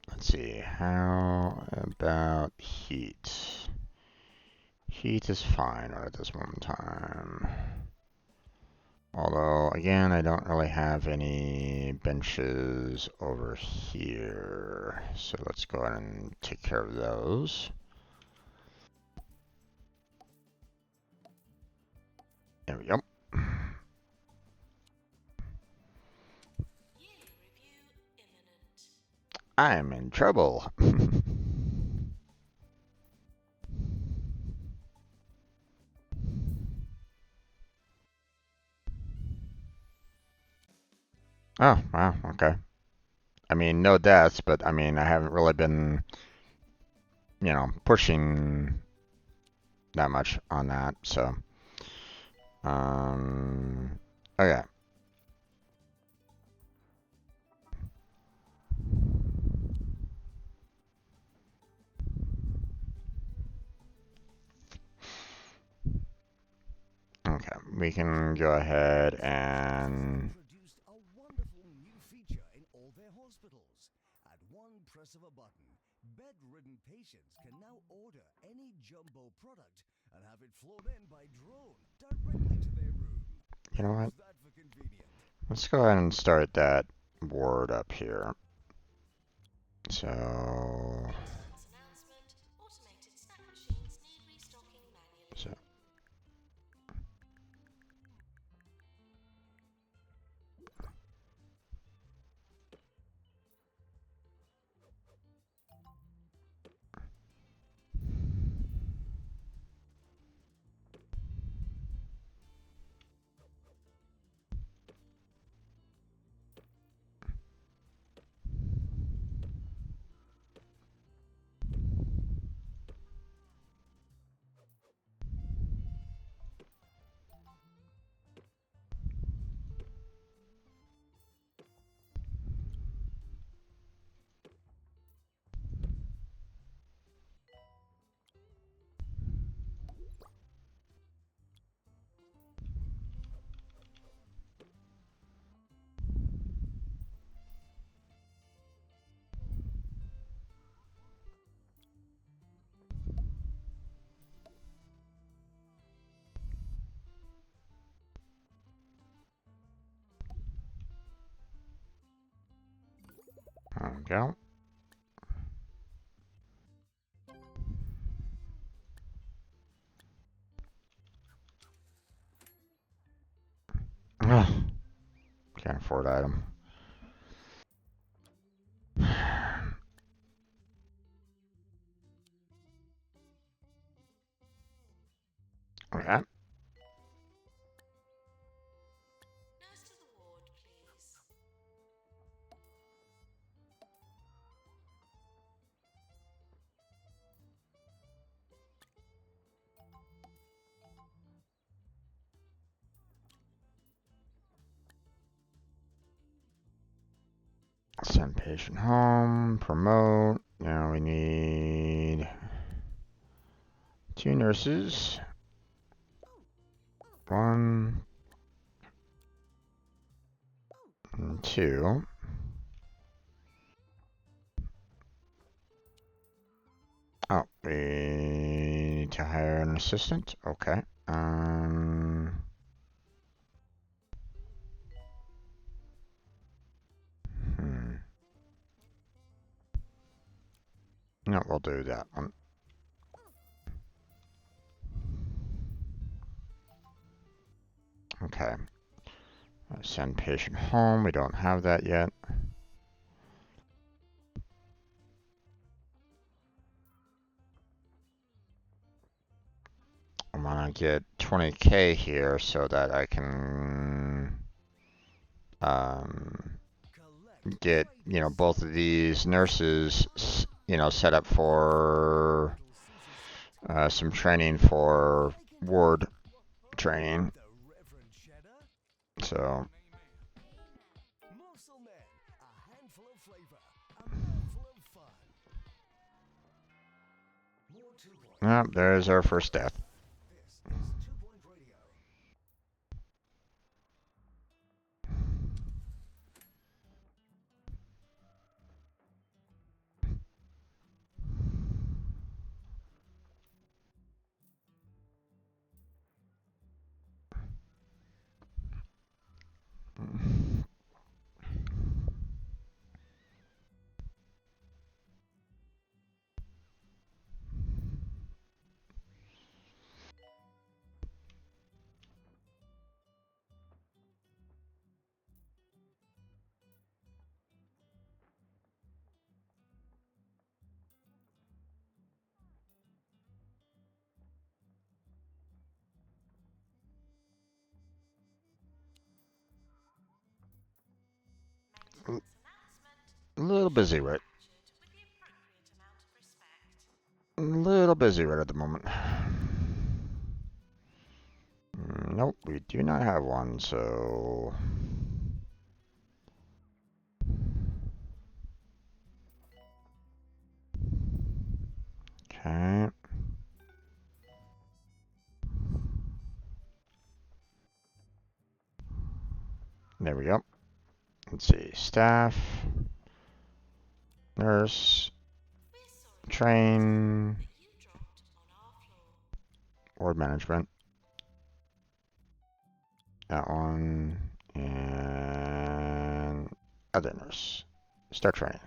Let's see, how about heat? Heat is fine at this moment in time. Although, again, I don't really have any benches over here. So let's go ahead and take care of those. There we go. Yearly review imminent. I'm in trouble. Oh, wow, okay. I mean, no deaths, but I mean, I haven't really been, pushing that much on that, so. Um, okay. Okay, we can go ahead and Introduced a wonderful new feature in all their hospitals. At one press of a button, bedridden patients can now order any jumbo product and have it flown in by drone directly to their room. you know what? How's that for convenient? Let's go ahead and start that ward up here. So, Maintenance announcement. Automated snack machines need restocking manually. so there we go. Ugh, can't afford item. Okay. Nurse to the ward, please. Send patient home, promote. Now we need 2 nurses. 1 and 2. Oh, we need to hire an assistant. Okay. No, we'll do that one. Okay. Send patient home. We don't have that yet. I'm gonna get 20K here so that I can get, both of these nurses, set up for some training for ward training. So, there's our first death. A little busy right. A little busy right at the moment. Nope, we do not have one, so... Okay. There we go. Let's see. Staff. Nurse. Train. Ward management. That one. And other nurse. Start training.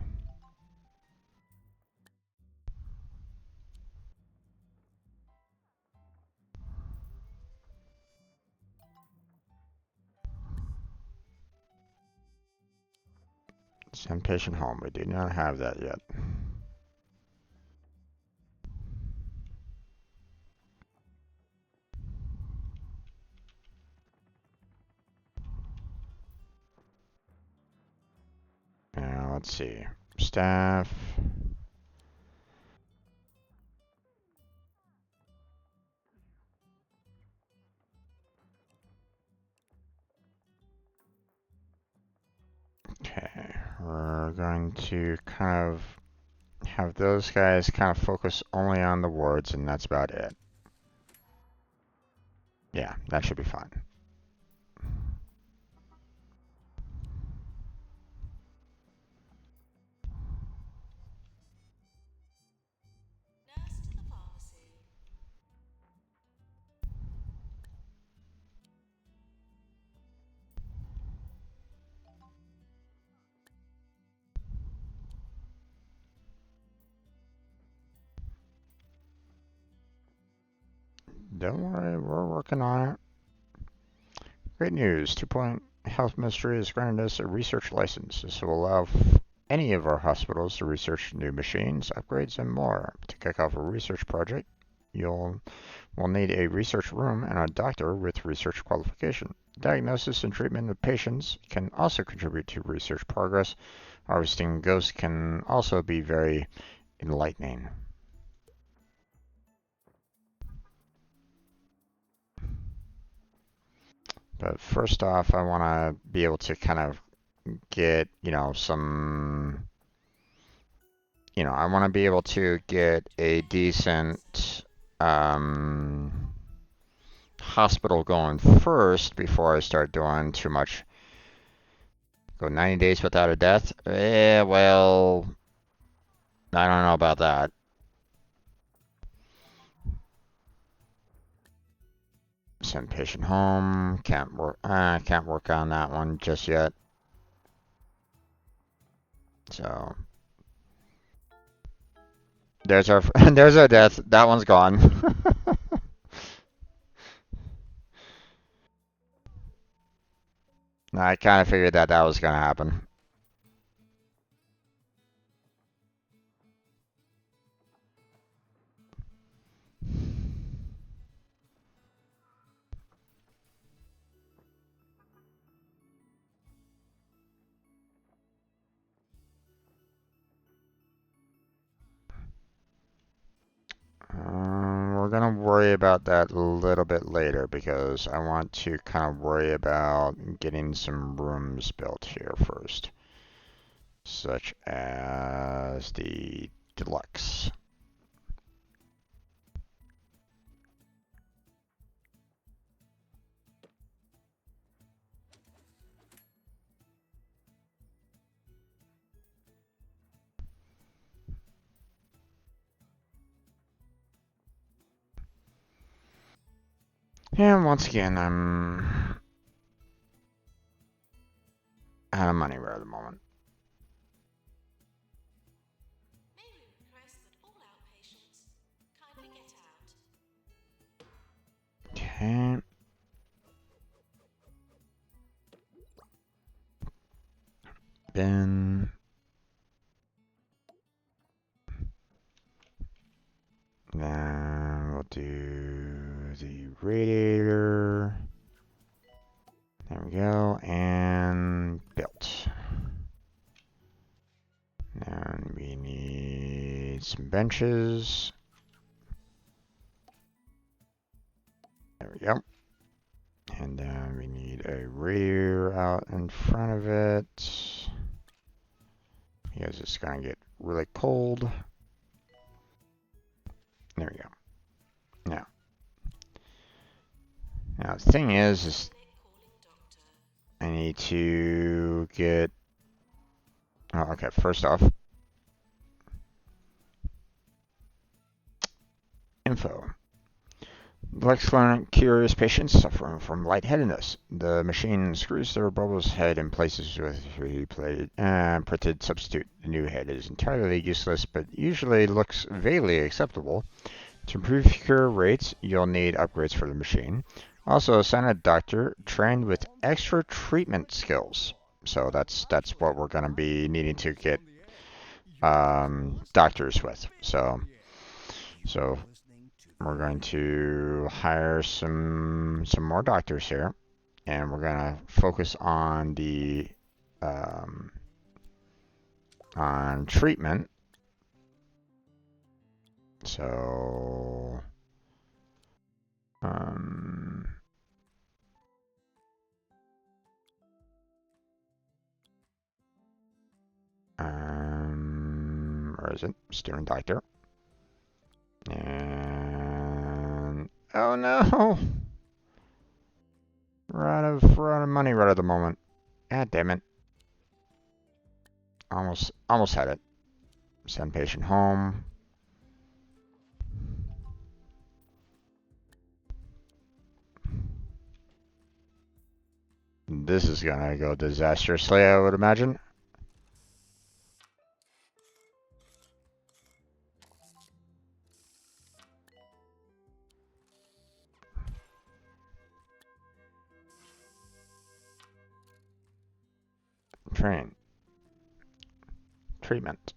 Send patient home. We do not have that yet. Now let's see. Staff. Okay, we're going to kind of have those guys kind of focus only on the wards, and that's about it. Yeah, that should be fine. Nurse to the pharmacy. Don't worry, we're working on it. Great news, 2-Point Health Ministry has granted us a research license. This will allow any of our hospitals to research new machines, upgrades, and more. To kick off a research project, will need a research room and a doctor with research qualification. Diagnosis and treatment of patients can also contribute to research progress. Harvesting ghosts can also be very enlightening. But first off, I want to be able to kind of get, some, I want to be able to get a decent hospital going first before I start doing too much. Go 90 days without a death? Well, I don't know about that. Send patient home. Can't work on that one just yet. So there's our there's our death. That one's gone. I kind of figured that was gonna happen. We're gonna worry about that a little bit later because I want to kind of worry about getting some rooms built here first, such as the deluxe. And once again, I'm out of money right at the moment. May we request that all outpatients kindly get out. Okay. Then we'll do the radiator. There we go, and built. And we need some benches. There we go. And then we need a radiator out in front of it because it's going to get really cold. There we go. Now the thing is I need to get. Oh, okay. First off, info. Excellent curious patients suffering from lightheadedness. The machine screws their bubble's head in places with printed substitute. The new head is entirely useless, but usually looks vaguely acceptable. To improve cure rates, you'll need upgrades for the machine. Also, assign a doctor trained with extra treatment skills. So that's what we're going to be needing to get doctors with. So we're going to hire some more doctors here, and we're going to focus on the on treatment. So where is it? Student doctor. And oh no, we're out of money right at the moment. God damn it! Almost had it. Send patient home. This is gonna go disastrously, I would imagine. Train. Treatment.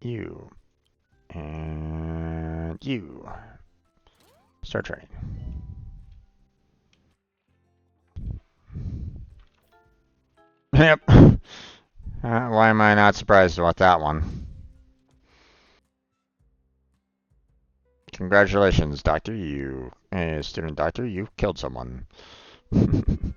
You. And you. Start training. Yep. Why am I not surprised about that one? Congratulations, doctor. Student doctor, you killed someone. Patient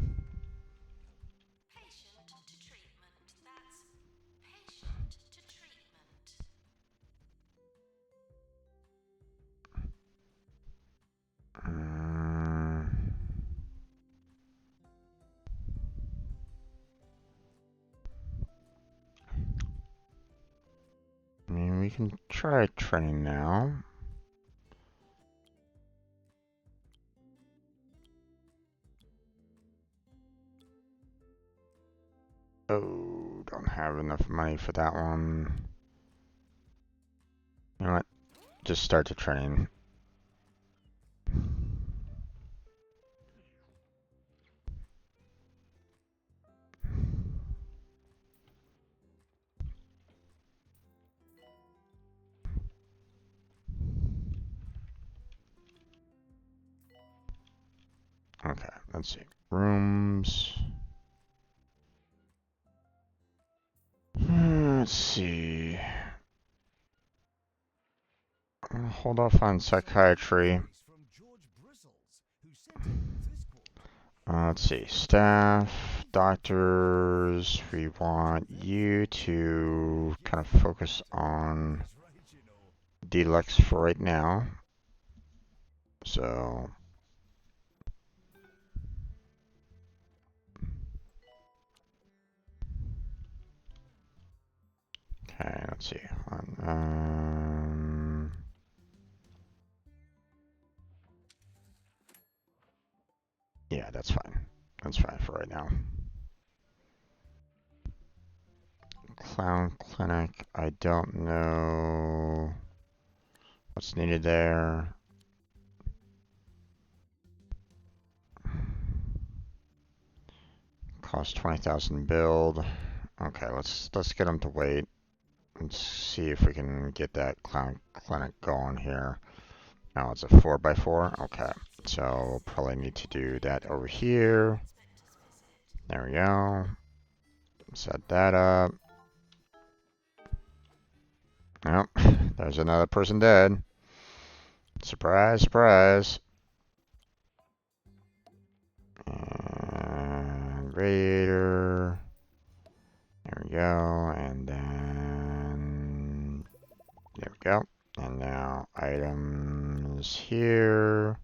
I mean, we can try training now. Oh, don't have enough money for that one. You know what? Just start the train. Okay, let's see. Rooms. Let's see. Hold off on psychiatry. Let's see. Staff, doctors. We want you to kind of focus on deluxe for right now. So. Okay, let's see. Yeah, that's fine. That's fine for right now. Clown clinic, I don't know what's needed there. Cost 20,000 build. Okay, let's get them to wait. Let's see if we can get that clown clinic going here. Now it's a 4x4. Okay, so we'll probably need to do that over here. There we go. Set that up. Yep, there's another person dead. Surprise, surprise. And radiator. There we go. And then there we go. And now items here.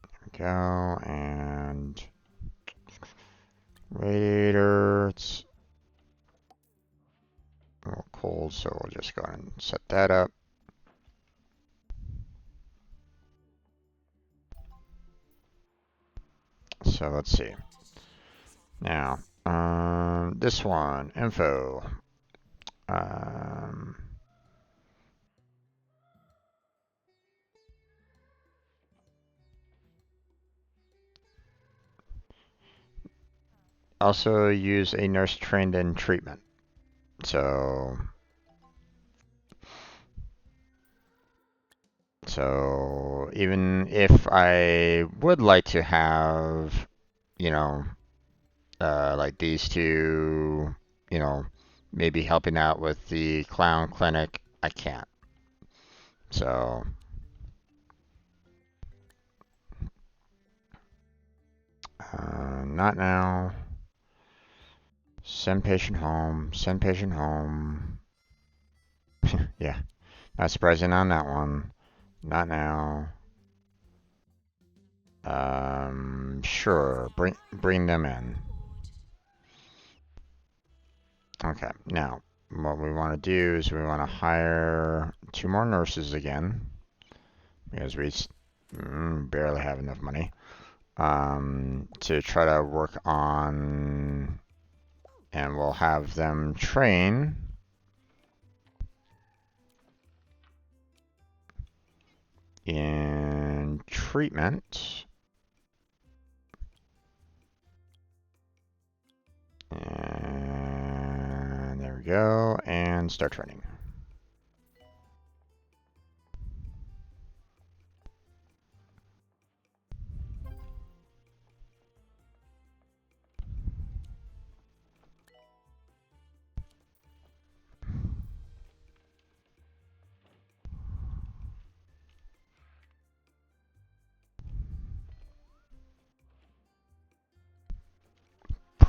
There we go. And radiator. It's a little cold, so we'll just go ahead and set that up. So let's see. Now, this one, info. Also use a nurse trained in treatment. So even if I would like to have, you know, like these two, you know, maybe helping out with the clown clinic, I can't. So, not now. Send patient home. Send patient home. Yeah, not surprising on that one. Not now. Sure. Bring them in. Okay. Now, what we want to do is we want to hire 2 more nurses again because we barely have enough money to try to work on, and we'll have them train in treatment. And there we go, and start training.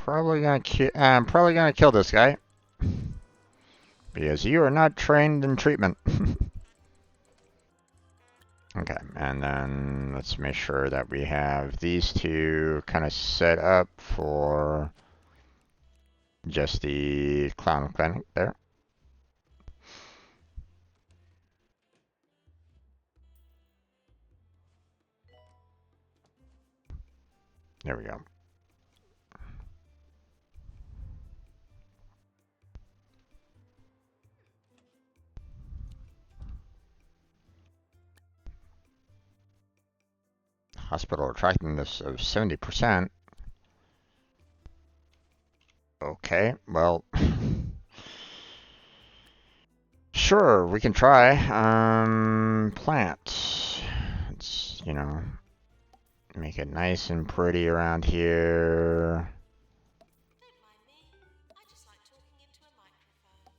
I'm probably gonna kill this guy because you are not trained in treatment. Okay, and then let's make sure that we have these two kind of set up for just the clown clinic there. There we go. Hospital attractiveness of 70%. Okay, well, sure, we can try. Plant. Let's, make it nice and pretty around here. Don't mind me. I just like talking into a microphone.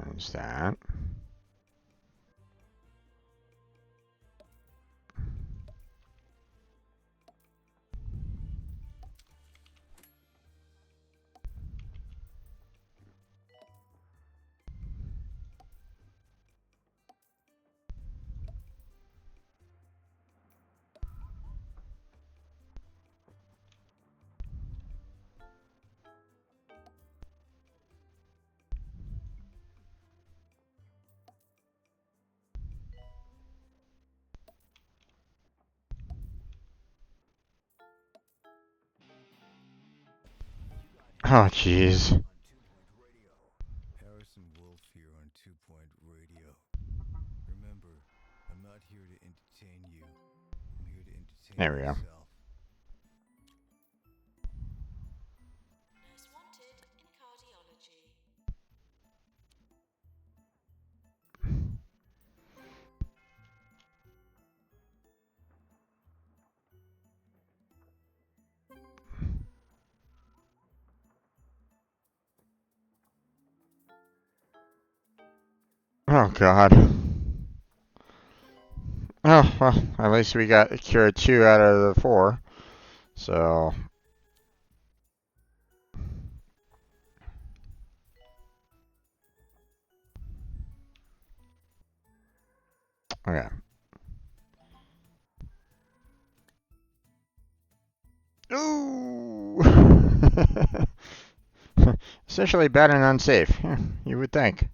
There's that. Oh, jeez. On 2 Point Radio. Harrison Wolf here on 2 Point Radio. Remember, I'm not here to entertain you. I'm here to entertain There we go. myself. Nurse wanted in cardiology. Oh, God. Oh, well, at least we got cured 2 out of the 4. So, okay. Ooh! Essentially bad and unsafe. You would think.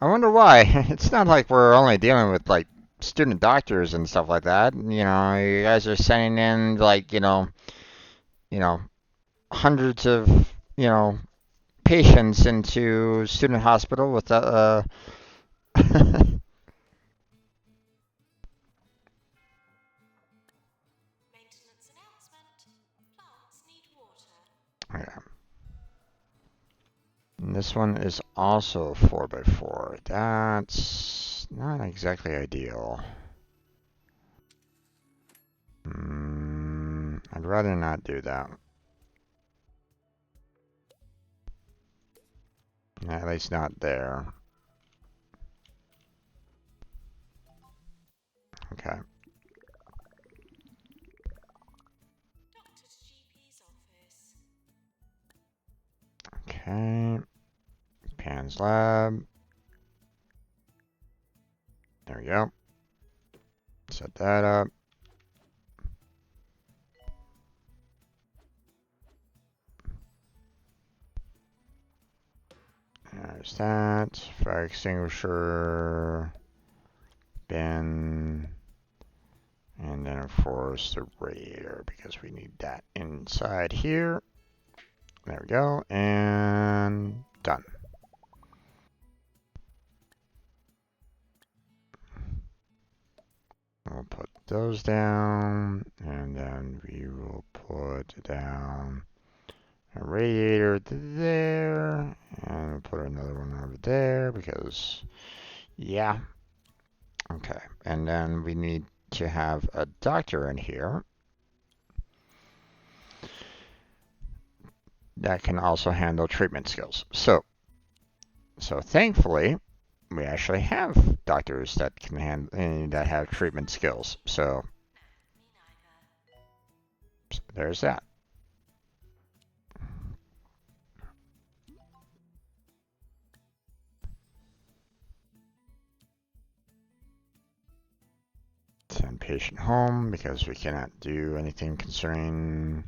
I wonder why. It's not like we're only dealing with like student doctors and stuff like that. You guys are sending in like, you know, hundreds of, you know, patients into student hospital with Maintenance announcement. Plants need water. Yeah. And this one is also 4x4. That's not exactly ideal. I'd rather not do that. At least not there. Okay. Doctor's GP's office. Okay. Pan's lab. There we go. Set that up. There's that. Fire extinguisher. Bin. And then, of course, the radiator, because we need that inside here. There we go. And done. We'll put those down, and then we will put down a radiator there, and we'll put another one over there because, yeah. Okay, and then we need to have a doctor in here that can also handle treatment skills. So So thankfully, we actually have doctors that can that have treatment skills. So there's that. Send patient home because we cannot do anything concerning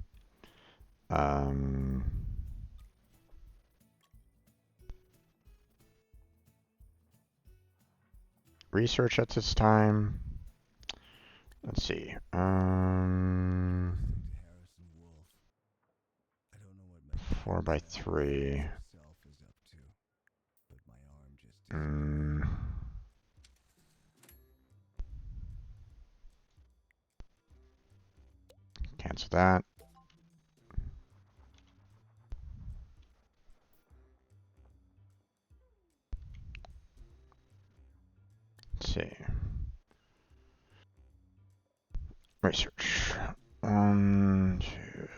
um, research at this time. Let's see. Harrison Wolf. I don't know what my 4x3. self is up to, but my arm just Mm, cancel that. Let's see. Research. 1, 2,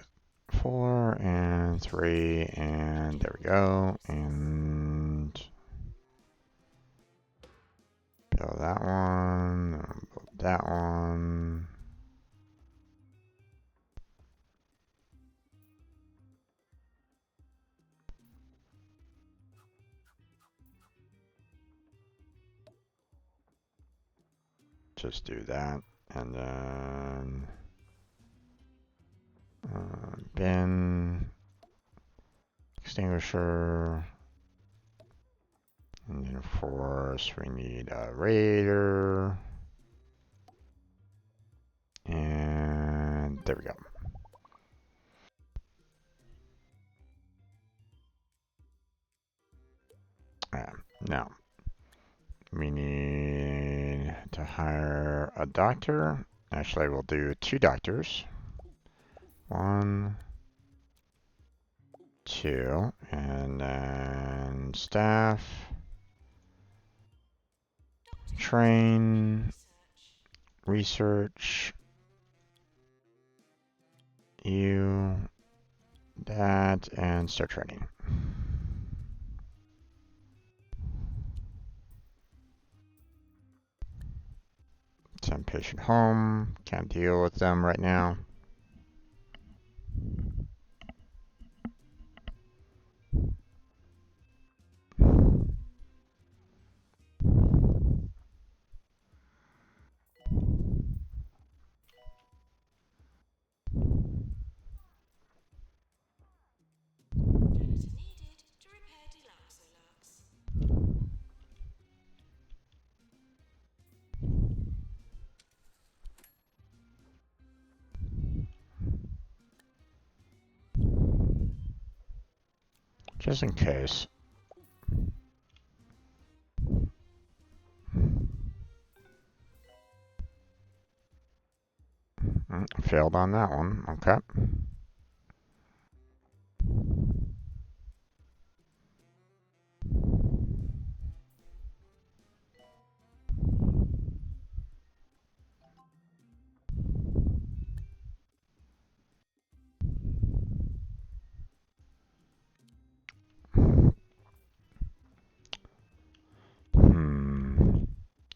4, and 3, and there we go. And build that one. Build that one. Just do that, and then bin extinguisher, and then of course we need a radiator, and there we go. Now we need to hire a doctor. Actually, we'll do 2 doctors. 1, 2, and then staff, train, research, you, that, and start training. Send patient home. Can't deal with them right now. Janitor needed to repair Deluxolux. Just in case. Failed on that one. Okay.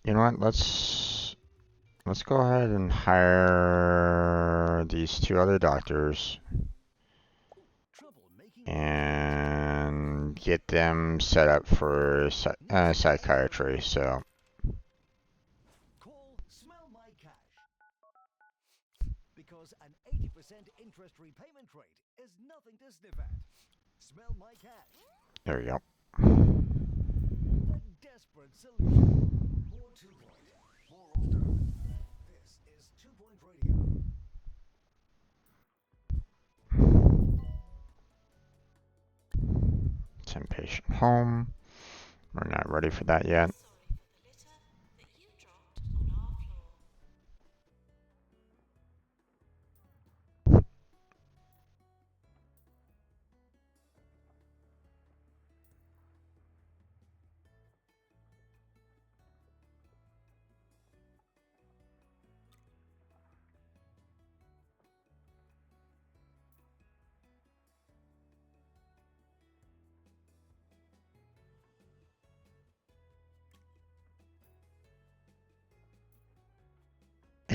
You know what? Let's go ahead and hire these 2 other doctors and get them set up for psychiatry. So Call Smell My Cash. Because an 80% interest repayment rate is nothing to sniff at. Smell My Cash. there we go. The desperate solution. More 2 Point. More often. This is 2 Point Radio. Send patient home. We're not ready for that yet. Sorry for the litter that you dropped on our floor.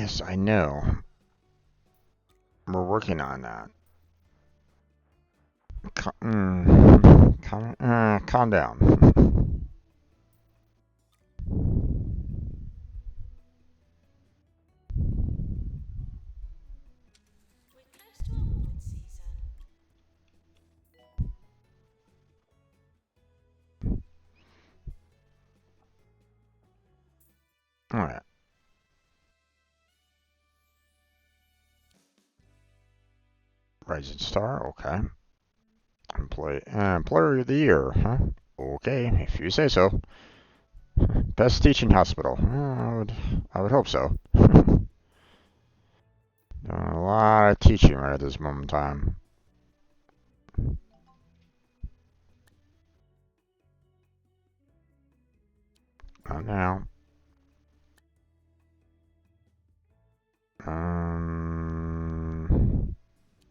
Yes, I know. We're working on that. Calm down. We're close to award season. Alright. Rising Star, okay. Employer of the Year, huh? Okay, if you say so. Best teaching hospital. I would hope so. Doing a lot of teaching right at this moment in time. Not now.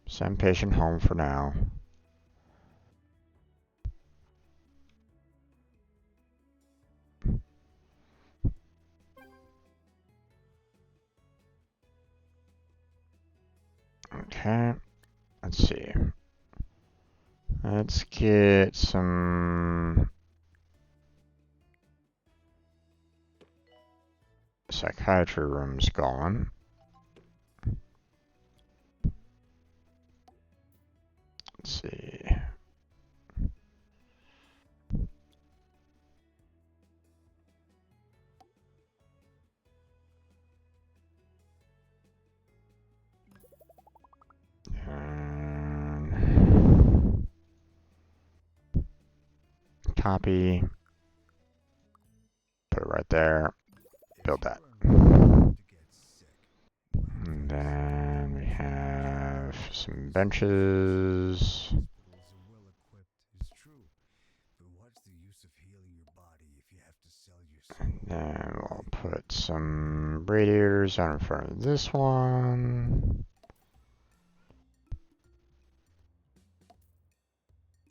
Send patient home for now. Okay, let's see. Let's get some psychiatry rooms going. Let's see. And copy. Put it right there. Build that. And then we have some benches. Hospitals are well equipped, it's true. But what's the use of healing your body if you have to sell your soul? Then we'll put some radiators out in front of this one.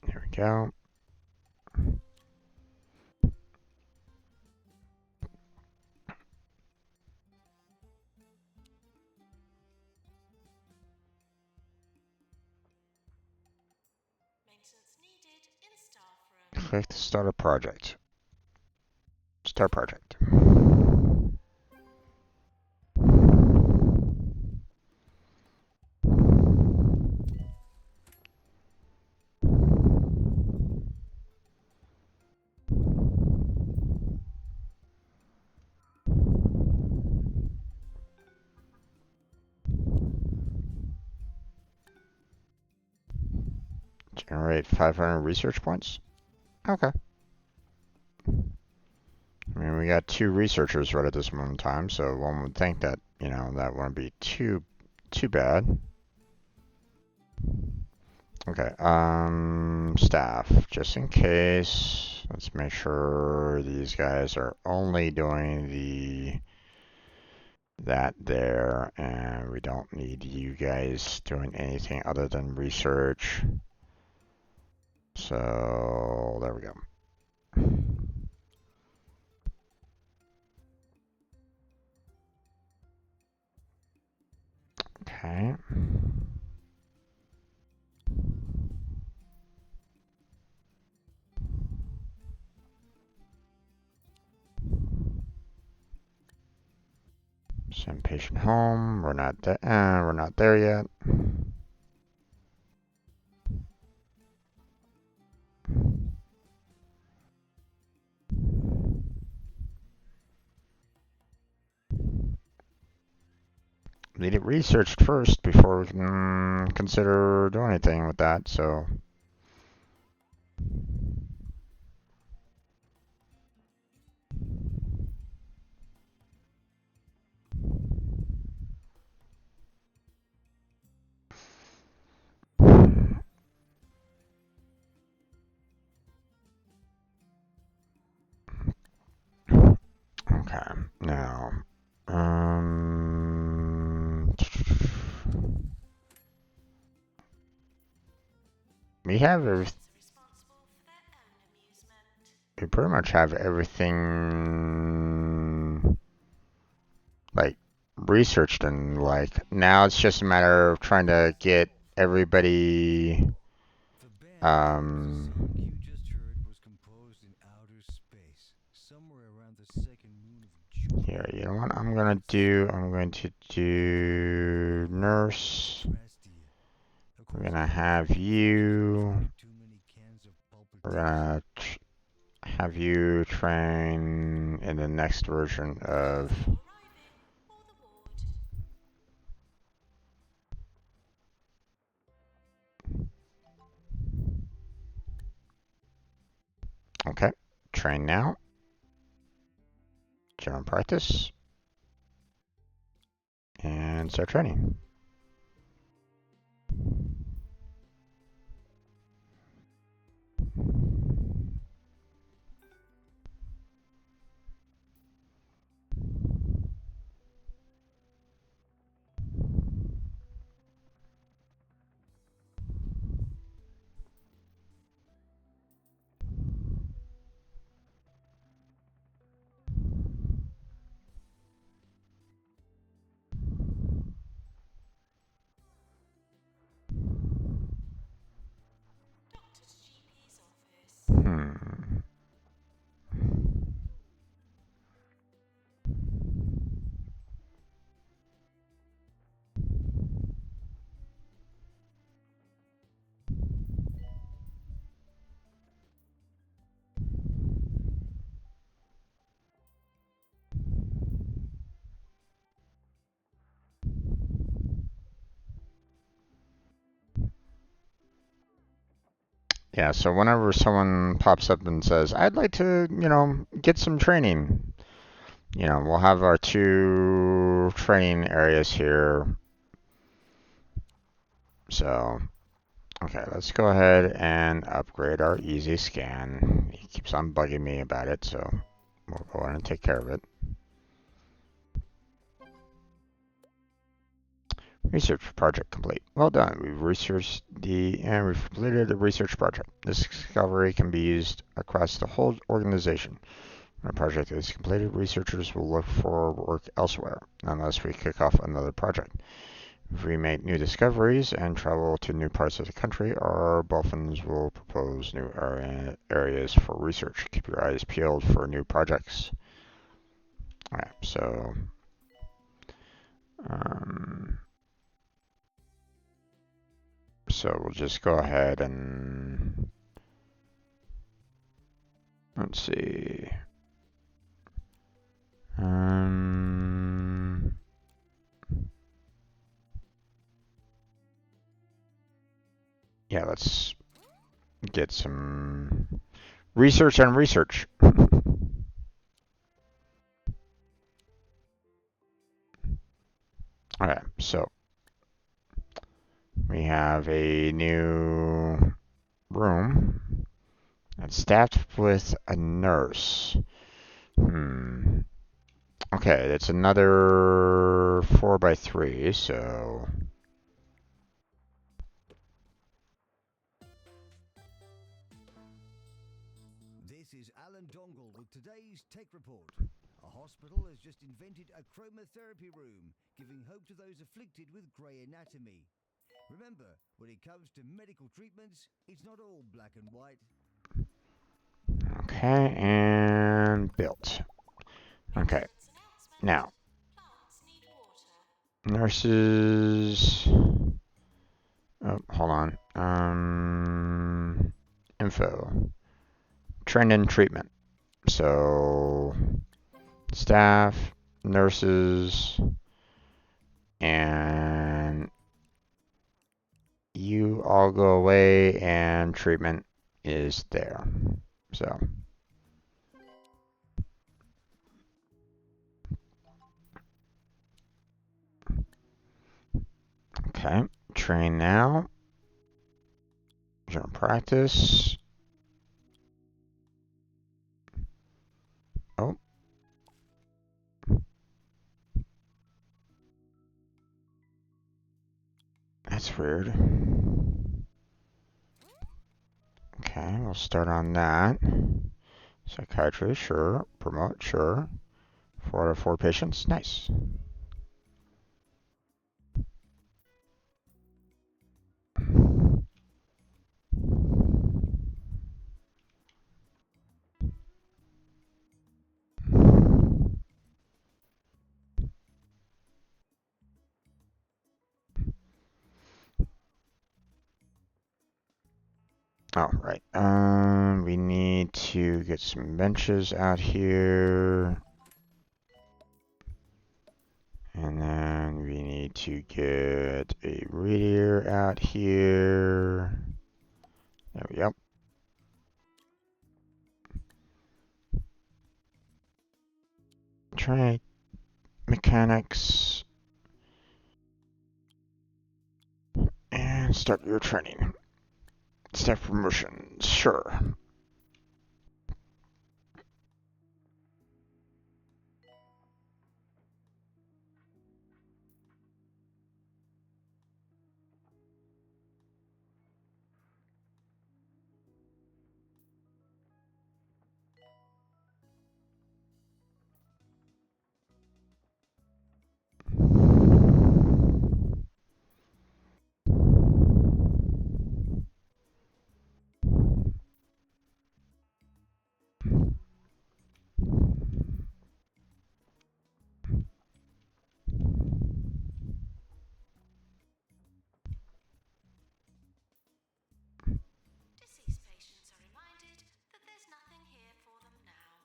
There we go. Maintenance needed in staff room. Click to start a project. Start project. Generate 500 research points. Okay. I mean, we got 2 researchers right at this moment in time, so one would think that, that wouldn't be too bad. Okay, staff, just in case, let's make sure these guys are only doing that there, and we don't need you guys doing anything other than research. So, there we go. Okay. Send patient home. We're not there yet. Need it researched first before we can consider doing anything with that, so. Okay, now, we have Patients are responsible for their own amusement. we pretty much have everything, like, researched, and like now it's just a matter of trying to get everybody. The song Um, you just heard was composed in outer space, somewhere around the second moon of Here, Jupiter. you know what I'm But gonna it's do? so I'm going to very do hard to nurse. contrast to you. Of We're course, gonna I'm have afraid you've you. drank too many cans of We're pulpitation. gonna have you train in the next version of. Before arriving, or the ward. Okay, train now. General practice and start training. Doctor's GP's office. Hmm. Yeah, so whenever someone pops up and says, I'd like to, get some training, we'll have our two training areas here. So, okay, let's go ahead and upgrade our easy scan. He keeps on bugging me about it, so we'll go ahead and take care of it. Research project complete. Well done. We've completed the research project. This discovery can be used across the whole organization. When a project is completed, researchers will look for work elsewhere, unless we kick off another project. If we make new discoveries and travel to new parts of the country, our dolphins will propose new areas for research. Keep your eyes peeled for new projects. Alright, um, so we'll just go ahead and let's see. Um, yeah, let's get some research on research. Okay, so we have a new room that's staffed with a nurse. Hmm. Okay, that's another 4x3, so. This is Alan Dongle with today's Tech Report. A hospital has just invented a chromotherapy room, giving hope to those afflicted with grey anatomy. Remember, when it comes to medical treatments, it's not all black and white. Okay, and built. Okay, Maintenance announcement. now, Plants need water. nurses. Oh, hold on. Info. Trend and treatment. So, staff, nurses, and you all go away, and treatment is there. So, okay. Train now. General practice. Oh, that's weird. Okay, we'll start on that. Psychiatry, sure. Promote, sure. 4 out of 4 patients, nice. Oh, right. We need to get some benches out here. And then we need to get a radiator out here. There we go. Try mechanics and start your training. Staff promotion, sure. Deceased patients are reminded that there's nothing here for them now.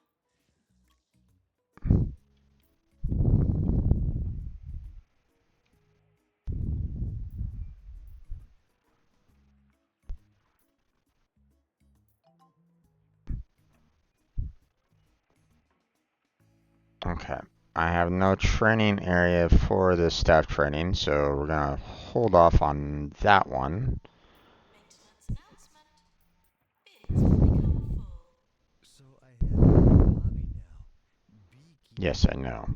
Okay. I have no training area for this staff training, so we're gonna hold off on that one. Maintenance announcement. Bins have become full. So I have a new hobby now. Beekeeping. Yes, I know.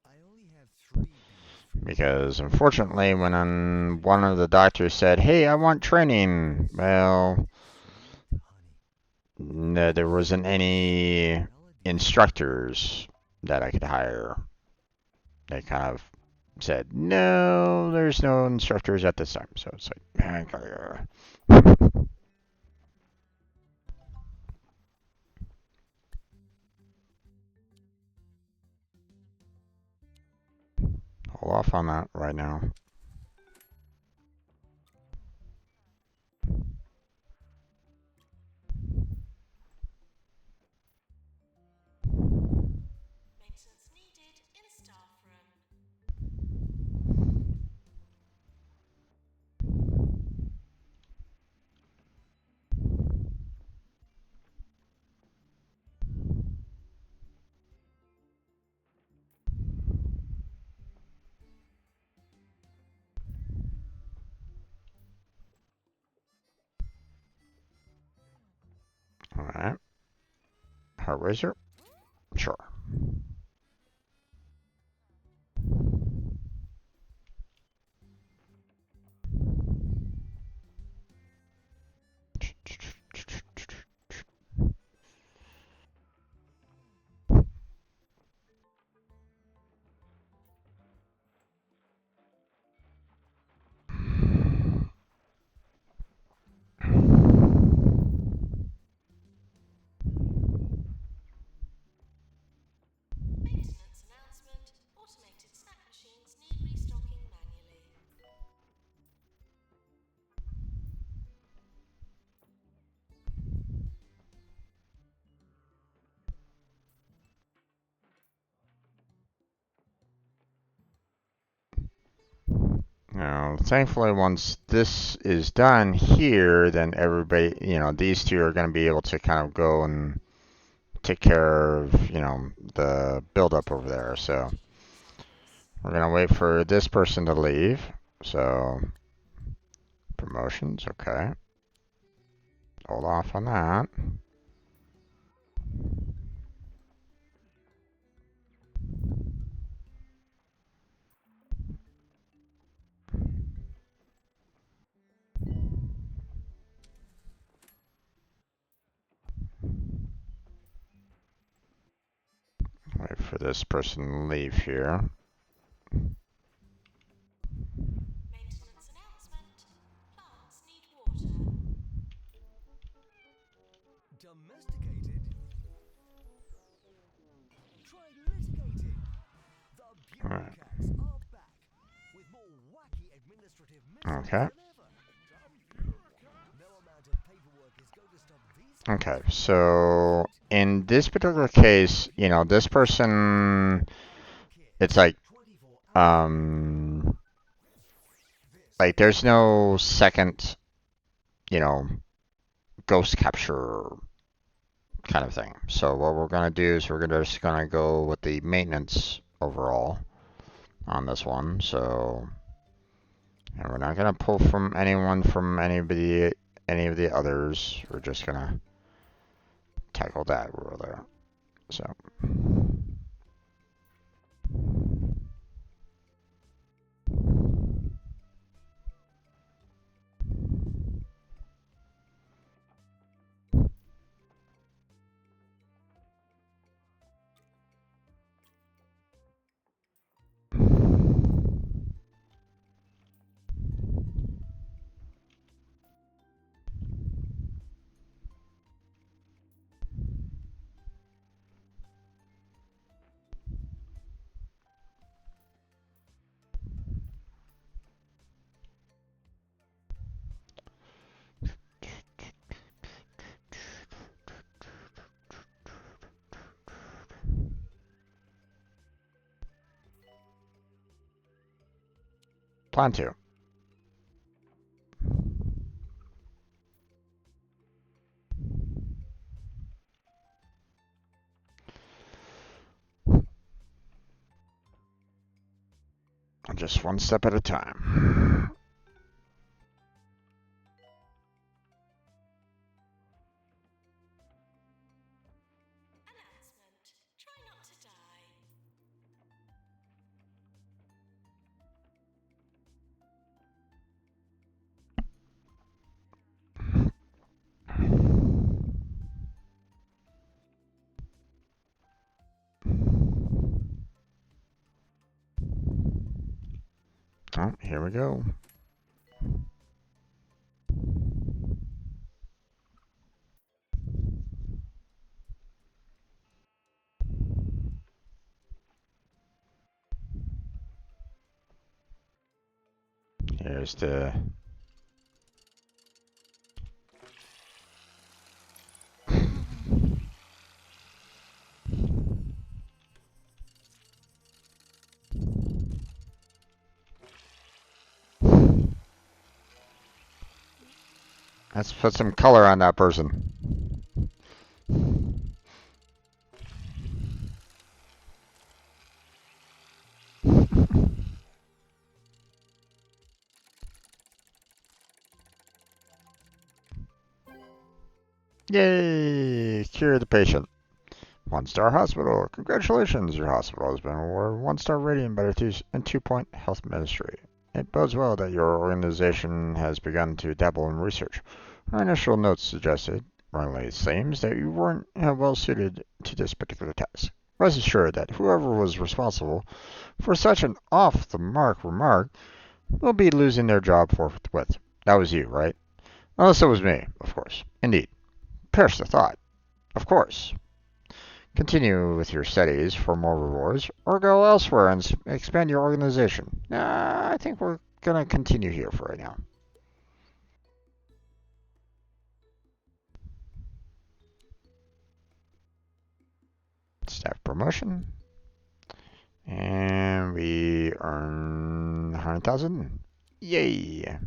I only have 3 bees for Because unfortunately, when one of the doctors said, "Hey, I want training," well, sweet honey. no, there wasn't any Melody. instructors that I could hire. They kind of said, "No, there's no instructors at this time." So it's like, hold off on that right now. Maintenance needed in staff room. All right. Heart raiser? Sure. Maintenance announcement. Automated snack machines need restocking manually. Now, thankfully, once this is done here, then everybody, these two are going to be able to kind of go and take care of, the buildup over there. So we're going to wait for this person to leave. So promotions, okay. Hold off on that. Wait for this person to leave here. Maintenance announcement. Plants need water. Domesticated. Try litigated. The All right. bureaucrats are back with more wacky administrative methods Okay. than ever. No amount of Okay, so in this particular case, you know, this person, it's um, like there's no second, you know, ghost capture kind of thing. So what we're gonna do is just gonna go with the maintenance overall on this one. So, and we're not gonna pull from anyone from any of the others. We're just gonna tackle that rule there. So. Plan to. Just one step at a time. Announcement. Try not to die. Oh, here we go. Here's the. Let's put some color on that person. Yay! Cure the patient. One-star hospital. Congratulations, your hospital has been awarded one-star rating by the 2-point health ministry. It bodes well that your organization has begun to dabble in research. Our initial notes suggested, wrongly it seems, that you weren't well suited to this particular task. Rest assured that whoever was responsible for such an off-the-mark remark will be losing their job forthwith. That was you, right? Unless it was me, of course. Indeed. Perish the thought. Of course. Continue with your studies for more rewards, or go elsewhere and expand your organization. I think we're gonna continue here for right now. Staff promotion. And we earn 100,000. Yay!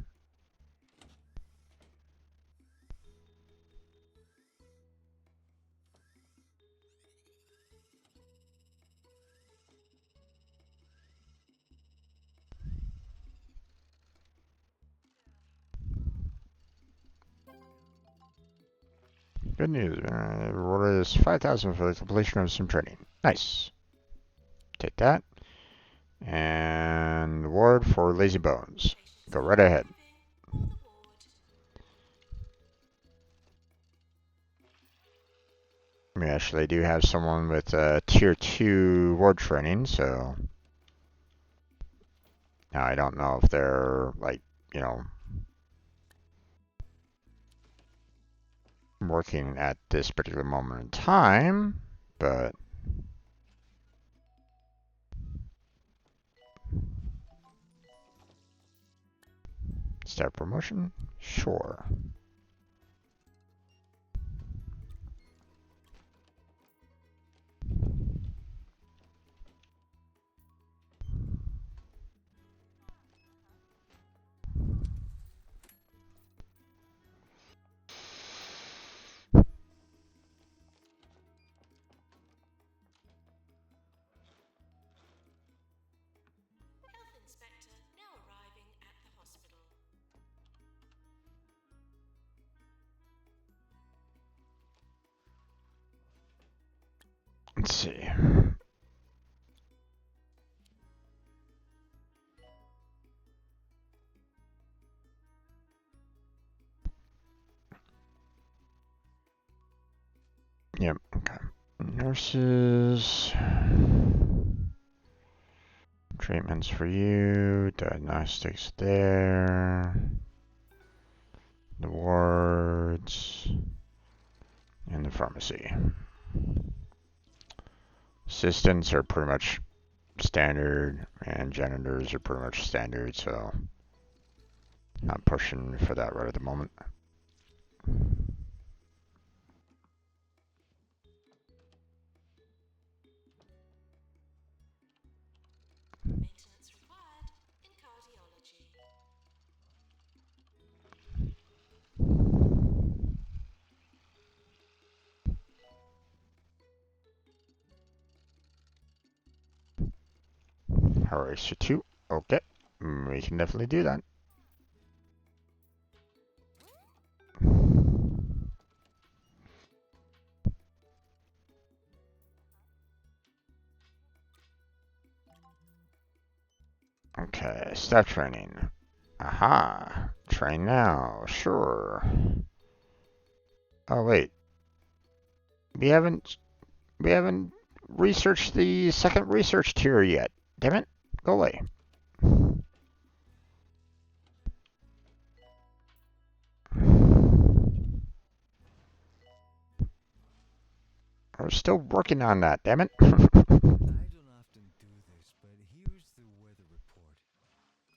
Good news. Reward is 5,000 for the completion of some training. Nice. Take that. And reward for lazy bones. Go right ahead. On the ward. We actually do have someone with tier 2 ward training, so now I don't know if they're like, you know, working at this particular moment in time, but start promotion? Sure. Let's see. Yep, okay. Nurses. Treatments for you. Diagnostics there. The wards. And the pharmacy. Assistants are pretty much standard, and janitors are pretty much standard, so not pushing for that right at the moment. Maintenance required in cardiology. Eraser 2. Okay. We can definitely do that. Okay, staff training. Aha. Train now. Sure. Oh wait. We haven't researched the second research tier yet. Damn it. Go away. We're still working on that, damn it. I don't often do this, but here's the weather report.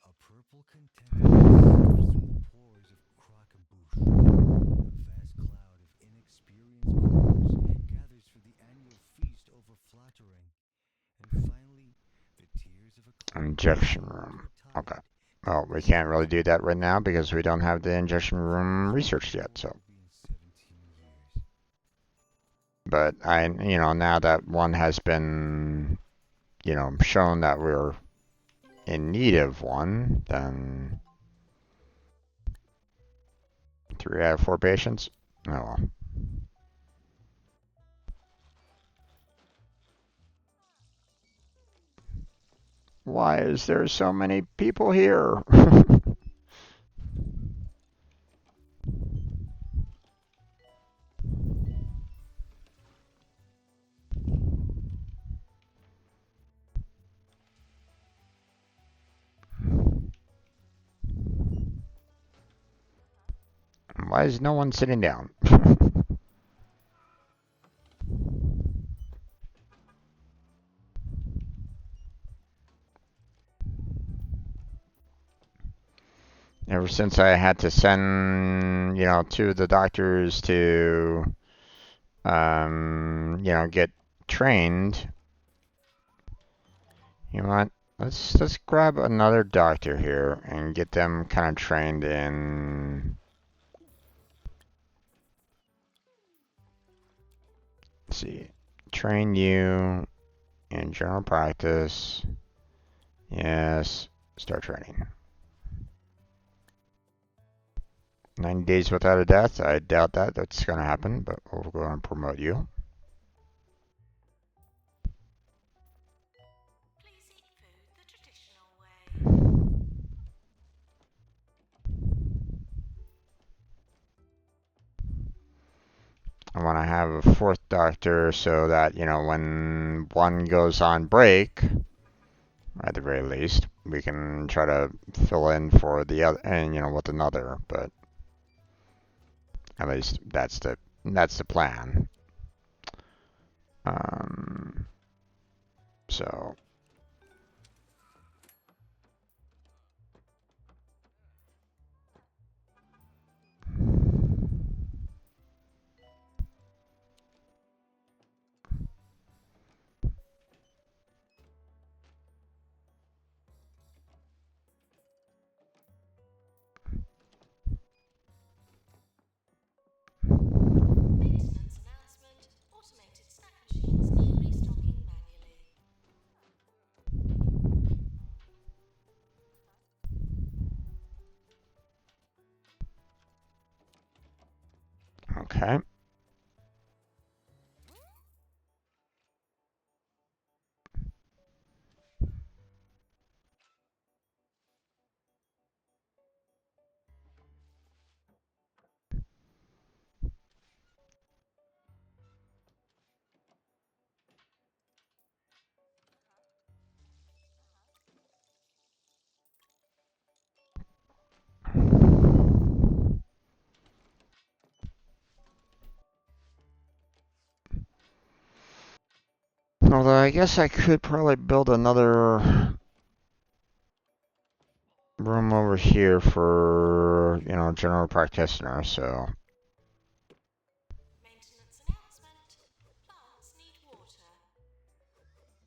A purple content pours through the pores of Crockabouche. A vast cloud of inexperienced crows gathers for the annual feast over Flottering. And finally, the tears of a cloud Injection room. Okay. Well, we can't really do that right now because we don't have the injection room researched yet, so. But now that one has been, shown that we're in need of one, then 3 out of 4 patients. Oh well. Why is there so many people here? Why is no one sitting down? Ever since I had to send, two of the doctors to, get trained. You know what? Let's grab another doctor here and get them kind of trained in. Let's see, train you in general practice. Yes, start training. 90 days without a death. I doubt that's gonna happen, but we'll go and promote you. Please eat food the traditional way. I want to have a 4th doctor so that, when one goes on break, at the very least, we can try to fill in for the other, and, with another, but at least that's the plan. So. Maintenance announcement. Automated snack machines need restocking manually. Okay. Although I guess I could probably build another room over here for, general practitioner, so. Maintenance announcement. Plants need water. First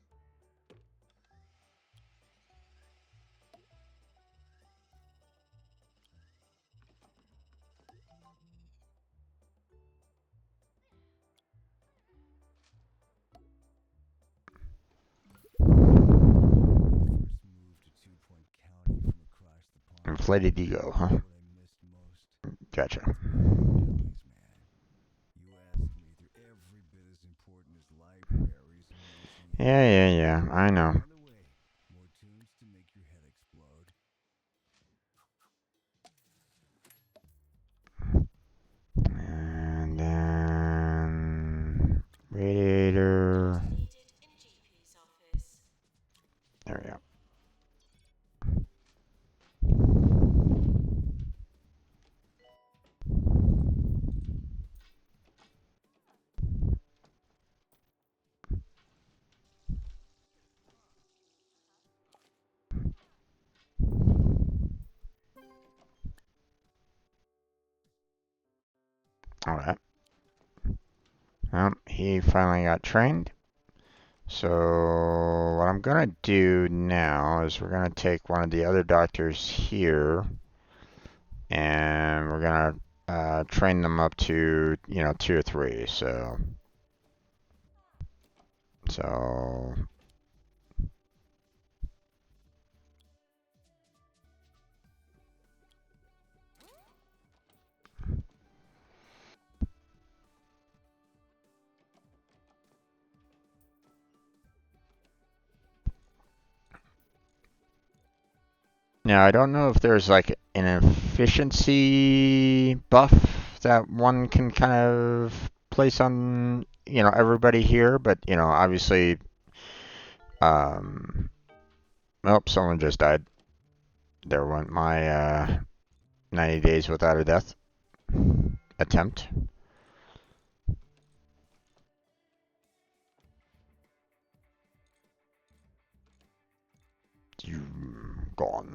moved to Two Point County from across the pond. Inflated ego, huh? What I missed most. Gotcha. Alleys, man. You ask me, they're every bit as important as libraries and museums. Yeah, I know. By the way, more tunes to make your head explode. And then radiator. Needed in GP's office. There we go. All right. He finally got trained. So what I'm gonna do now is we're gonna take one of the other doctors here, and we're gonna train them up to 2 or 3. So now I don't know if there's like an efficiency buff that one can kind of place on everybody here, but obviously um oh, someone just died. There went my 90 days without a death attempt. You gone.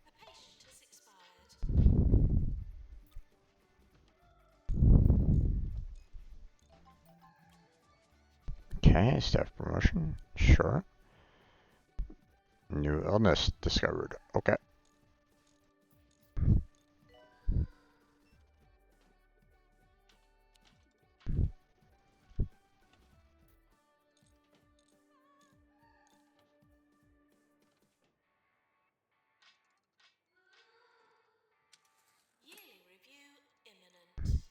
The patient has expired. Okay, staff promotion. Sure. New illness discovered. Okay. Yearly review imminent.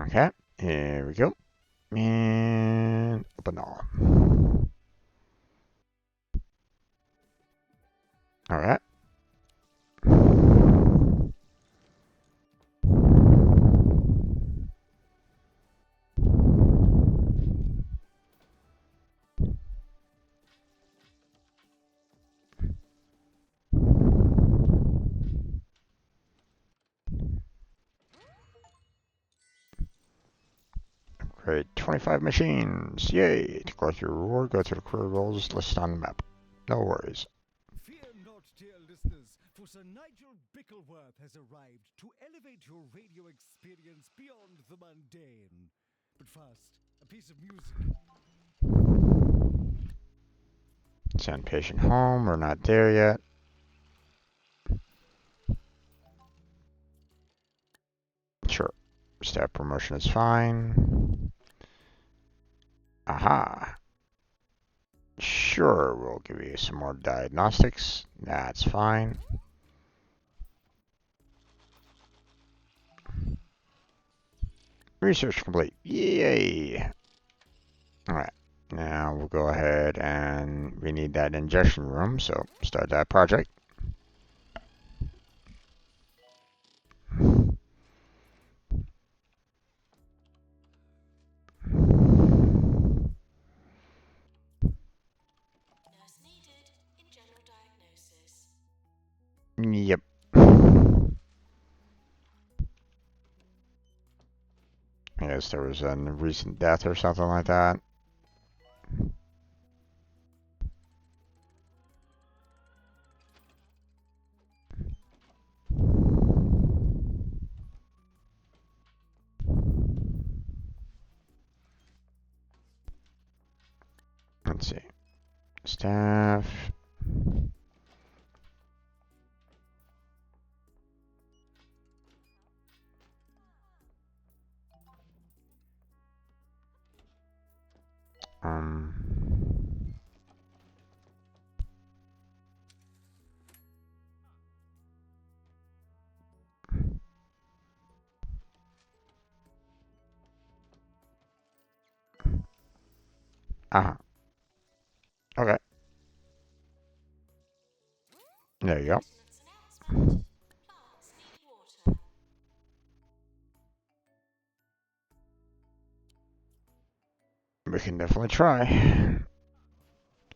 Okay. Here we go. And open all. All right. Great. 25 machines. Yay. To collect your reward, go to the career goals listed on the map. No worries. Fear not, dear listeners, for Sir Nigel Bickleworth has arrived to elevate your radio experience beyond the mundane. But first, a piece of music. Send patient home. We're not there yet. Sure. Staff promotion is fine. Aha. Sure, we'll give you some more diagnostics. That's fine. Research complete. Yay. Alright. Now we'll go ahead and we need that ingestion room, so start that project. Nurse needed in general diagnostics. there was a recent death or something like that. Let's see. Staff. Um. Uh-huh. Okay. There you go. Maintenance announcement. Plants need water. We can definitely try.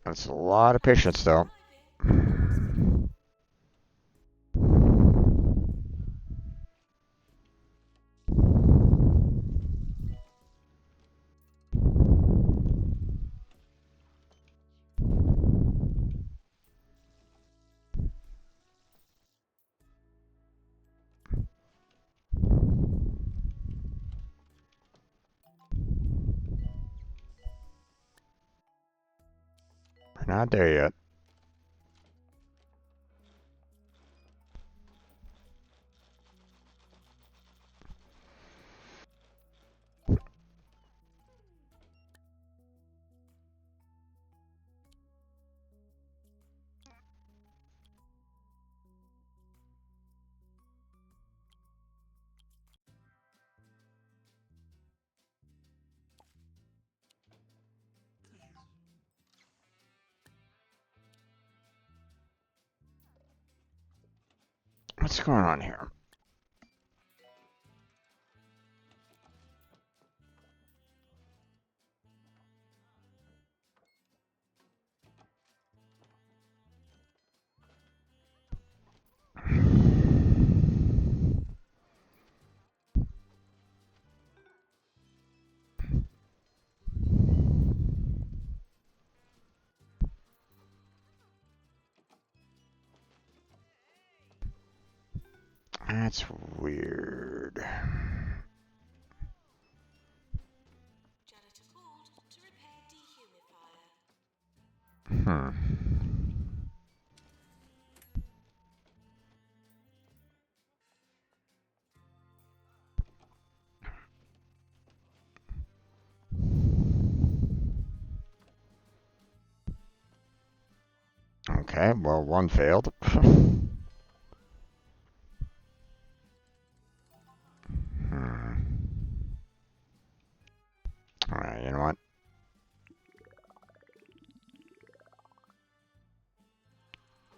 That's a lot of patience, though. We're not there yet. What's going on here? That's weird. Janitor called to repair dehumidifier. Hmm. Okay, well, one failed. Hmm. Alright, you know what?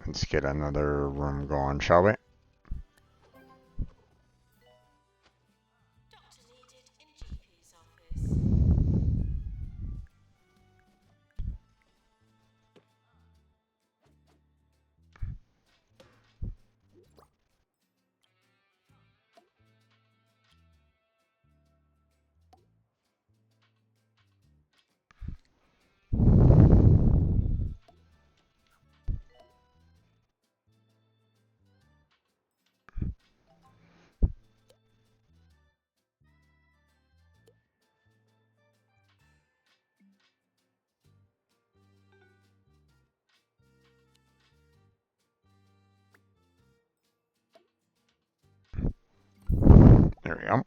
Let's get another room going, shall we? Doctor needed in GP's office. There we go.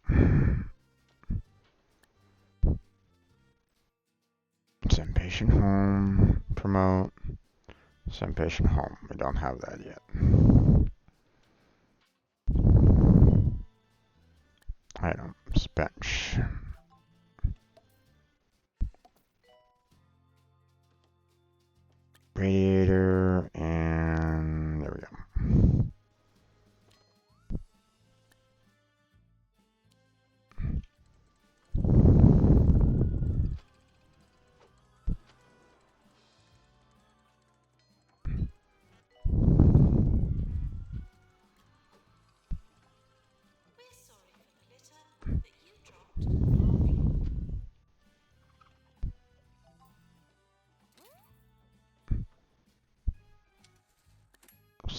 Send patient home. Promote. Send patient home. We don't have that yet. Items. Bench. Radiator. And there we go.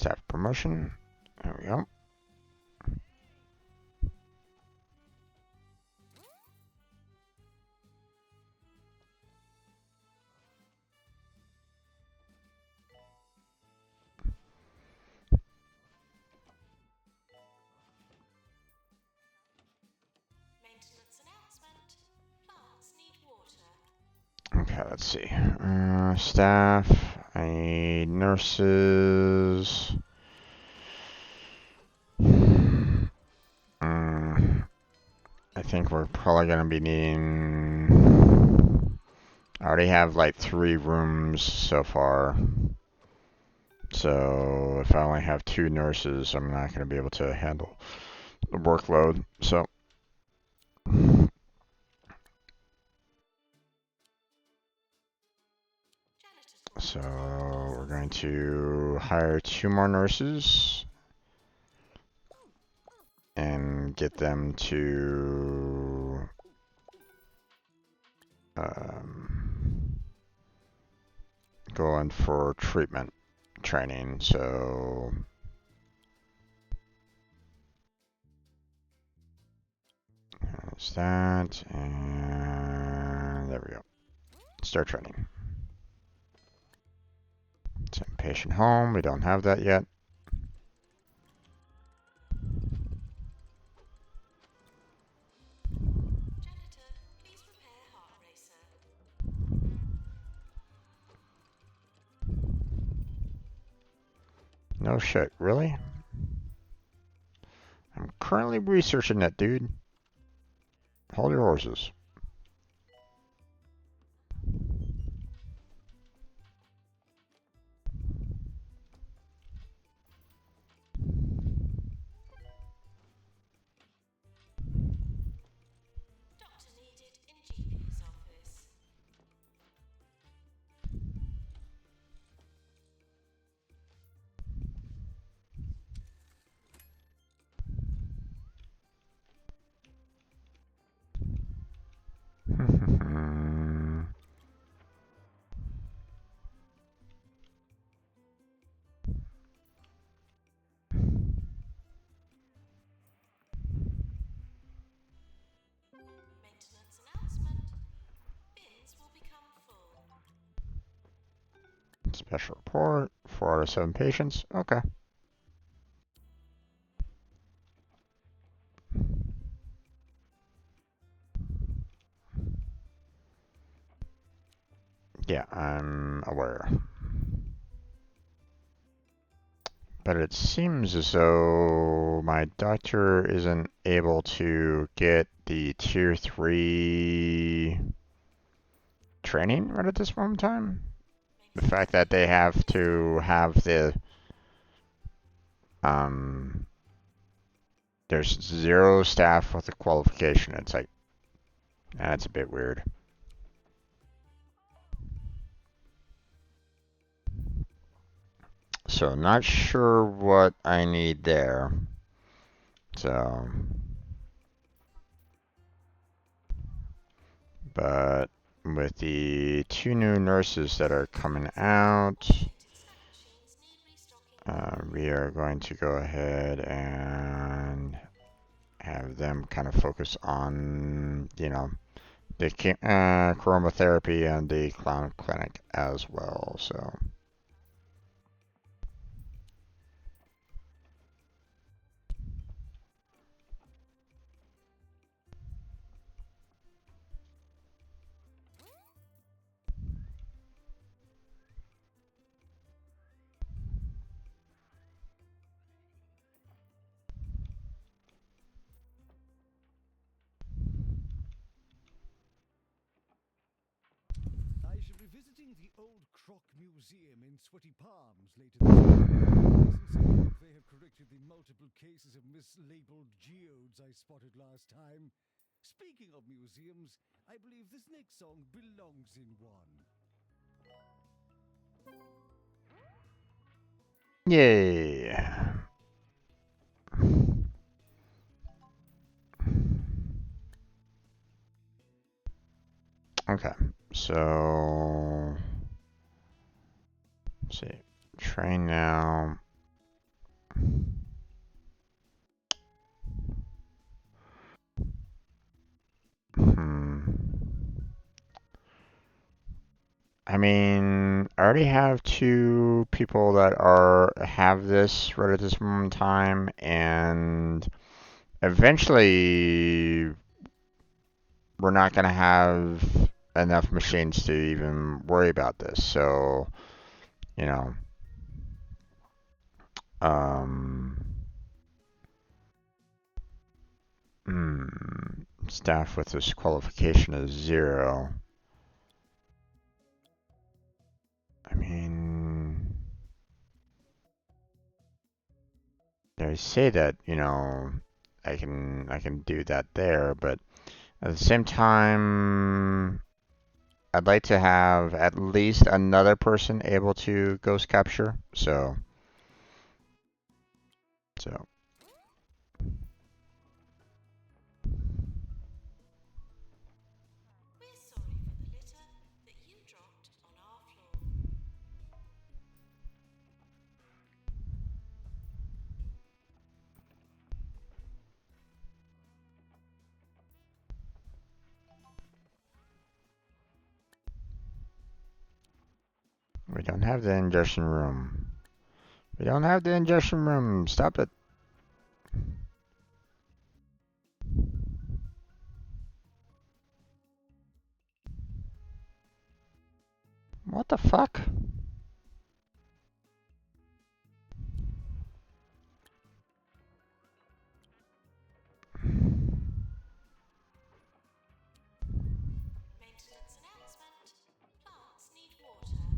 staff promotion. There we go. Maintenance announcement. Plants need water. Okay, let's see. Staff. I need nurses. I think we're probably gonna be needing. I already have like 3 rooms so far. So if I only have 2 nurses, I'm not gonna be able to handle the workload. So we're going to hire 2 more nurses and get them to go in for treatment training. So there's that, and there we go. Start training. Send patient home. We don't have that yet. Janitor, please prepare heart racer. No shit, really? I'm currently researching that, dude. Hold your horses. Doctor needed in GP's office. Maintenance announcement. Bins will become full. Special report. 4 out of 7 patients. Okay. Yeah, I'm aware. But it seems as though my doctor isn't able to get the tier 3 training right at this moment in time. The fact that they have to have um, there's 0 staff with a qualification. It's like, that's a bit weird. So not sure what I need there. So, but with the 2 new nurses that are coming out, we are going to go ahead and have them kind of focus on, you know, the chromotherapy and the clown clinic as well. So. I shall be visiting the old Croc Museum in Sweaty Palms later this year. I sincerely hope they have corrected the multiple cases of mislabeled geodes I spotted last time. Speaking of museums, I believe this next song belongs in one. Yay. Okay, so let's see. Train now. I mean, I already have two people that have this right at this moment in time, and eventually we're not gonna have enough machines to even worry about this. So, you know, um, staff with this qualification is 0. I mean, they say that, I can do that there, but at the same time, I'd like to have at least another person able to ghost capture. So We're sorry for the litter that you dropped on our floor. we don't have the ingestion room. We don't have the ingestion room. Stop it. What the fuck? Maintenance announcement. Plants need water.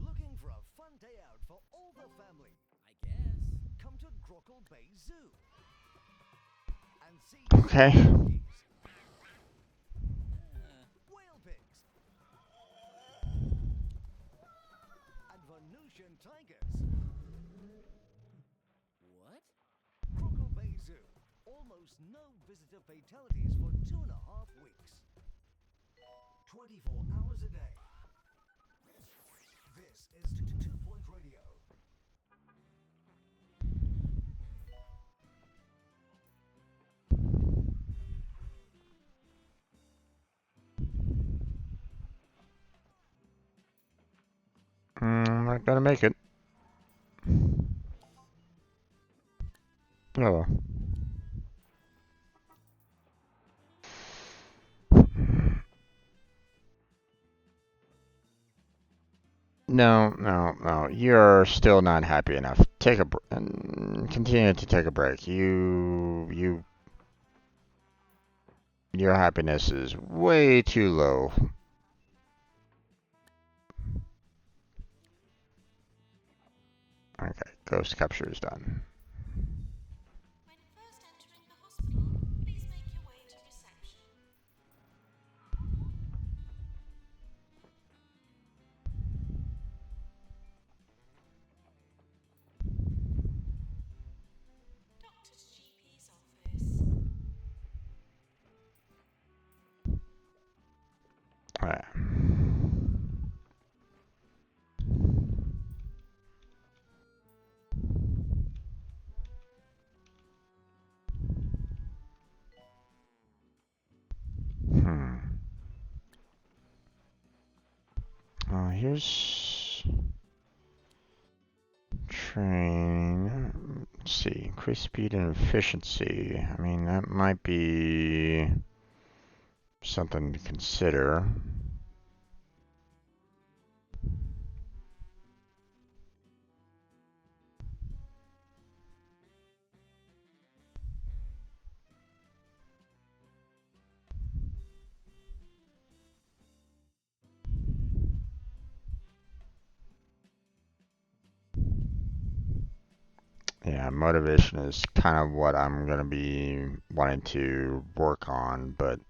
Looking for a fun day out for all the family? I guess. Come to Grockle Bay Zoo and see Okay. monkeys, whale pigs, and Venusian tigers. What? Grockle Bay Zoo. Almost no visitor fatalities for 2.5 weeks. 24 hours a day. This is 2 Point Radio. I'm not gonna make it. Oh well. No, no, no. You're still not happy enough. Take a and continue to take a break. Your happiness is way too low. Okay, ghost capture is done. When first entering the hospital, please make your way to reception. Doctor's GP's office. Alright. Hmm. Here's train. Let's see. Increase speed and efficiency. I mean, that might be something to consider. Yeah, motivation is kind of what I'm gonna be wanting to work on, but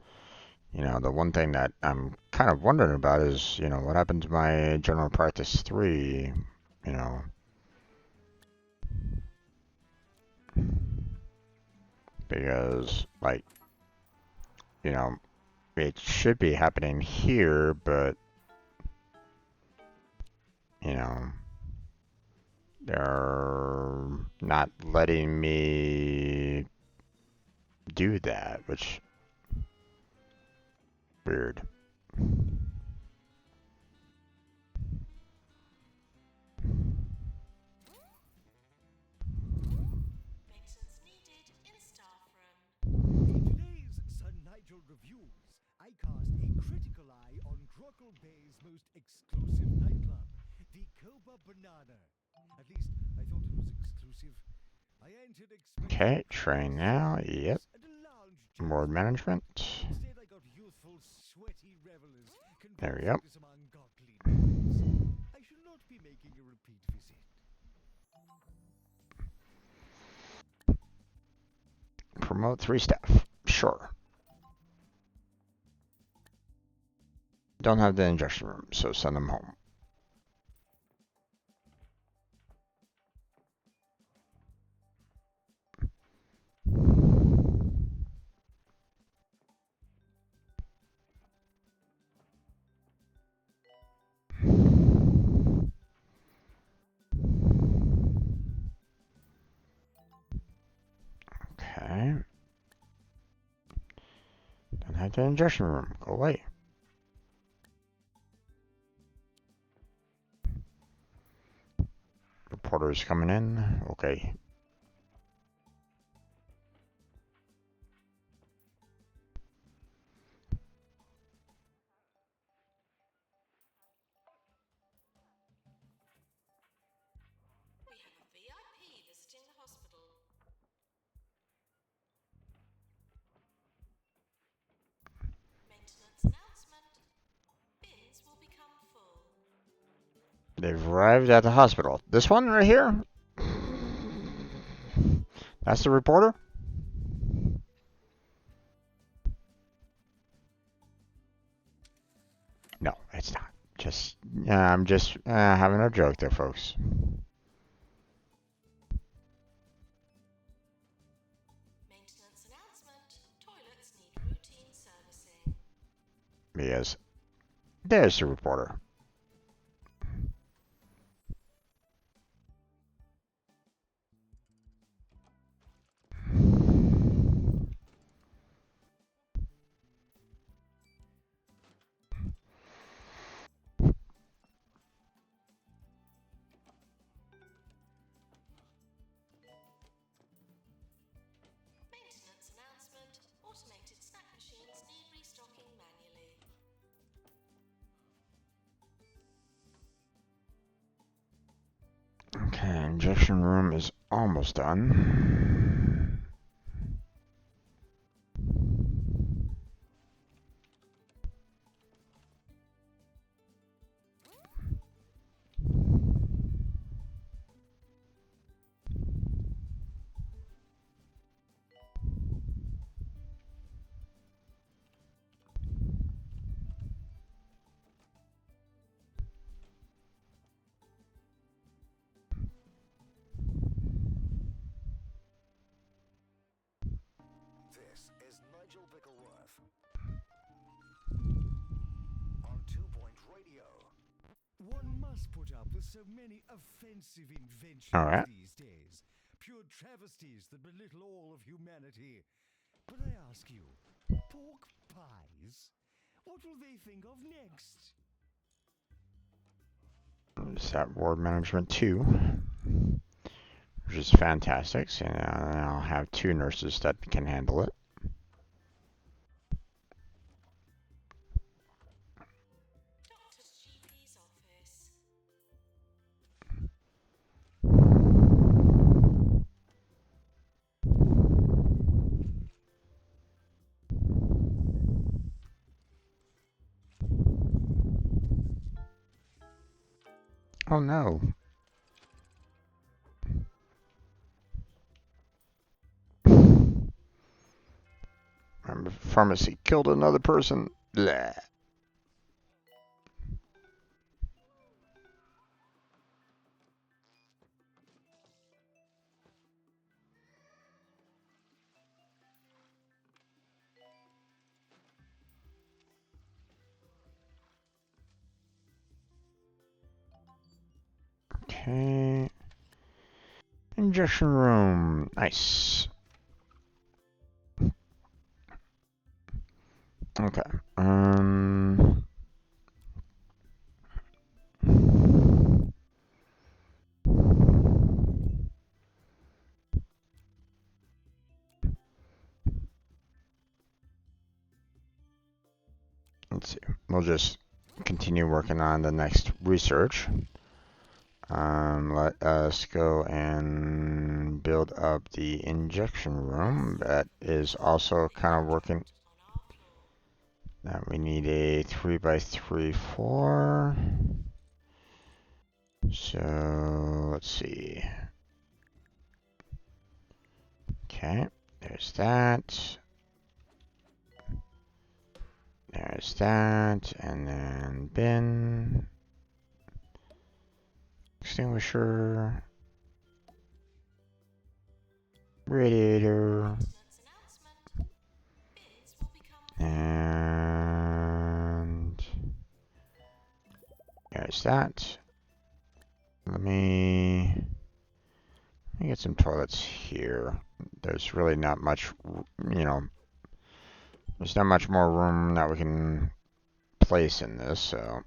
the one thing that I'm kind of wondering about is, what happened to my general practice 3, you know, because like, you know, it should be happening here, but you know, they're not letting me do that, which weird. Maintenance needed in staff room. In today's Sir Nigel reviews, I cast a critical eye on Grockle Bay's most exclusive nightclub, the Copa Banana. At least, I thought it was exclusive. I entered expecting Okay, train now. Yep. and a lounge Board management. Instead, I got youthful, sweaty revelers There we go. conversing some ungodly noise. I should not be making a repeat visit. Promote 3 staff. Sure. Don't have the injection room, so send them home. Okay. Don't have the injection room. Go away. Reporters coming in. Okay. We have a VIP visiting the hospital. Maintenance announcement. Bins will become full. They've arrived at the hospital. This one right here? That's the reporter? No, it's not. I'm just having a joke there, folks. Maintenance announcement. Toilets need routine servicing. Because there's the reporter. Maintenance announcement. Automated snack machines need restocking manually. Okay, injection room is almost done. This is Nigel Bickleworth on 2 Point Radio. One must put up with so many offensive inventions All right. these days. Pure travesties that belittle all of humanity. But I ask you, pork pies? What will they think of next? Is that ward management 2, which is fantastic. So now I'll have 2 nurses that can handle it. Doctor's GP's office. Oh no. pharmacy killed another person. Blah. Okay. Injection room. Nice. Okay. Let's see. We'll just continue working on the next research. Let us go and build up the injection room. That is also kind of working. Now we need a 3x3 floor. So let's see. Okay, there's that. There's that, and then bin, extinguisher, radiator, and there's that. Let me get some toilets here. There's really not much, there's not much more room that we can place in this, so.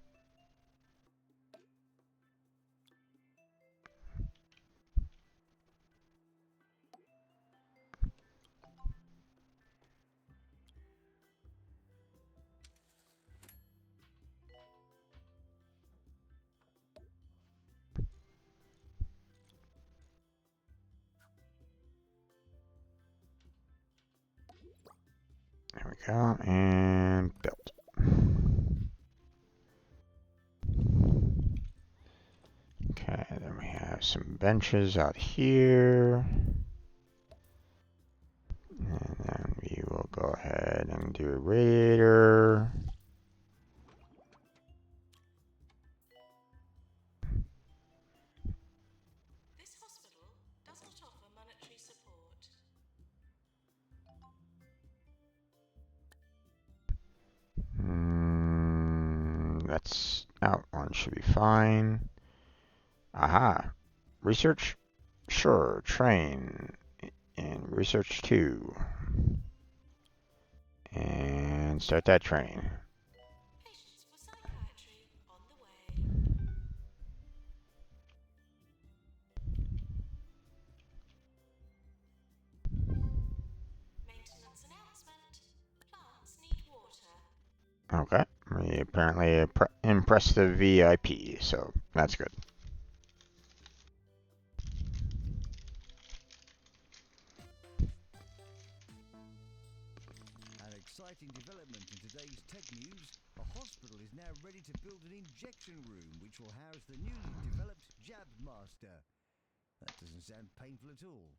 There we go, and built. Okay, then we have some benches out here. And then we will go ahead and do a radiator. This hospital does not offer monetary support. That one should be fine. Aha. Research? Sure. Train. And research 2. And start that train. Patients for psychiatry on the way. Maintenance announcement. Plants need water. Okay. We apparently impressed the VIP, so that's good. An exciting development in today's tech news. A hospital is now ready to build an injection room which will house the newly developed Jab Master. That doesn't sound painful at all.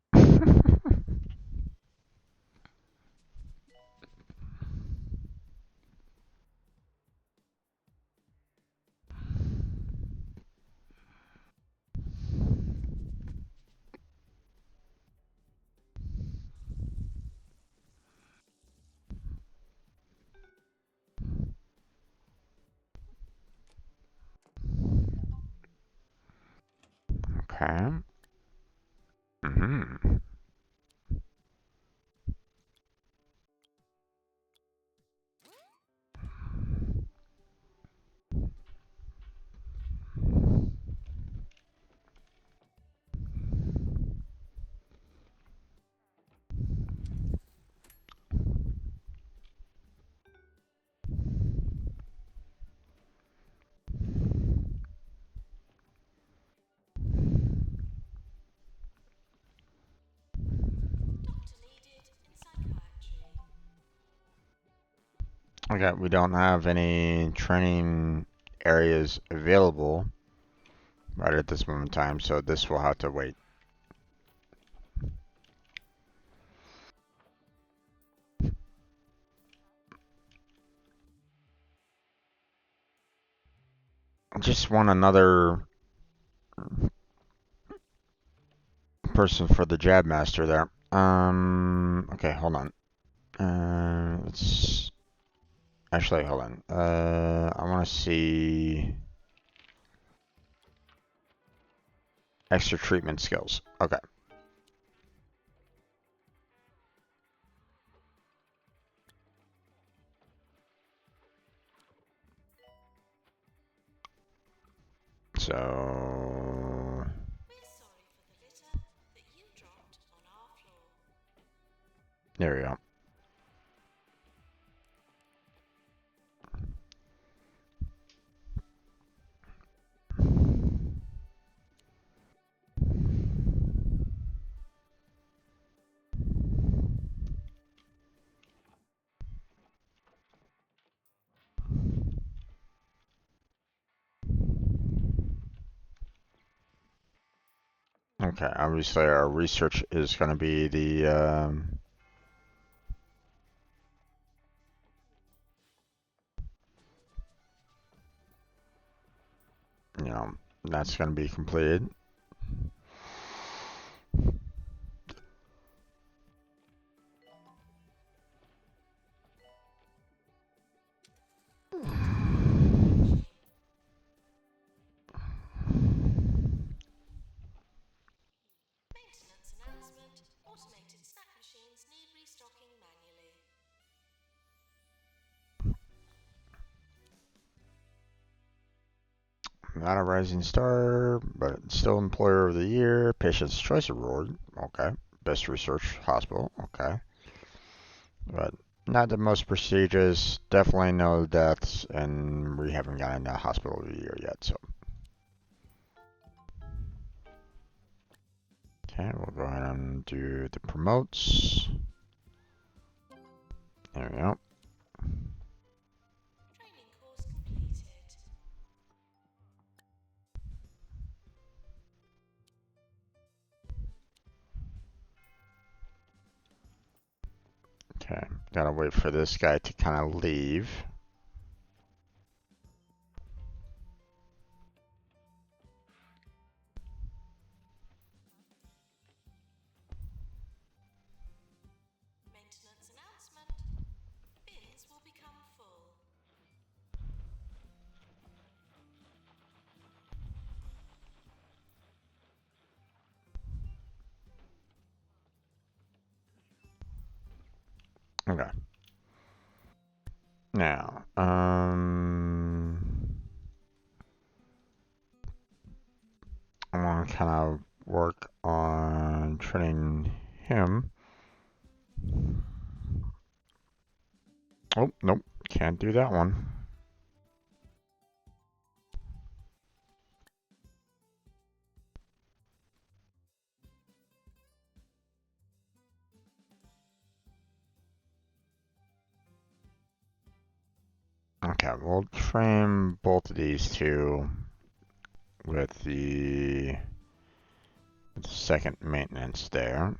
Okay. Mm-hmm. Doctor needed in psychiatry. Okay, we don't have any training areas available right at this moment in time, so this will have to wait. I just want another person for the jab master there. Okay, hold on. Let's actually hold on. I want to see extra treatment skills. Okay. So We're sorry for the litter that you dropped on our floor. there we go. Okay, obviously our research is going to be the you know, that's going to be completed. Maintenance announcement. Automated snack machines need restocking manually. Not a rising star, but still employer of the year. Patient's choice award. Okay. Best research hospital. Okay. But not the most prestigious. Definitely no deaths, and we haven't gotten a hospital of the year yet. So okay, we'll go ahead and do the promotes. There we go. Training course completed. Okay, gotta wait for this guy to kind of leave. Maintenance announcement. Bins will become full. Okay. Now, I want to kind of work on training him. Oh, nope, can't do that one. Okay, we'll train both of these two with the second maintenance there.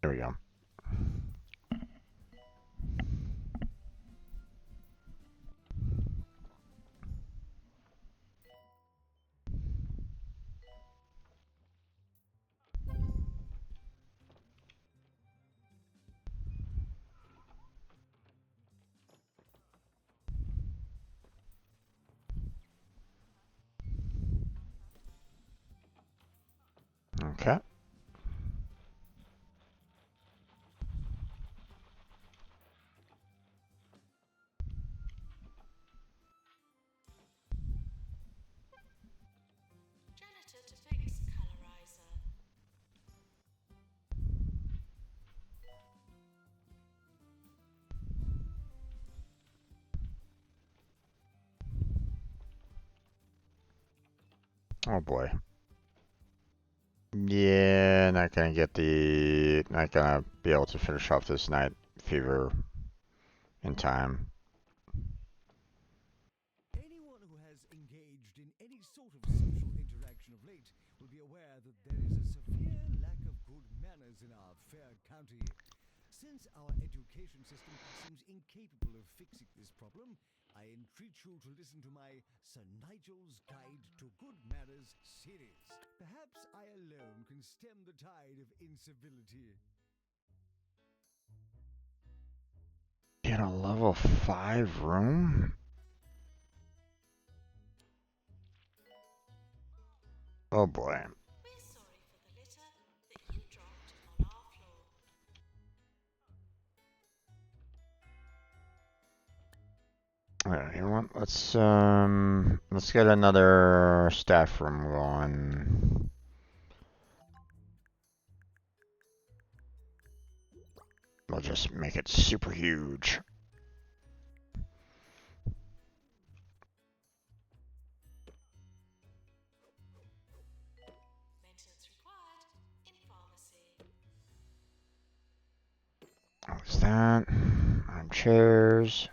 There we go. Okay. Janitor to fix colorizer. Oh boy. Yeah, not gonna be able to finish off this night fever in time. Anyone who has engaged in any sort of social interaction of late will be aware that there is a severe lack of good manners in our fair county. Since our education system seems incapable of fixing this problem, I entreat you to listen to my Sir Nigel's Guide to Good Manners series. Perhaps I alone can stem the tide of incivility. In a level 5 room? Oh boy. We're sorry for the litter that you dropped on our floor. Alright, you know what? Let's get another staff room going. We'll just make it super huge. Maintenance required in pharmacy. What's that? Armchairs.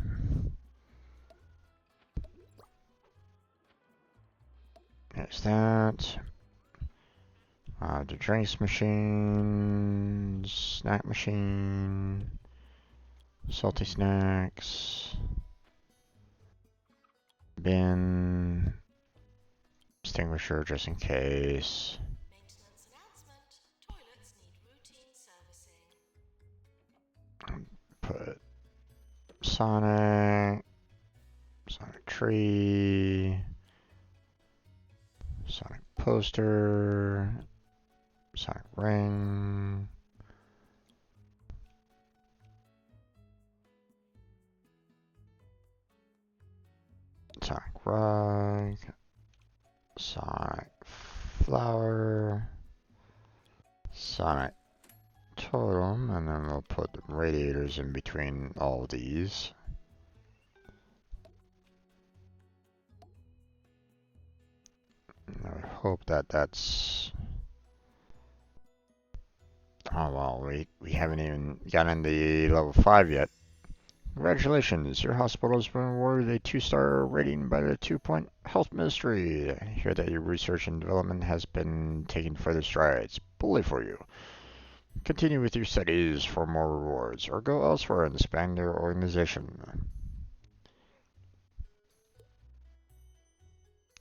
There's that. The drinks machine, snack machine, salty snacks, bin, extinguisher just in case. Maintenance announcement. Toilets need routine servicing. Put Sonic tree, Sonic poster, Sonic ring. Sonic rug, Sonic flower, Sonic totem, and then we'll put the radiators in between all of these. And I hope that that's... Oh well, we haven't even gotten the level 5 yet. Congratulations, your hospital has been awarded a 2-star rating by the 2-Point Health Ministry. I hear that your research and development has been taking further strides. Bully for you. Continue with your studies for more rewards, or go elsewhere and expand your organization.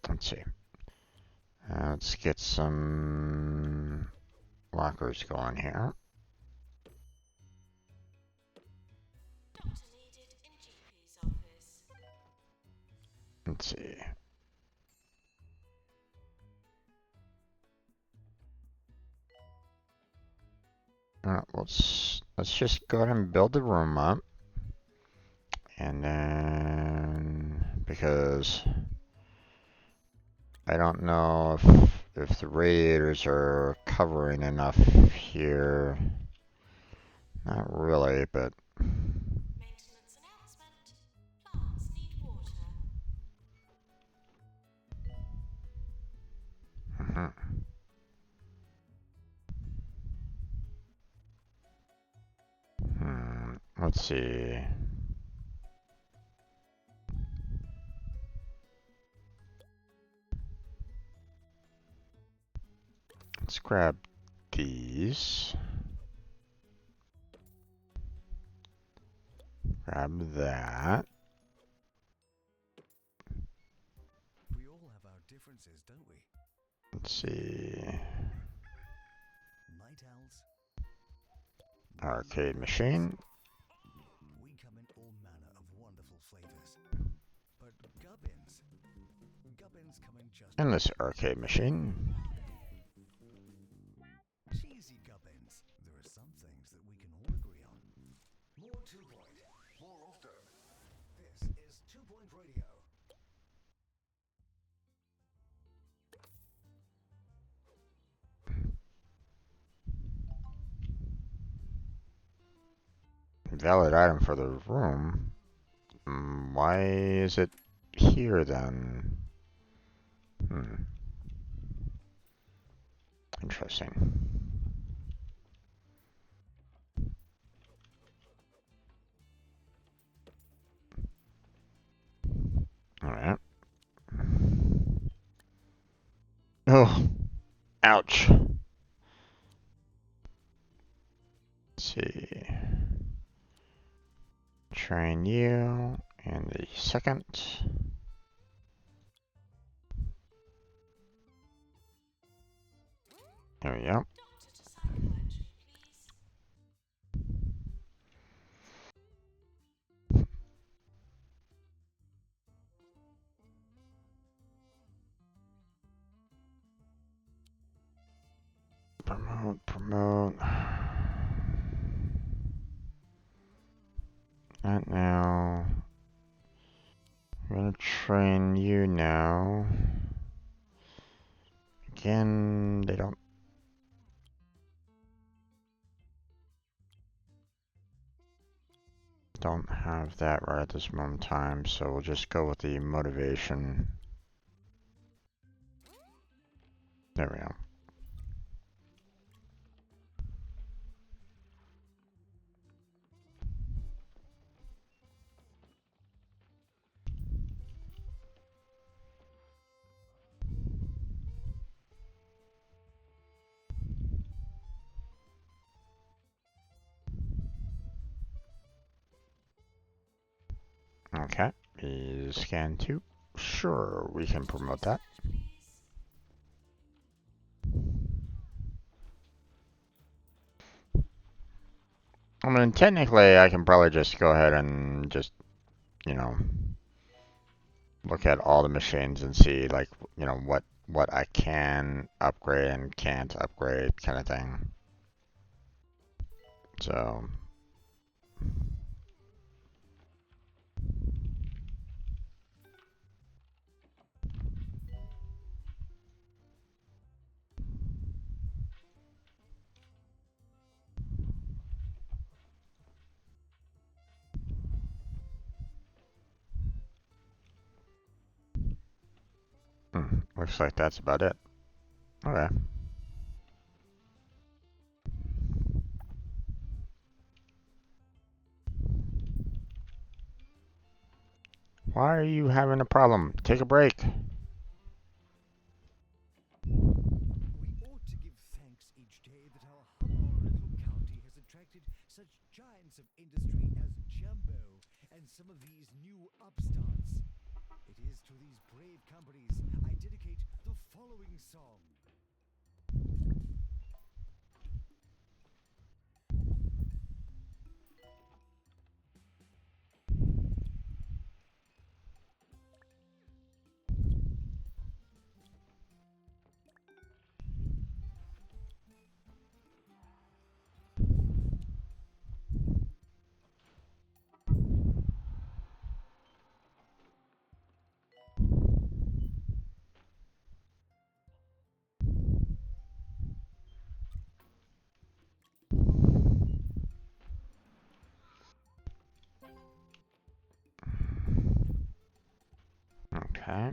Let's see. Let's get some lockers going here. Doctor needed in GP's office. Let's see. Let's just go ahead and build the room up, and then because I don't know if the radiators are covering enough here. Not really, but Maintenance announcement. Plants need water. let's see. Let's grab these. Grab that. We all have our differences, don't we? Let's see. Night owls. Arcade machine. We come in all manner of wonderful flavors. But gubbins come in just And this arcade machine. cheesy gubbins. There are some things that we can all agree on. More 2-Point, more often. This is 2-Point Radio. Valid item for the room. Why is it here then? Interesting. Alright. Oh, ouch. Let's see. Train you And the second. There we go. Doctor to psychiatry, please. Promote. Not now. I'm gonna train you now. Again, they don't have that right at this moment in time, so we'll just go with the motivation. There we go. Okay, is scan 2. Sure, we can promote that. Please. I mean, technically, I can probably just go ahead and just, you know, look at all the machines and see, like, you know, what I can upgrade and can't upgrade kind of thing. So, looks like that's about it. Okay. Why are you having a problem? Take a break. We ought to give thanks each day that our humble little county has attracted such giants of industry as Jumbo and some of these new upstarts. It is to these brave companies I dedicate the following song. Okay.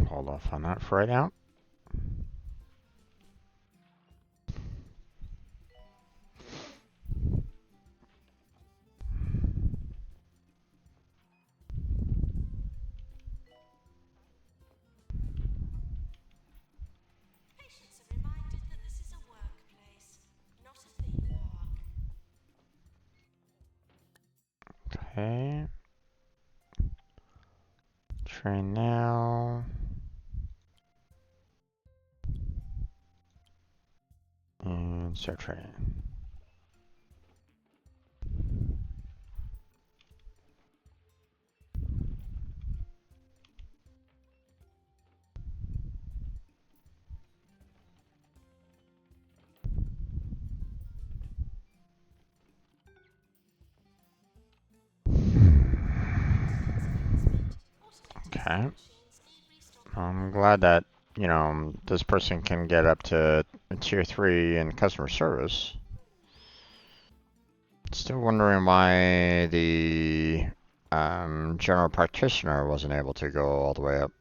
Hold off on that for right now. Patients are reminded that this is a workplace, not a theme park. Okay. Train now. And start training. Okay. Machines need restocking. I'm glad that, you know, this person can get up to tier 3 in customer service. Still wondering why the general practitioner wasn't able to go all the way up.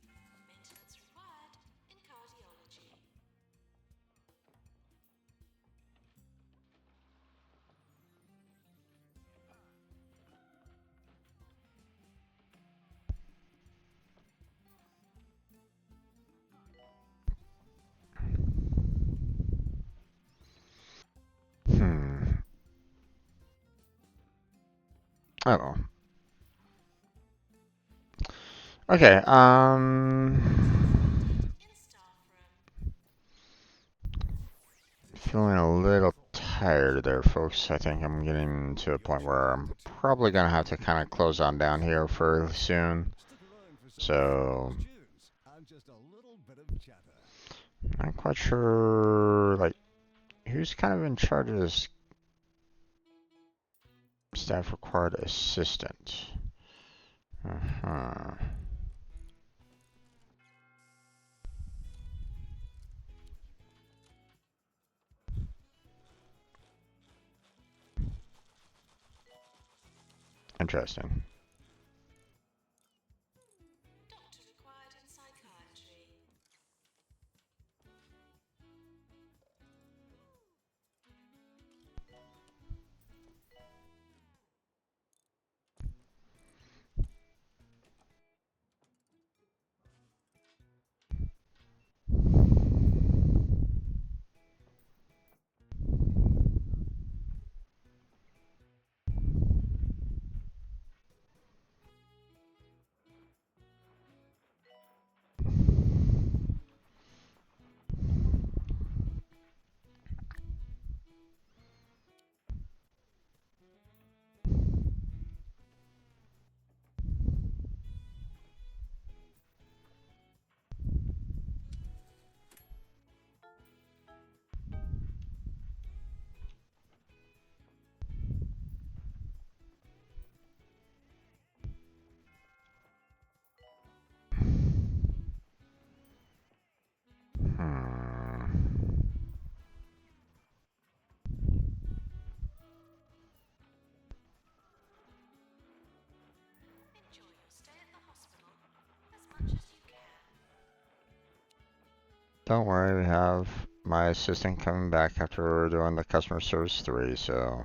Maintenance required in cardiology. Oh. Okay. In staff room. Feeling a little tired there, folks. I think I'm getting to a point where I'm probably gonna have to kind of close on down here fairly soon. Stick around for some So, questions and just a little bit of chatter. not quite sure, like, who's kind of in charge of this staff required assistant? Uh-huh. Interesting. Doctor required in psychiatry. Hmm. Enjoy your stay at the hospital as much as you can. Don't worry, we have my assistant coming back after doing the customer service 3, so.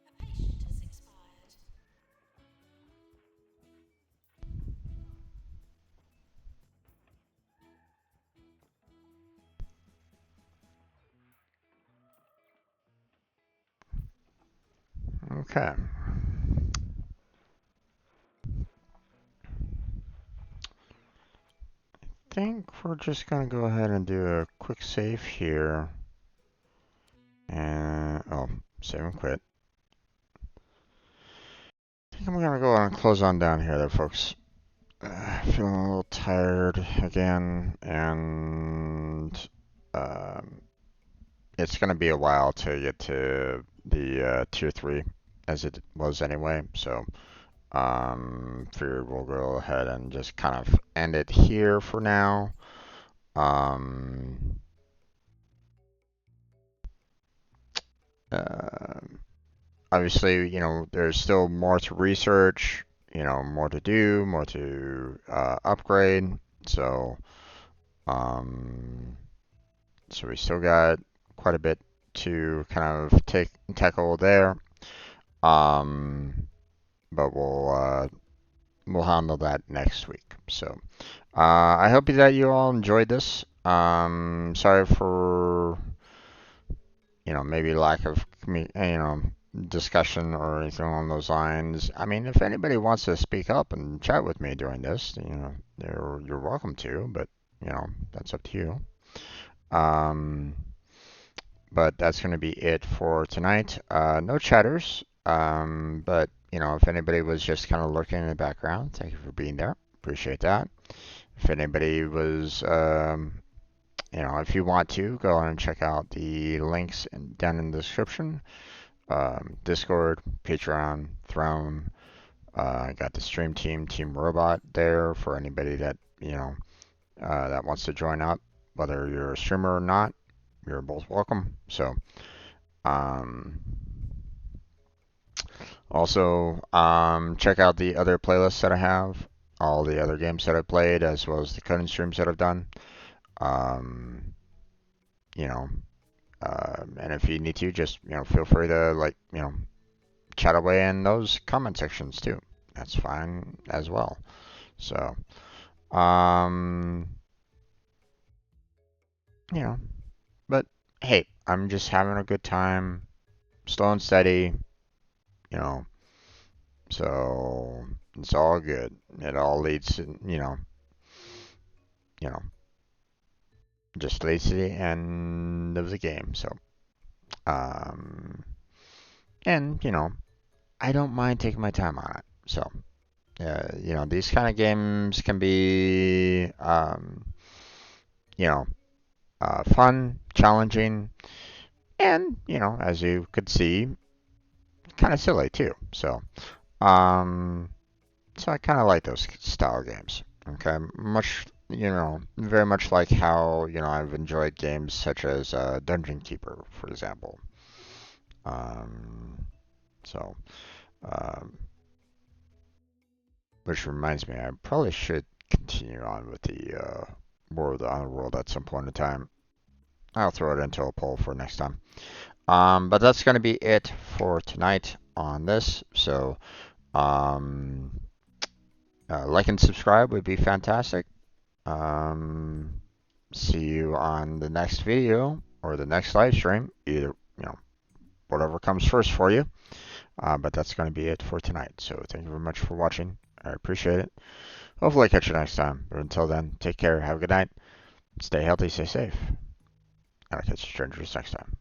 A patient has expired. Okay. Think we're just gonna go ahead and do a quick save here. And, oh, save and quit. I think I'm gonna go on and close on down here there, folks. Feeling a little tired again, and it's gonna be a while to get to the tier 3, as it was anyway, so figured we'll go ahead and just kind of end it here for now. Um, uh, Obviously, there's still more to research, more to do, more to upgrade. So, um, so we still got quite a bit to kind of tackle there. Um, but we'll handle that next week. So, I hope that you all enjoyed this. Sorry for maybe lack of discussion or anything along those lines. I mean, if anybody wants to speak up and chat with me during this, you're welcome to, but that's up to you. Um, but that's going to be it for tonight. No chatters. But if anybody was just kind of lurking in the background, thank you for being there. Appreciate that. If anybody was if you want to, go on and check out the links down in the description. Discord, Patreon, Throne. I got the stream team, Team Robot there for anybody that, that wants to join up. Whether you're a streamer or not, you're both welcome. So, um, also, check out the other playlists that I have, all the other games that I've played, as well as the coding streams that I've done. Um, you know, and if you need to, just feel free to chat away in those comment sections too. That's fine as well. So, um, you know, but hey, I'm just having a good time, slow and steady, you know, so it's all good. It all leads to, you know, just leads to the end of the game. So, um, and I don't mind taking my time on it. So, these kind of games can be, you know, fun, challenging, and as you could see, kind of silly too. Um, so I kind of like those style games. Okay, much, very much like how I've enjoyed games such as Dungeon Keeper, for example. Um, so, um, which reminds me, I probably should continue on with the World on the World at some point in time. I'll throw it into a poll for next time. But that's going to be it for tonight on this. So, um, like and subscribe would be fantastic. Um, See you on the next video or the next live stream. Either, whatever comes first for you. But that's going to be it for tonight. So thank you very much for watching. I appreciate it. Hopefully I catch you next time. But until then, take care. Have a good night. Stay healthy. Stay safe. And I'll catch you strangers next time.